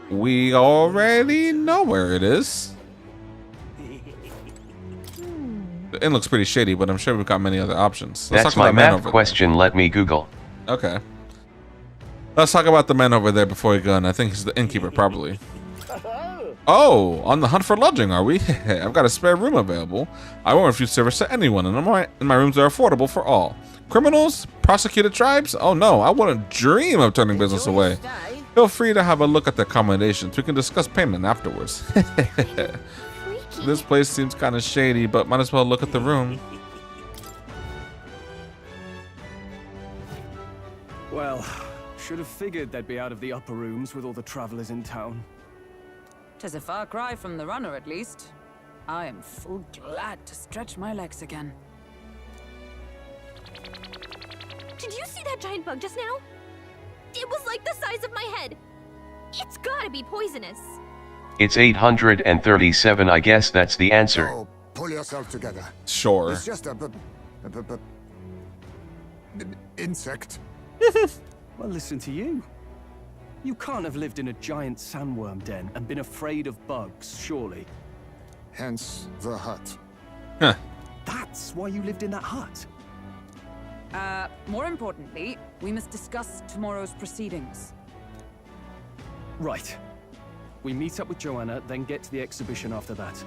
we already know where it is. The inn looks pretty shady, but I'm sure we've got many other options. Let's That's talk about my the man math over question, there. let me Google. Okay. Let's talk about the man over there before we go, and I think he's the innkeeper, probably. Oh, on the hunt for lodging, are we? I've got a spare room available. I won't refuse service to anyone, and my rooms are affordable for all. Criminals? Prosecuted tribes? Oh no, I wouldn't dream of turning business away. Feel free to have a look at the accommodations. We can discuss payment afterwards. This place seems kind of shady, but might as well look at the room. Well, should have figured they'd be out of the upper rooms with all the travelers in town. 'Tis a far cry from the runner, at least. I am full glad to stretch my legs again. Did you see that giant bug just now? It was like the size of my head. It's gotta be poisonous. It's 837, I guess that's the answer. Oh, pull yourself together. Sure. It's just an insect. Well, listen to you. You can't have lived in a giant sandworm den and been afraid of bugs, surely. Hence the hut. Huh. That's why you lived in that hut. More importantly, we must discuss tomorrow's proceedings. Right. We meet up with Joanna, then get to the exhibition after that.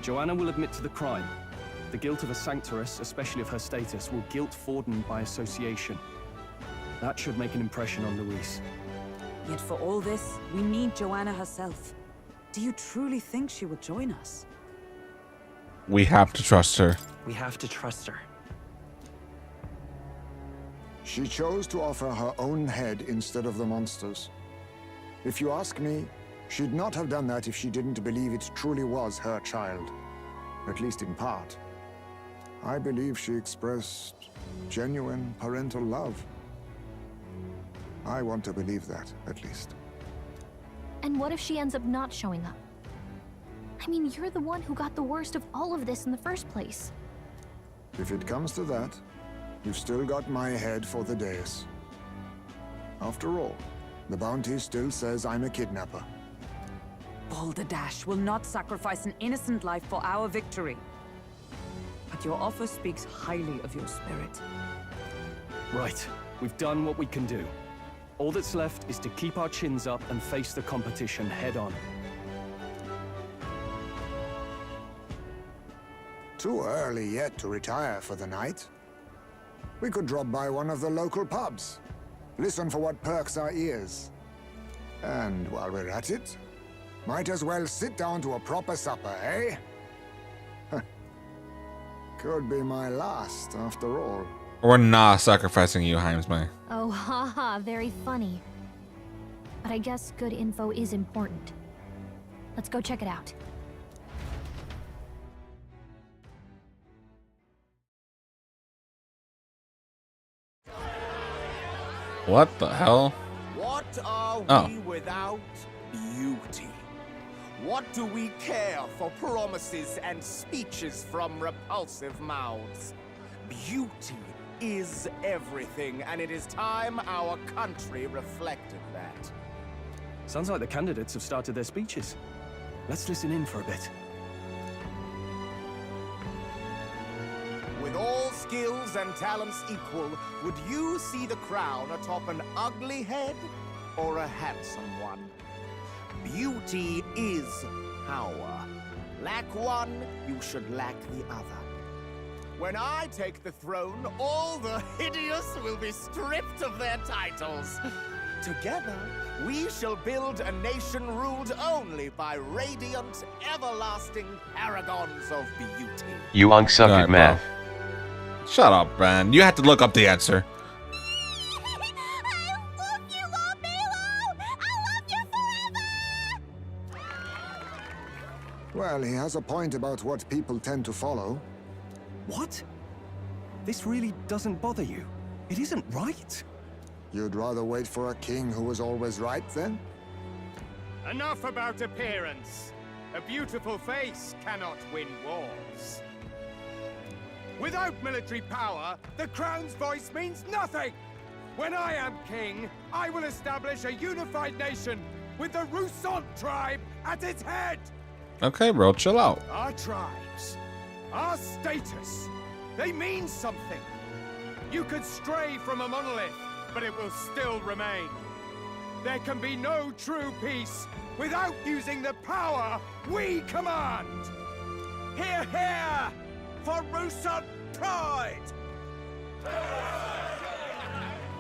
Joanna will admit to the crime. The guilt of a sanctoress, especially of her status, will guilt Forden by association. That should make an impression on Louise. Yet for all this, we need Joanna herself. Do you truly think she will join us? We have to trust her. We have to trust her. She chose to offer her own head instead of the monster's. If you ask me, she'd not have done that if she didn't believe it truly was her child. At least in part. I believe she expressed genuine parental love. I want to believe that, at least. And what if she ends up not showing up? I mean, you're the one who got the worst of all of this in the first place. If it comes to that, you've still got my head for the dais. After all, the bounty still says I'm a kidnapper. Balderdash will not sacrifice an innocent life for our victory. But your offer speaks highly of your spirit. Right. We've done what we can do. All that's left is to keep our chins up and face the competition head-on. Too early yet to retire for the night. We could drop by one of the local pubs. Listen for what perks our ears. And while we're at it, Might as well sit down to a proper supper, eh? Could be my last, after all. We're not sacrificing you, Heimsmay. Oh, haha, very funny. But I guess good info is important. Let's go check it out. What the hell? What are we without beauty? What do we care for promises and speeches from repulsive mouths? Beauty is everything, and it is time our country reflected that. Sounds like the candidates have started their speeches. Let's listen in for a bit. With all skills and talents equal, would you see the crown atop an ugly head or a handsome one? Beauty is power. Lack one, you should lack the other. When I take the throne, all the hideous will be stripped of their titles. Together, we shall build a nation ruled only by radiant, everlasting paragons of beauty. You unk suck at math. Shut up, man. You had to look up the answer. Well, he has a point about what people tend to follow. What? This really doesn't bother you? It isn't right? You'd rather wait for a king who was always right, then? Enough about appearance. A beautiful face cannot win wars. Without military power, the crown's voice means nothing! When I am king, I will establish a unified nation with the Rousant tribe at its head! Okay, bro, chill out. Our tribes, our status, they mean something. You could stray from a monolith, but it will still remain. There can be no true peace without using the power we command! Hear, hear! For Rousant pride!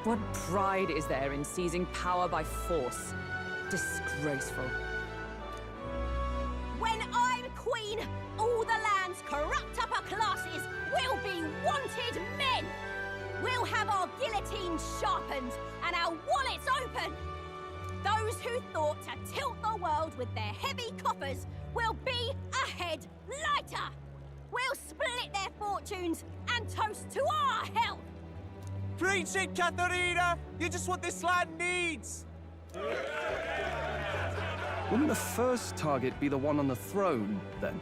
What pride is there in seizing power by force? Disgraceful. When I'm queen, all the land's corrupt upper classes will be wanted men! We'll have our guillotines sharpened and our wallets open! Those who thought to tilt the world with their heavy coffers will be a head lighter! We'll split their fortunes and toast to our health! Preach it, Katharina! You just what this land needs! Wouldn't the first target be the one on the throne, then?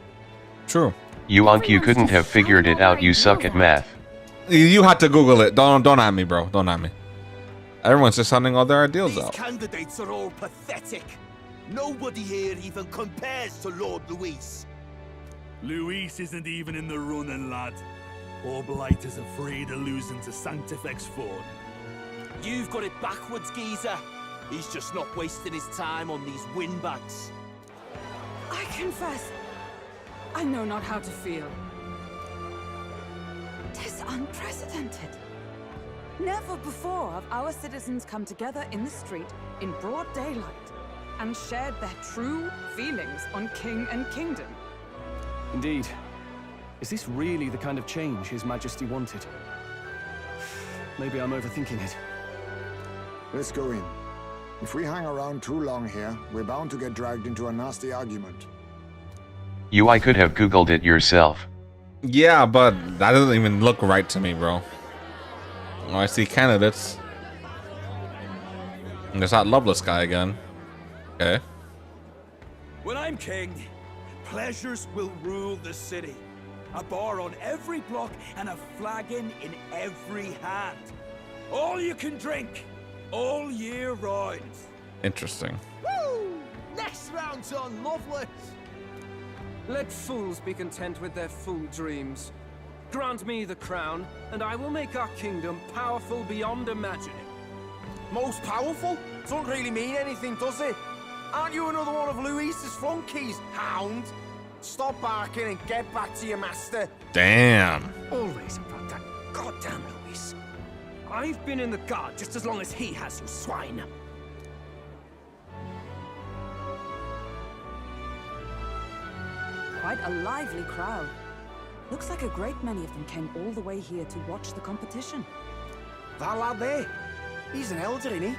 True. You unk, you couldn't have figured it out, you suck at math. You had to Google it. Don't at me, bro. Don't at me. Everyone's just sounding all their ideals out. These candidates are all pathetic. Nobody here even compares to Lord Luis. Luis isn't even in the running, lad. All Blighters are afraid of losing to Sanctifex Ford. You've got it backwards, geezer. He's just not wasting his time on these windbags. I confess, I know not how to feel. 'Tis unprecedented. Never before have our citizens come together in the street in broad daylight and shared their true feelings on king and kingdom. Indeed. Is this really the kind of change His Majesty wanted? Maybe I'm overthinking it. Let's go in. If we hang around too long here, we're bound to get dragged into a nasty argument. I could have Googled it yourself. Yeah, but that doesn't even look right to me, bro. Oh, I see candidates. And there's that Loveless guy again. Okay. When I'm king, pleasures will rule the city. A bar on every block and a flagon in every hand. All you can drink, all year round. Interesting. Woo! Next round's on Loveless. Let fools be content with their fool dreams. Grant me the crown, and I will make our kingdom powerful beyond imagining. Most powerful? Doesn't really mean anything, does it? Aren't you another one of Luis's flunkies, hound? Stop barking and get back to your master. Damn. Always about that goddamn Luis. I've been in the guard just as long as he has, you swine. quite a lively crowd. Looks like a great many of them came all the way here to watch the competition. That lad there, he's an elder, isn't he?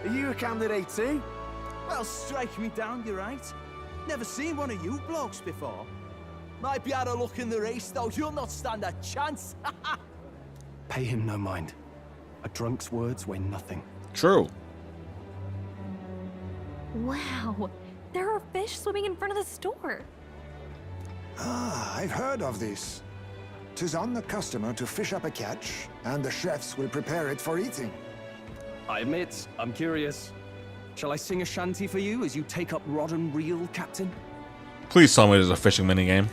Are you a candidate too? Well, strike me down, you're right. Never seen one of you blokes before. Might be out of luck in the race, though. You'll not stand a chance. Pay him no mind. A drunk's words weigh nothing. True. Wow, there are fish swimming in front of the store. Ah, I've heard of this. 'Tis on the customer to fish up a catch, and the chefs will prepare it for eating. I admit, I'm curious. Shall I sing a shanty for you as you take up rod and reel, Captain? Please tell me there's a fishing minigame.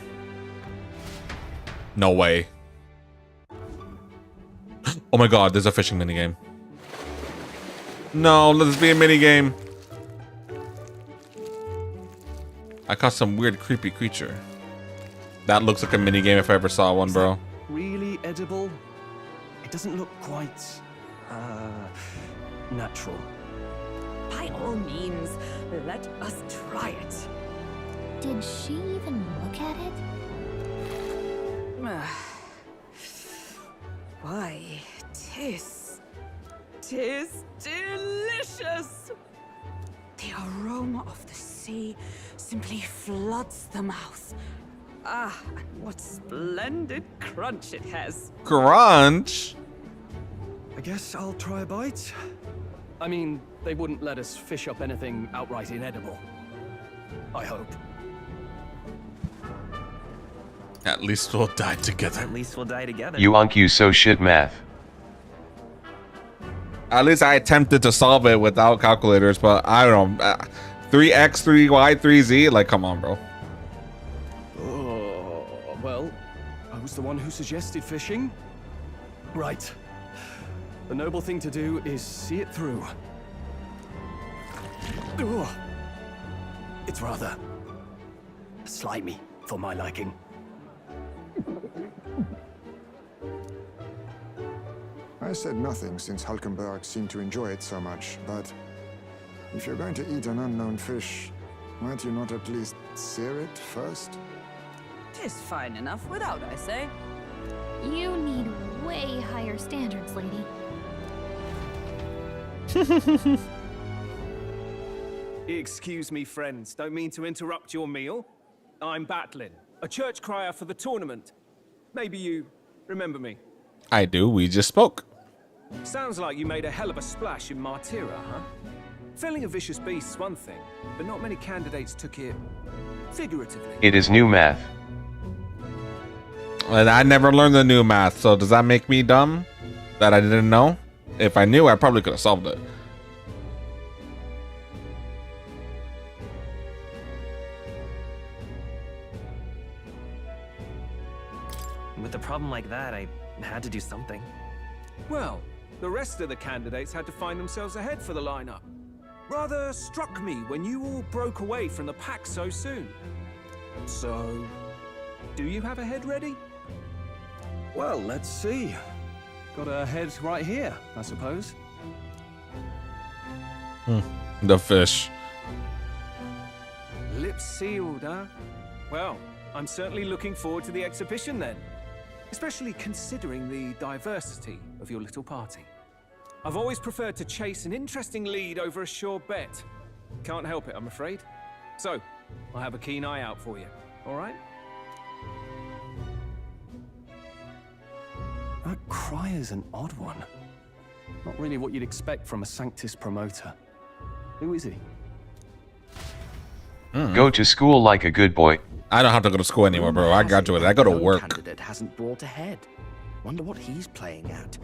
No way. Oh my god, there's a fishing minigame. No, let this be a minigame. I caught some weird creepy creature. That looks like a minigame if I ever saw one, bro. Really edible? It doesn't look quite, natural. By all means, let us try it. Did she even look at it? Why, tis delicious. The aroma of the sea simply floods the mouth. Ah, and what splendid crunch it has. Crunch? I guess I'll try a bite. I mean, they wouldn't let us fish up anything outright inedible. I hope. At least we'll die together. At least we'll die together. You unc so shit math. At least I attempted to solve it without calculators, but I don't know. 3x, 3y, 3z? Like, come on, bro. Oh, well, I was the one who suggested fishing. Right. The noble thing to do is see it through. Ugh. It's rather slimy for my liking. I said nothing since Hulkenberg seemed to enjoy it so much, but if you're going to eat an unknown fish, might you not at least sear it first? 'Tis fine enough without, I say. You need way higher standards, lady. Excuse me, friends. Don't mean to interrupt your meal. I'm Batlin, a church crier for the tournament. Maybe you remember me. I do. We just spoke. Sounds like you made a hell of a splash in Martira, huh? Felling a vicious beast's one thing, but not many candidates took it figuratively. It is new math. And I never learned the new math, so does that make me dumb? That I didn't know? If I knew, I probably could have solved it. With a problem like that, I had to do something. Well, the rest of the candidates had to find themselves ahead for the lineup. Rather struck me when you all broke away from the pack so soon. So, do you have a head ready? Well, let's see. Got a head right here, I suppose. The fish. Lips sealed, huh? Well, I'm certainly looking forward to the exhibition then. Especially considering the diversity of your little party. I've always preferred to chase an interesting lead over a sure bet. Can't help it, I'm afraid. So, I'll have a keen eye out for you, all right? That cry is an odd one. Not really what you'd expect from a Sanctus promoter. Who is he? Go to school like a good boy. I don't have to go to school anymore, bro. I graduated. I go to work. Candidate hasn't brought ahead. Wonder what he's playing at.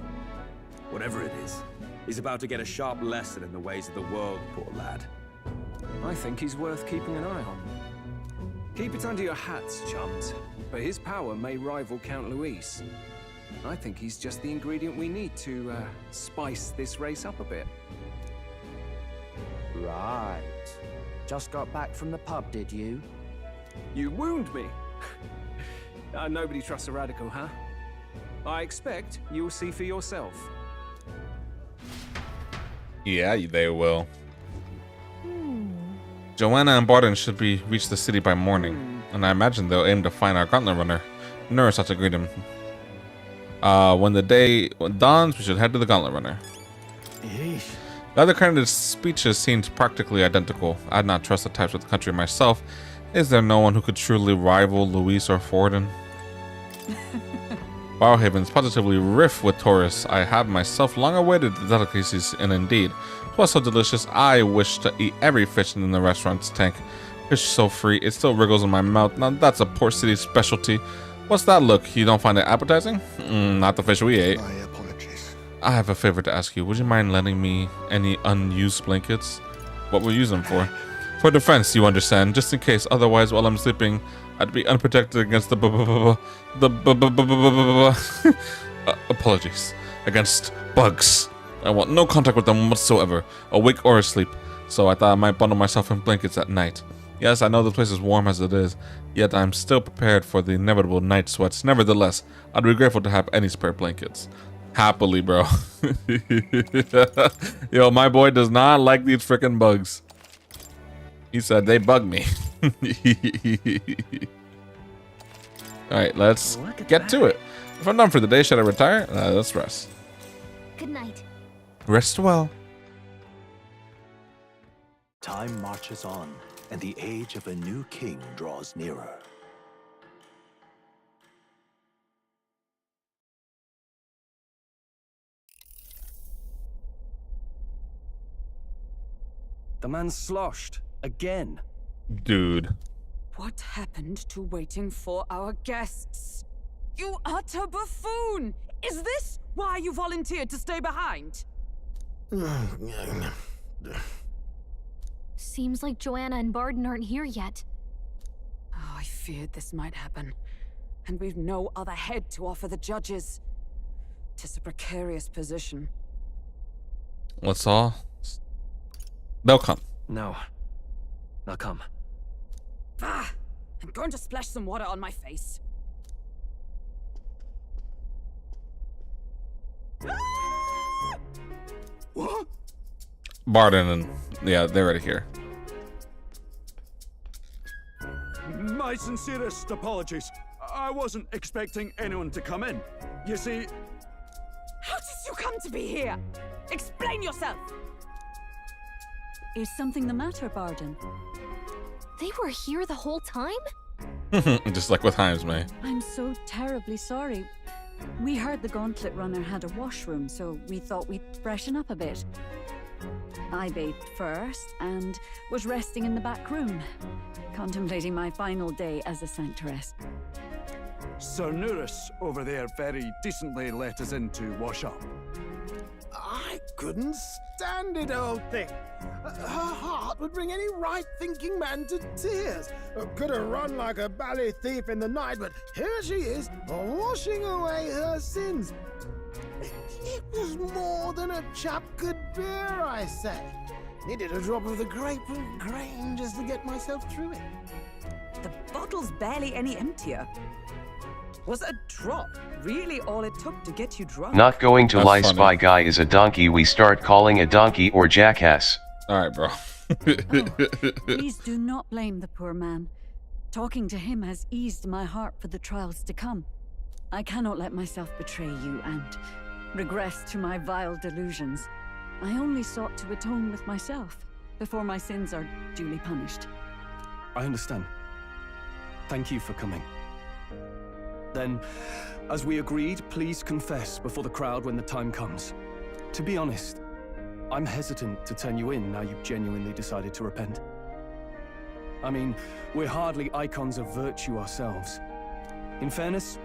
Whatever it is, he's about to get a sharp lesson in the ways of the world, poor lad. I think he's worth keeping an eye on. Keep it under your hats, chums. But his power may rival Count Luis. I think he's just the ingredient we need to spice this race up a bit. Right. Just got back from the pub, did you? You wound me. Nobody trusts a radical, huh? I expect you'll see for yourself. Yeah, they will. Joanna and Barton should reach the city by morning. and I imagine they'll aim to find our gauntlet runner. Nurse ought to greet him. When the day dawns, we should head to the gauntlet runner. Yeesh. The other candidates' speeches seemed practically identical. I'd not trust the types of the country myself. Is there no one who could truly rival Luis or Forden? Barrowhaven's positively riff with Taurus. I have myself long awaited the delicacies, and indeed, it was so delicious, I wish to eat every fish in the restaurant's tank. Fish so free, it still wriggles in my mouth. Now that's a Port City specialty. What's that look? You don't find it appetizing? Not the fish we ate. My apologies. I have a favor to ask you. Would you mind lending me any unused blankets? What we'll use them for? For defense, you understand. Just in case. Otherwise, while I'm sleeping, I'd be unprotected against apologies. Against bugs. I want no contact with them whatsoever, awake or asleep. So I thought I might bundle myself in blankets at night. Yes, I know the place is warm as it is, yet I'm still prepared for the inevitable night sweats. Nevertheless, I'd be grateful to have any spare blankets. Happily, bro. Yo, my boy does not like these freaking bugs. He said they bug me. Alright, let's get to it. If I'm done for the day, should I retire? Let's rest. Good night. Rest well. Time marches on, and the age of a new king draws nearer. The man's sloshed. Again. Dude. What happened to waiting for our guests? You utter buffoon! Is this why you volunteered to stay behind? Seems like Joanna and Barden aren't here yet. Oh, I feared this might happen. And we've no other head to offer the judges. 'Tis a precarious position. Let's all... They'll come. No. They'll come. Ah! I'm going to splash some water on my face. What? Barden and... Yeah, they're already here. My sincerest apologies. I wasn't expecting anyone to come in. You see... How did you come to be here? Explain yourself! Is something the matter, Barden? They were here the whole time? Just like with Himes, May. I'm so terribly sorry. We heard the Gauntlet Runner had a washroom, so we thought we'd freshen up a bit. I bathed first and was resting in the back room, contemplating my final day as a Sanctress. Sir Nuris over there very decently let us in to wash up. I couldn't stand it, old thing. Her heart would bring any right-thinking man to tears. Could have run like a ballet thief in the night, but here she is, washing away her sins. It was more than a chap could bear, I say. Needed a drop of the grape and grain just to get myself through it. The bottle's barely any emptier. Was a drop really all it took to get you drunk? Not going to lie, Spy Guy is a donkey we start calling a donkey or jackass. Alright, bro. Please do not blame the poor man. Talking to him has eased my heart for the trials to come. I cannot let myself betray you and regress to my vile delusions. I only sought to atone with myself before my sins are duly punished. I understand. Thank you for coming. Then, as we agreed, please confess before the crowd when the time comes. To be honest, I'm hesitant to turn you in now you've genuinely decided to repent. I mean, we're hardly icons of virtue ourselves. In fairness,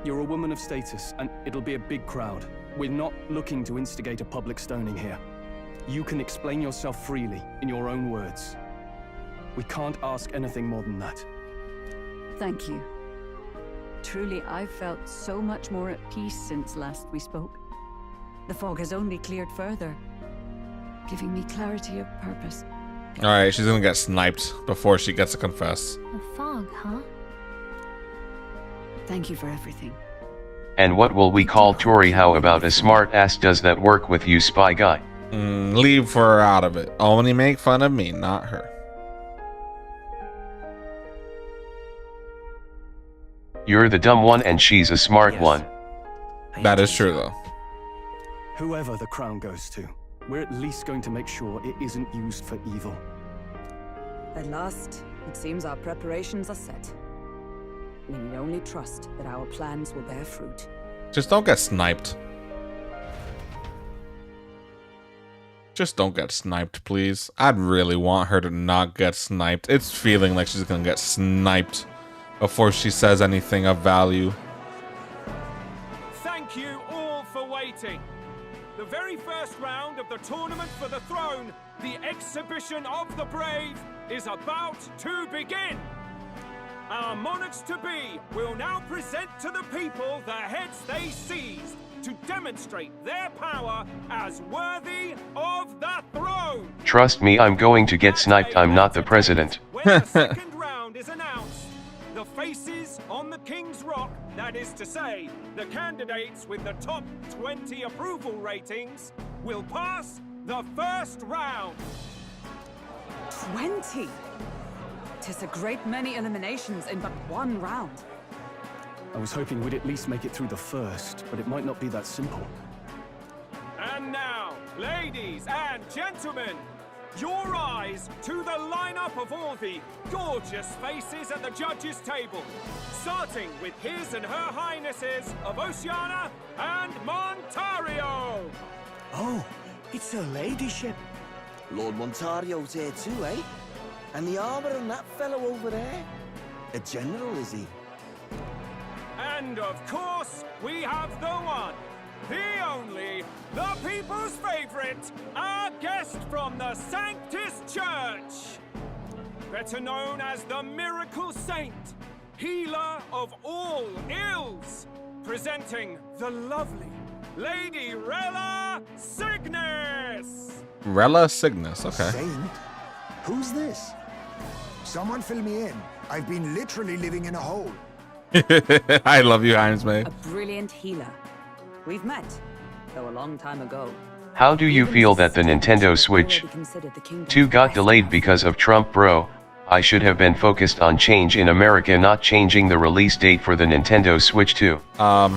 you're a woman of status, and it'll be a big crowd. We're not looking to instigate a public stoning here. You can explain yourself freely, in your own words. We can't ask anything more than that. Thank you. Truly, I've felt so much more at peace since last we spoke. The fog has only cleared further, giving me clarity of purpose. Alright, she's gonna get sniped before she gets to confess. The fog, huh? Thank you for everything. And what will we call Tori? How about a smart ass? Does that work with you, Spy Guy? Leave her out of it. Only make fun of me, not her. You're the dumb one and she's a smart one. That is true, though. Whoever the crown goes to, we're at least going to make sure it isn't used for evil. At last, it seems our preparations are set. We need only trust that our plans will bear fruit. Just don't get sniped. Just don't get sniped, please. I'd really want her to not get sniped. It's feeling like she's gonna get sniped before she says anything of value. Thank you all for waiting. The very first round of the tournament for the throne, the exhibition of the brave, is about to begin. Our monarchs-to-be will now present to the people the heads they seized to demonstrate their power as worthy of the throne. Trust me, I'm going to get sniped. I'm not the president. When the second round is announced, the faces on the King's Rock, that is to say, the candidates with the top 20 approval ratings, will pass the first round. 20? 'Tis a great many eliminations in but one round. I was hoping we'd at least make it through the first, but it might not be that simple. And now, ladies and gentlemen, your eyes to the lineup of all the gorgeous faces at the judges' table, starting with His and Her Highnesses of Oceania and Montario. Oh, it's her ladyship. Lord Montario's here too, eh? And the armor and that fellow over there? A general, is he? And of course, we have the one, the only, the people's favorite, our guest from the Sanctus Church. Better known as the Miracle Saint, healer of all ills, presenting the lovely Lady Rella Cygnus. Rella Cygnus, okay. Saint? Who's this? Someone fill me in. I've been literally living in a hole. I love you, Heinz, mate. A brilliant healer. We've met, though a long time ago. How do you feel that the Nintendo Switch 2 got delayed because of Trump, bro? I should have been focused on change in America, not changing the release date for the Nintendo Switch 2. I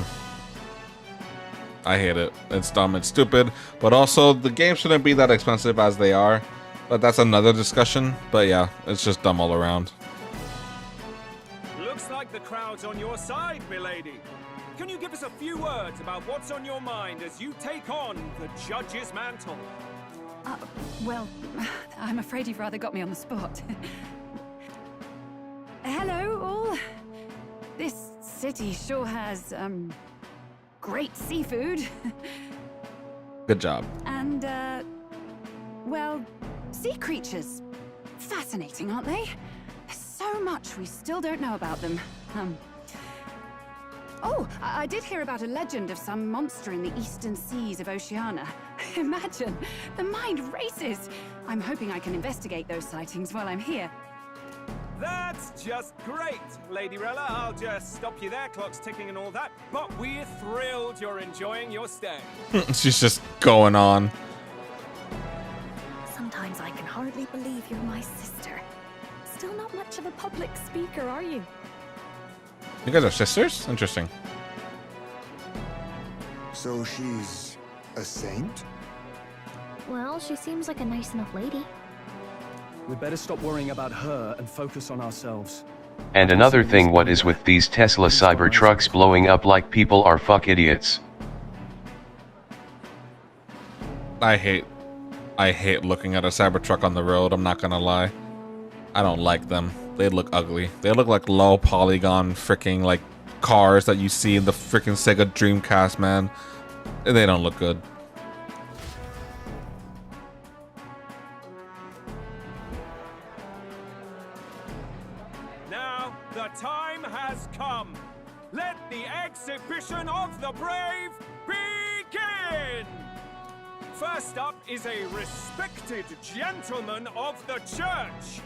hate it. It's dumb, it's stupid, but also the game shouldn't be that expensive as they are. But that's another discussion. But yeah, it's just dumb all around. Looks like the crowd's on your side, milady. Can you give us a few words about what's on your mind as you take on the judge's mantle? Well, I'm afraid you've rather got me on the spot. Hello, all. This city sure has, great seafood. Good job. And, well, sea creatures. Fascinating, aren't they? There's so much we still don't know about them. Oh, I did hear about a legend of some monster in the eastern seas of Oceania. Imagine, the mind races. I'm hoping I can investigate those sightings while I'm here. That's just great, Lady Rella. I'll just stop you there, clock's ticking and all that. But we're thrilled you're enjoying your stay. She's just going on. Sometimes I can hardly believe you're my sister. Still not much of a public speaker, are you? You guys are sisters? Interesting. So she's a saint? Well, she seems like a nice enough lady. We'd better stop worrying about her and focus on ourselves. And another thing, what is with these Tesla Cybertrucks blowing up like people are fuck idiots? I hate looking at a Cybertruck on the road, I'm not gonna lie. I don't like them. They look ugly. They look like low polygon freaking like cars that you see in the freaking Sega Dreamcast, man. They don't look good. Now, the time has come. Let the exhibition of the brave begin! First up is a respected gentleman of the church,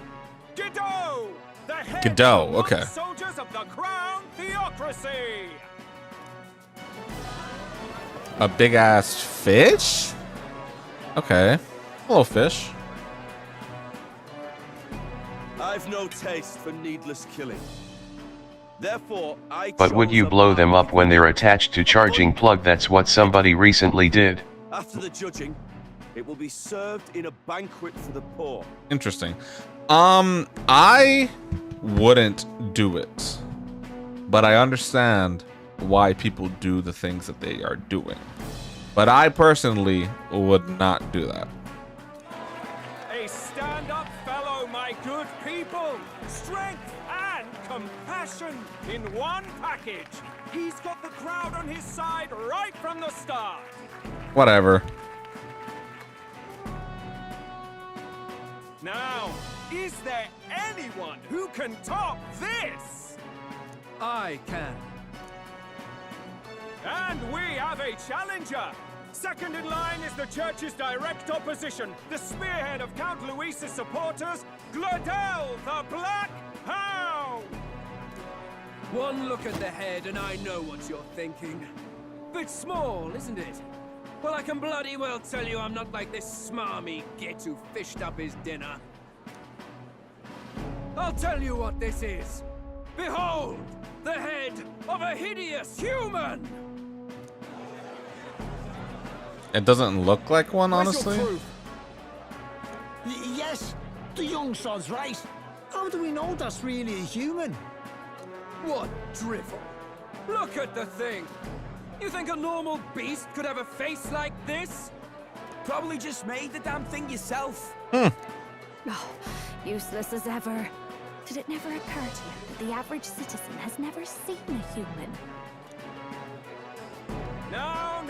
Godot, the head Godot, of okay. soldiers of the Crown Theocracy. A big ass fish? Okay. Hello, fish. I've no taste for needless killing. Therefore, But would you blow them up when they're attached to charging plug? That's what somebody recently did. after the judging, it will be served in a banquet for the poor. Interesting. I wouldn't do it, but I understand why people do the things that they are doing. But I personally would not do that. A stand-up fellow, my good people. Strength and compassion in one package. He's got the crowd on his side right from the start. Whatever. Now, is there anyone who can top this? I can. And we have a challenger. Second in line is the church's direct opposition, the spearhead of Count Luis's supporters, Gladel the Black Hound. One look at the head and I know what you're thinking. Bit small, isn't it? Well, I can bloody well tell you I'm not like this smarmy git who fished up his dinner. I'll tell you what this is. Behold, the head of a hideous human! It doesn't look like one, honestly. Yes, the young sod's right. How do we know that's really a human? What drivel? Look at the thing! You think a normal beast could have a face like this? Probably just made the damn thing yourself. Oh, useless as ever. Did it never occur to you that the average citizen has never seen a human? Now,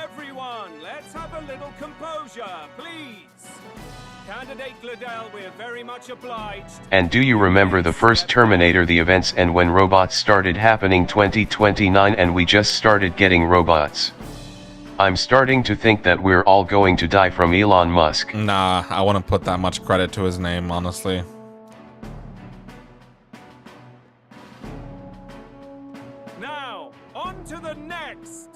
everyone, let's have a little composure, please. Candidate Gladel, we're very much obliged. And do you remember the first Terminator, the events, and when robots started happening 2029 and we just started getting robots? I'm starting to think that we're all going to die from Elon Musk. Nah, I wouldn't put that much credit to his name, honestly. Now, on to the next.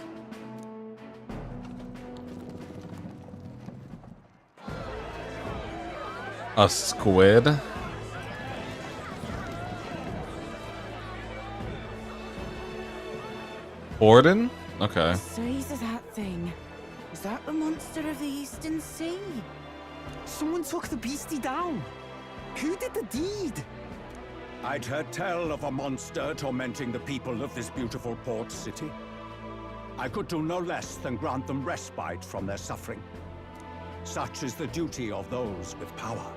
A squid? Borden? Okay. The size of that thing. Is that the monster of the Eastern Sea? Someone took the beastie down. Who did the deed? I'd heard tell of a monster tormenting the people of this beautiful port city. I could do no less than grant them respite from their suffering. Such is the duty of those with power.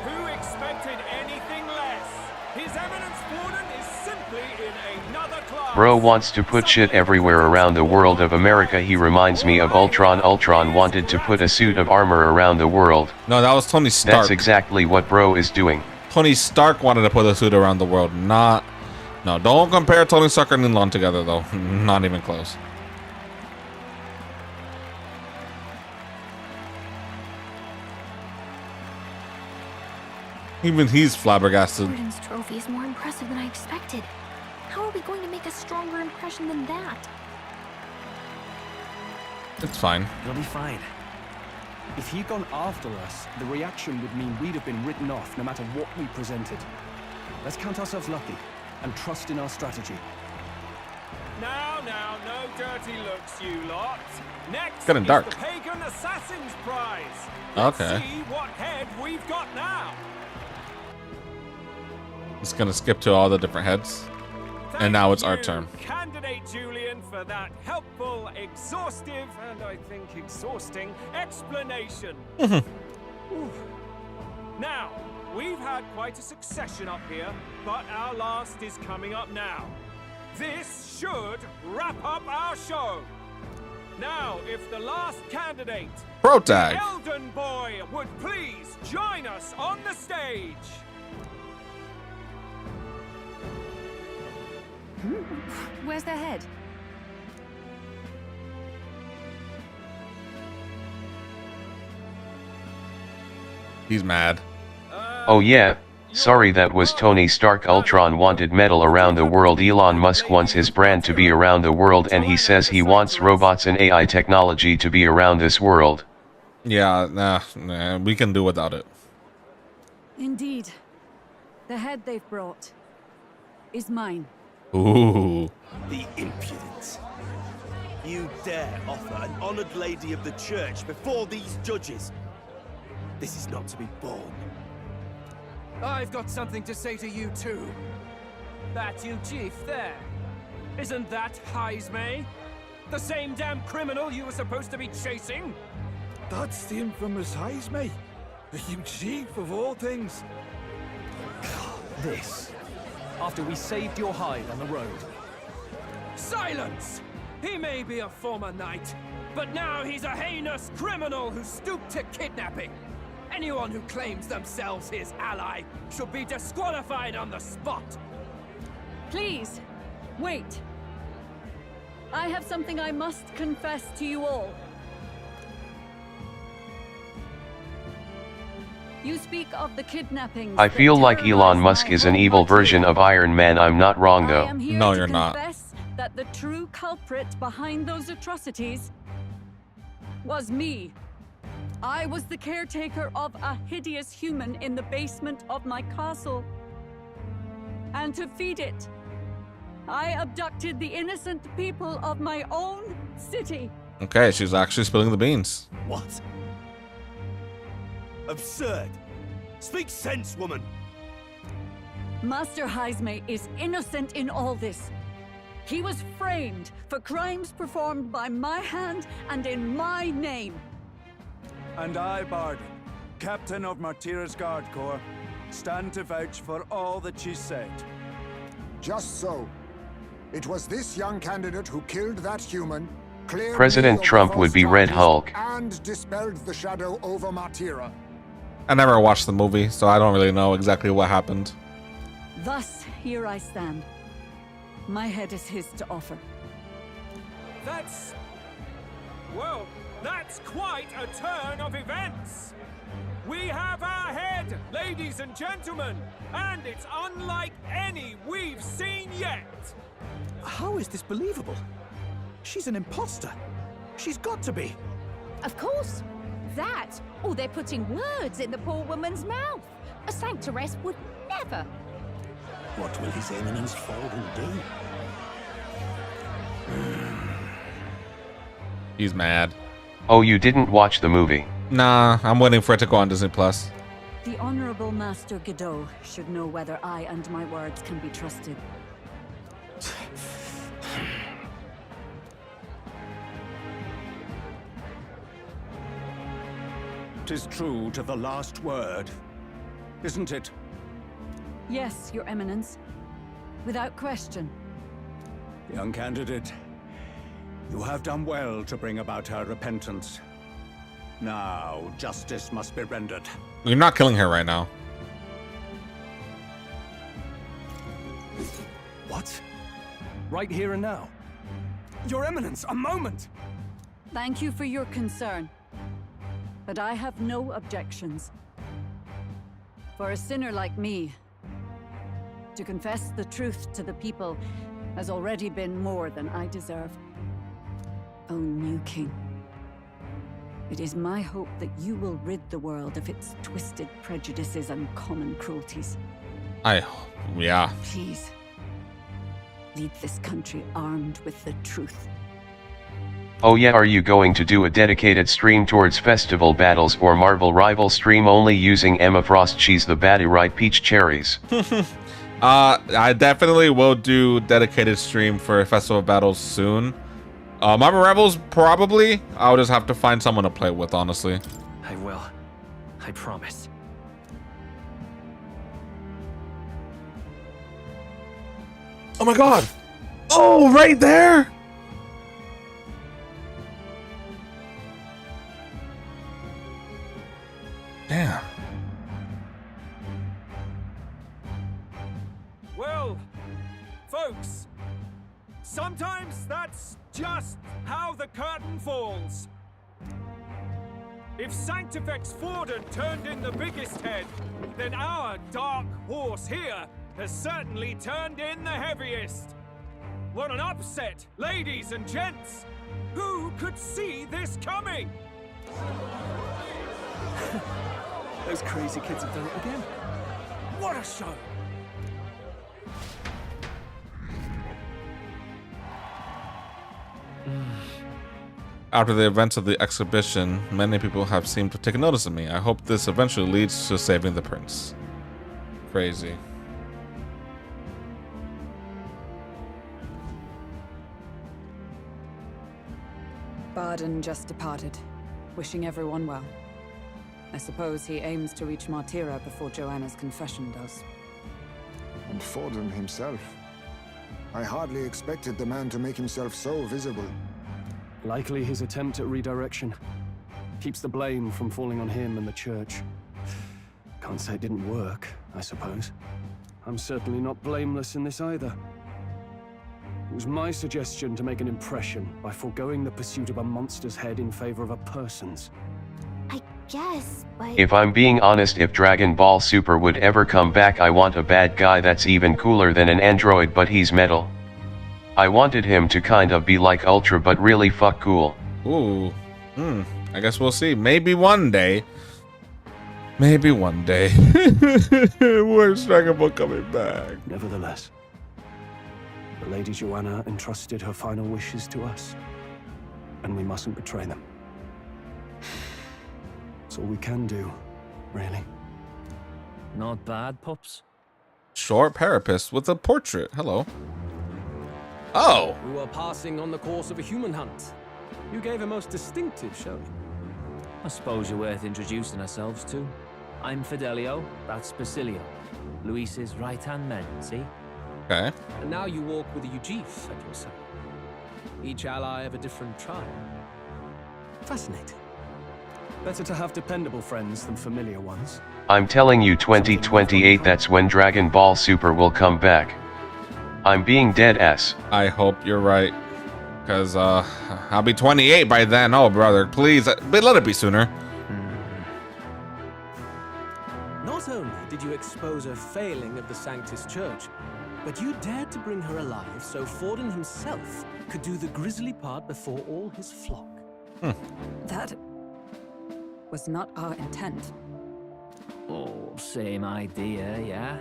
Who expected anything less? His Eminence Borden is simply in another class. Bro wants to put shit everywhere around the world of America. He reminds me of Ultron. Ultron wanted to put a suit of armor around the world. No, that was Tony Stark. That's exactly what bro is doing. Tony Stark wanted to put a suit around the world, not... No, don't compare Tony Stark and Elon together, though. Not even close. Even he's flabbergasted. Borden's trophy is more impressive than I expected. How are we going to make a stronger impression than that? It's fine. It'll be fine. If he'd gone after us, the reaction would mean we'd have been written off no matter what we presented. Let's count ourselves lucky and trust in our strategy. Now, no dirty looks, you lot. Next Getting dark. is the Pagan Assassin's Prize. Okay. Let's see what head we've got now. Just gonna skip to all the different heads. And now it's our turn. Candidate Julian, for that helpful, exhaustive, and I think exhausting explanation. Ooh. Now, we've had quite a succession up here, but our last is coming up now. This should wrap up our show. Now, if the last candidate, Protag, the Elden Boy, would please join us on the stage. Where's their head? He's mad. Oh yeah, sorry, that was Tony Stark. Ultron wanted metal around the world. Elon Musk wants his brand to be around the world, and he says he wants robots and AI technology to be around this world. Yeah, nah, we can do without it. Indeed. The head they've brought is mine. Ooh. The impudence. You dare offer an honored lady of the church before these judges? This is not to be borne. I've got something to say to you too. That you chief there. Isn't that Heismay? The same damn criminal you were supposed to be chasing? That's the infamous Heismay. You chief of all things. This, after we saved your hide on the road. Silence! He may be a former knight, but now he's a heinous criminal who stooped to kidnapping. Anyone who claims themselves his ally should be disqualified on the spot. Please, wait. I have something I must confess to you all. You speak of the kidnappings. I feel like Elon Musk is an evil version of Iron Man. I'm not wrong though. I am here No, to you're not. confess that the true culprit behind those atrocities was me. I was the caretaker of a hideous human in the basement of my castle. And to feed it, I abducted the innocent people of my own city. Okay, she's actually spilling the beans. What? Absurd. Speak sense, woman. Master Heismay is innocent in all this. He was framed for crimes performed by my hand and in my name. And I, Barden, captain of Martira's Guard Corps, stand to vouch for all that she said. Just so. It was this young candidate who killed that human, cleared President me of Trump the would be false Red charges, Hulk. and dispelled the shadow over Martira. I never watched the movie, so I don't really know exactly what happened. Thus, here I stand. My head is his to offer. That's... well, that's quite a turn of events. We have our head, ladies and gentlemen, and it's unlike any we've seen yet. How is this believable? She's an imposter. She's got to be. Of course. That, or they're putting words in the poor woman's mouth. A sanctoress would never. What will His Eminence Falden do? He's mad. Oh, you didn't watch the movie? Nah, I'm waiting for it to go on Disney Plus. The Honorable Master Godot should know whether I and my words can be trusted. 'Tis true to the last word, isn't it? Yes, Your Eminence. Without question. Young candidate, you have done well to bring about her repentance. Now, justice must be rendered. You're not killing her right now. What? Right here and now? Your Eminence, a moment! Thank you for your concern. But I have no objections. For a sinner like me, to confess the truth to the people has already been more than I deserve. O new king, it is my hope that you will rid the world of its twisted prejudices and common cruelties. Yeah. Please, lead this country armed with the truth. Oh yeah, are you going to do a dedicated stream towards festival battles or Marvel rival stream only using Emma Frost? She's the baddie, right? Peach cherries. I definitely will do dedicated stream for festival battles soon. Marvel Rebels, probably. I'll just have to find someone to play with, honestly. I will. I promise. Oh my god! Oh, right there! Damn. Well, folks, sometimes that's just how the curtain falls. If Sanctifex Forden turned in the biggest head, then our dark horse here has certainly turned in the heaviest. What an upset, ladies and gents! Who could see this coming? Those crazy kids have done it again. What a show! After the events of the exhibition, many people have seemed to take notice of me. I hope this eventually leads to saving the prince. Crazy. Barden just departed, wishing everyone well. I suppose he aims to reach Martira before Joanna's confession does. And Forden himself. I hardly expected the man to make himself so visible. Likely his attempt at redirection. Keeps the blame from falling on him and the church. Can't say it didn't work, I suppose. I'm certainly not blameless in this either. It was my suggestion to make an impression by foregoing the pursuit of a monster's head in favor of a person's. I guess, but... If I'm being honest, if Dragon Ball Super would ever come back, I want a bad guy that's even cooler than an android but he's metal. I wanted him to kind of be like Ultra but really fuck cool. Ooh. I guess we'll see. Maybe one day. Maybe one day. Where's Dragon Ball coming back? Nevertheless, the Lady Joanna entrusted her final wishes to us, and we mustn't betray them. It's all we can do, really. Not bad, pups. Short parapet with a portrait. Hello. Oh! We were passing on the course of a human hunt. You gave a most distinctive showing. I suppose you're worth introducing ourselves to. I'm Fidelio, that's Basilio. Luis's right-hand man, see? Okay. And now you walk with a Ujif at your side. Each ally of a different tribe. Fascinating. Better to have dependable friends than familiar ones. I'm telling you, 2028, that's when Dragon Ball Super will come back. I'm being dead ass. I hope you're right. Because, I'll be 28 by then. Oh, brother, please. But let it be sooner. Not only did you expose a failing of the Sanctus Church, but you dared to bring her alive so Forden himself could do the grisly part before all his flock. That was not our intent. Oh, same idea, yeah?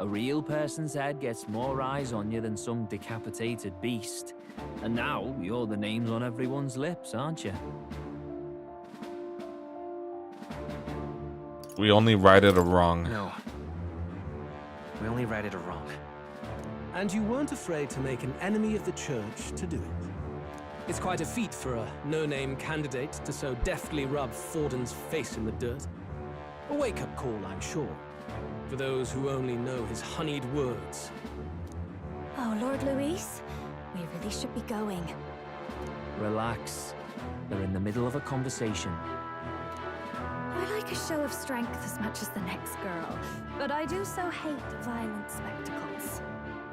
A real person's head gets more eyes on you than some decapitated beast. And now, you're the names on everyone's lips, aren't you? We only righted a wrong. No. We only righted a wrong. And you weren't afraid to make an enemy of the church to do it. It's quite a feat for a no-name candidate to so deftly rub Forden's face in the dirt. A wake-up call, I'm sure, for those who only know his honeyed words. Oh, Lord Luis, we really should be going. Relax. They're in the middle of a conversation. I like a show of strength as much as the next girl, but I do so hate violent spectacles.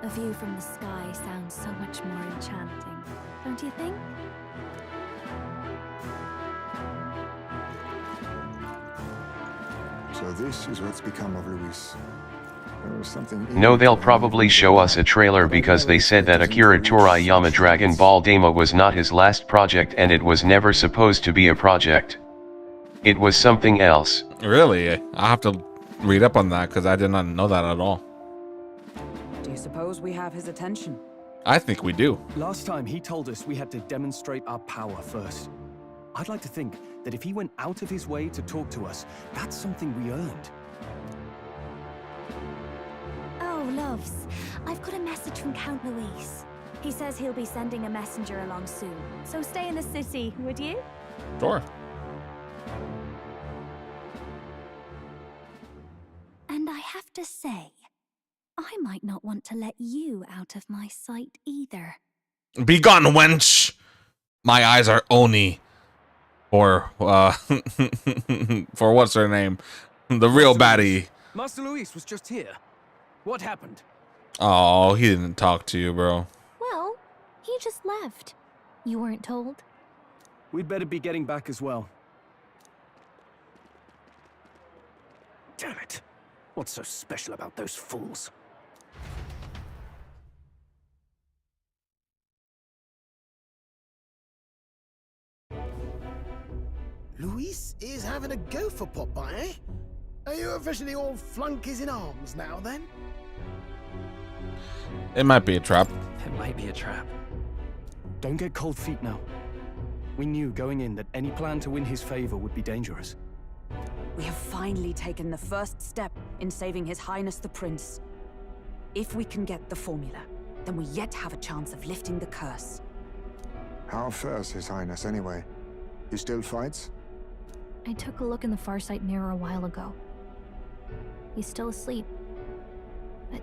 A view from the sky sounds so much more enchanting, don't you think? So this is what's become of Luis. There was something... No, they'll probably show us a trailer because they said that Akira Toriyama Dragon Ball Daima was not his last project and it was never supposed to be a project. It was something else. Really? I'll have to read up on that because I did not know that at all. Do you suppose we have his attention? I think we do. Last time he told us we had to demonstrate our power first. I'd like to think that if he went out of his way to talk to us, that's something we earned. Oh, loves, I've got a message from Count Luis. He says he'll be sending a messenger along soon, so stay in the city, would you? Sure. And I have to say, I might not want to let you out of my sight either. Be gone, wench! My eyes are Oni. Or, for what's her name? The real baddie. Master Luis was just here. What happened? Oh, he didn't talk to you, bro. Well, he just left. You weren't told? We'd better be getting back as well. Damn it. What's so special about those fools? Luis is having a go for Popeye, eh? Are you officially all flunkies in arms now, then? It might be a trap. It might be a trap. Don't get cold feet now. We knew going in that any plan to win his favor would be dangerous. We have finally taken the first step in saving His Highness the Prince. If we can get the formula, then we yet have a chance of lifting the curse. How fares His Highness, anyway? He still fights? I took a look in the Farsight mirror a while ago. He's still asleep. But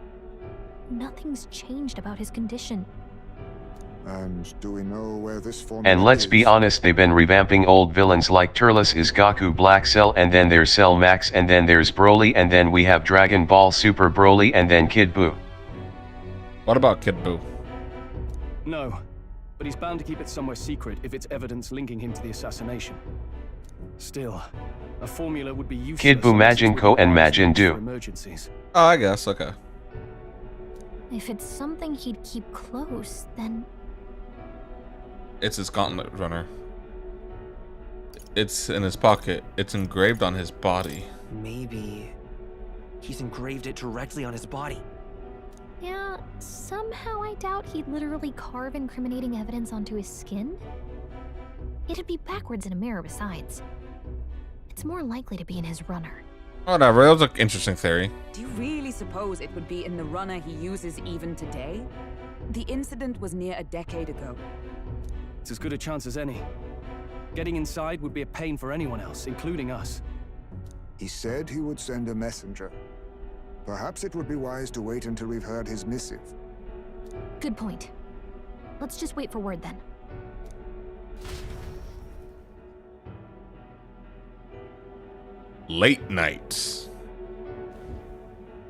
nothing's changed about his condition. And do we know where this formula And let's be honest, they've been revamping old villains like Turles is Goku Black Cell, and then there's Cell Max, and then there's Broly, and then we have Dragon Ball Super Broly, and then Kid Buu. What about Kid Buu? No, but he's bound to keep it somewhere secret if it's evidence linking him to the assassination. Still, a formula would be useless. Kid Buu, Majin Ko, and Majin for Doo. emergencies. Oh, I guess, okay. If it's something he'd keep close, then... It's his gauntlet runner. It's in his pocket. It's engraved on his body. Maybe he's engraved it directly on his body. Yeah, somehow I doubt he'd literally carve incriminating evidence onto his skin. It'd be backwards in a mirror besides. It's more likely to be in his runner. Whatever, that was an interesting theory. Do you really suppose it would be in the runner he uses even today? The incident was near a decade ago. It's as good a chance as any. Getting inside would be a pain for anyone else, including us. He said he would send a messenger. Perhaps it would be wise to wait until we've heard his missive. Good point. Let's just wait for word then. Late nights.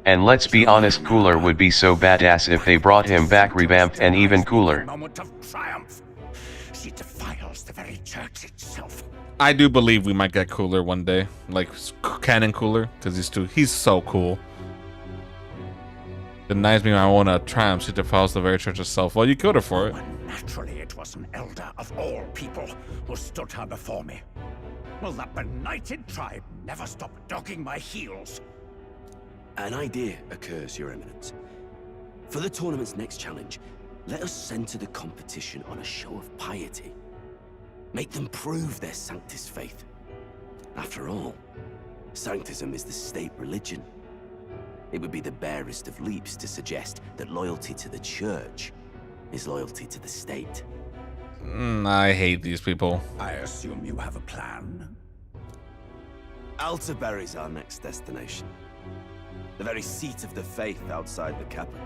And let's be honest, Cooler would be so badass if they brought him back revamped and even cooler. Moment of triumph. She defiles the very church itself. I do believe we might get Cooler one day, like canon Cooler, because he's so cool. Denies me my own triumph. She defiles the very church itself. Well, you killed her for it. Naturally, it was an elder of all people who stood her before me. Will that benighted tribe never stop dogging my heels? An idea occurs, Your Eminence. For the tournament's next challenge, let us center the competition on a show of piety. Make them prove their Sanctus faith. After all, Sanctism is the state religion. It would be the barest of leaps to suggest that loyalty to the church is loyalty to the state. I hate these people. I assume you have a plan? Altaberry's our next destination. The very seat of the faith outside the capital.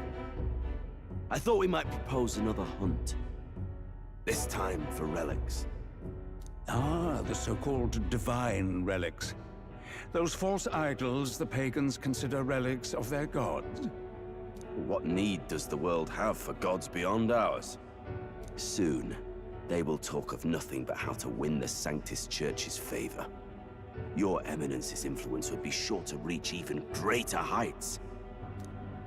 I thought we might propose another hunt. This time for relics. Ah, the so-called divine relics. Those false idols the pagans consider relics of their gods. What need does the world have for gods beyond ours? Soon, they will talk of nothing but how to win the Sanctus Church's favor. Your Eminence's influence would be sure to reach even greater heights.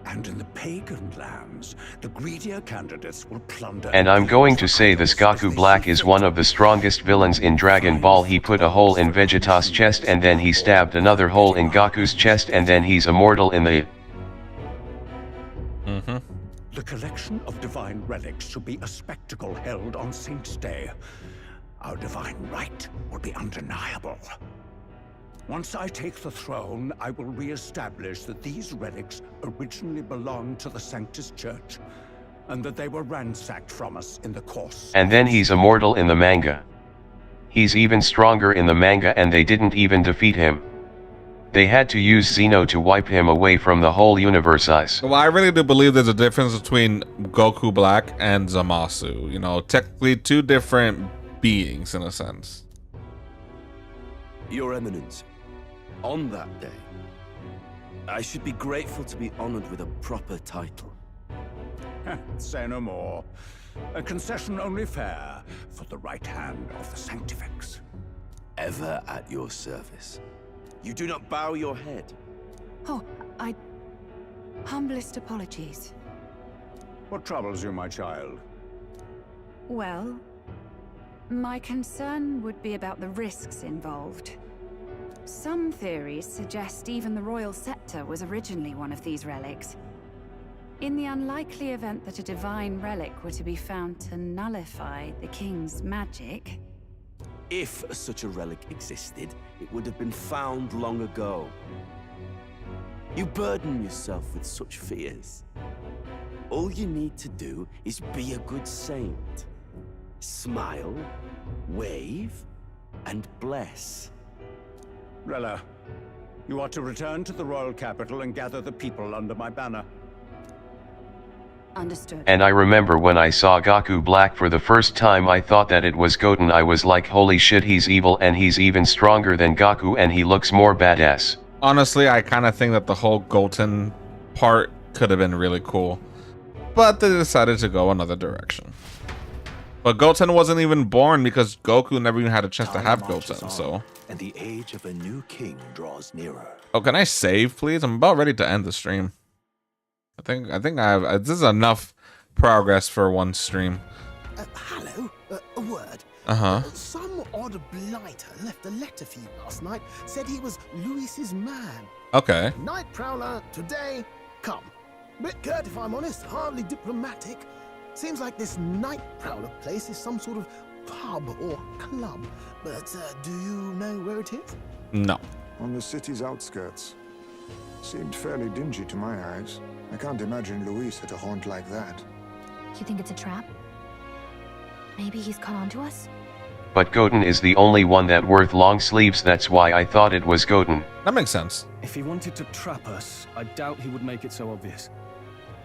And in the pagan lands, the greedier candidates will plunder... And I'm going to say this Goku Black is one of the strongest villains in Dragon Ball. He put a hole in Vegeta's chest and then he stabbed another hole in Goku's chest and then he's immortal in the... The collection of divine relics should be a spectacle held on Saint's Day. Our divine right will be undeniable. Once I take the throne, I will re-establish that these relics originally belonged to the Sanctus Church, and that they were ransacked from us in the course. And then he's immortal in the manga. He's even stronger in the manga and they didn't even defeat him. They had to use Xeno to wipe him away from the whole universe. Well, I really do believe there's a difference between Goku Black and Zamasu. You know, technically two different beings in a sense. Your Eminence, on that day, I should be grateful to be honored with a proper title. Say no more. A concession only fair for the right hand of the Sanctifex. Ever at your service. You do not bow your head. Oh, humblest apologies. What troubles you, my child? Well, my concern would be about the risks involved. Some theories suggest even the royal scepter was originally one of these relics. In the unlikely event that a divine relic were to be found to nullify the king's magic... If such a relic existed, it would have been found long ago. You burden yourself with such fears. All you need to do is be a good saint. Smile, wave, and bless. Rella, you are to return to the royal capital and gather the people under my banner. Understood. And I remember when I saw Gaku Black for the first time, I thought that it was Goten. I was like, holy shit, he's evil and he's even stronger than Gaku and he looks more badass. Honestly, I kind of think that the whole Goten part could have been really cool, but they decided to go another direction. But Goten wasn't even born because Goku never even had a chance to have Goten, so... And the age of a new king draws nearer. Oh, can I save, please? I'm about ready to end the stream. I think I have... This is enough progress for one stream. Hello? A word? Uh-huh. Some odd blighter left a letter for you last night. Said he was Louis's man. Okay. Night Prowler, today, come. Bit curt if I'm honest, hardly diplomatic. Seems like this Night Prowler place is some sort of pub or club. But do you know where it is? No. On the city's outskirts. Seemed fairly dingy to my eyes. I can't imagine Luis at a haunt like that. You think it's a trap? Maybe he's caught on to us? But Goten is the only one that worth long sleeves, that's why I thought it was Goten. That makes sense. If he wanted to trap us, I doubt he would make it so obvious.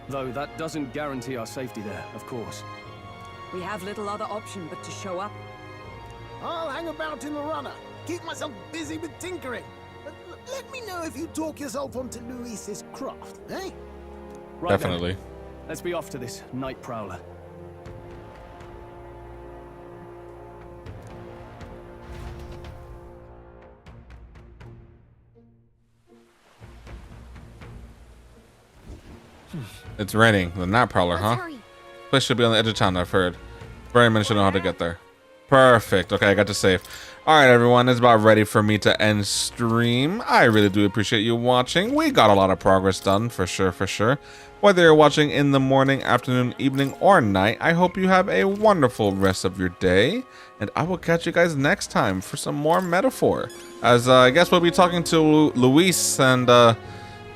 Though that doesn't guarantee our safety there, of course. We have little other option but to show up. I'll hang about in the runner. Keep myself busy with tinkering. Let me know if you talk yourself onto Luis's craft, eh? Right Definitely. Then. Let's be off to this Night Prowler. It's raining. The Night Prowler, huh? Place should be on the edge of town, I've heard. Brainman should know how to get there. Perfect. Okay, I got to save. Alright, everyone. It's about ready for me to end stream. I really do appreciate you watching. We got a lot of progress done, for sure, for sure. Whether you're watching in the morning, afternoon, evening, or night, I hope you have a wonderful rest of your day. And I will catch you guys next time for some more Metaphor. As I guess we'll be talking to Luis and...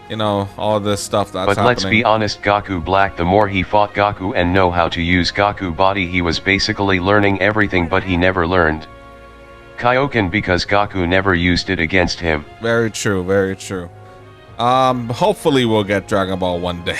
you know, all this stuff that's happening. But let's be honest, Gaku Black, the more he fought Gaku and know how to use Gaku body, he was basically learning everything, but he never learned Kaioken because Gaku never used it against him. Very true, very true. Hopefully we'll get Dragon Ball one day.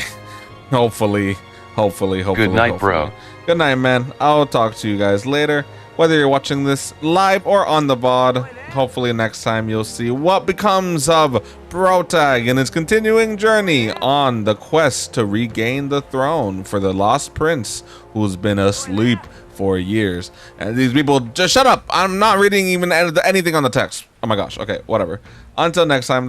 hopefully. Good night, bro. Good night, man. I'll talk to you guys later. Whether you're watching this live or on the VOD, hopefully next time you'll see what becomes of Protag and his continuing journey on the quest to regain the throne for the lost prince who's been asleep for years. And these people, just shut up. I'm not reading even anything on the text. Oh my gosh. Okay, whatever. Until next time.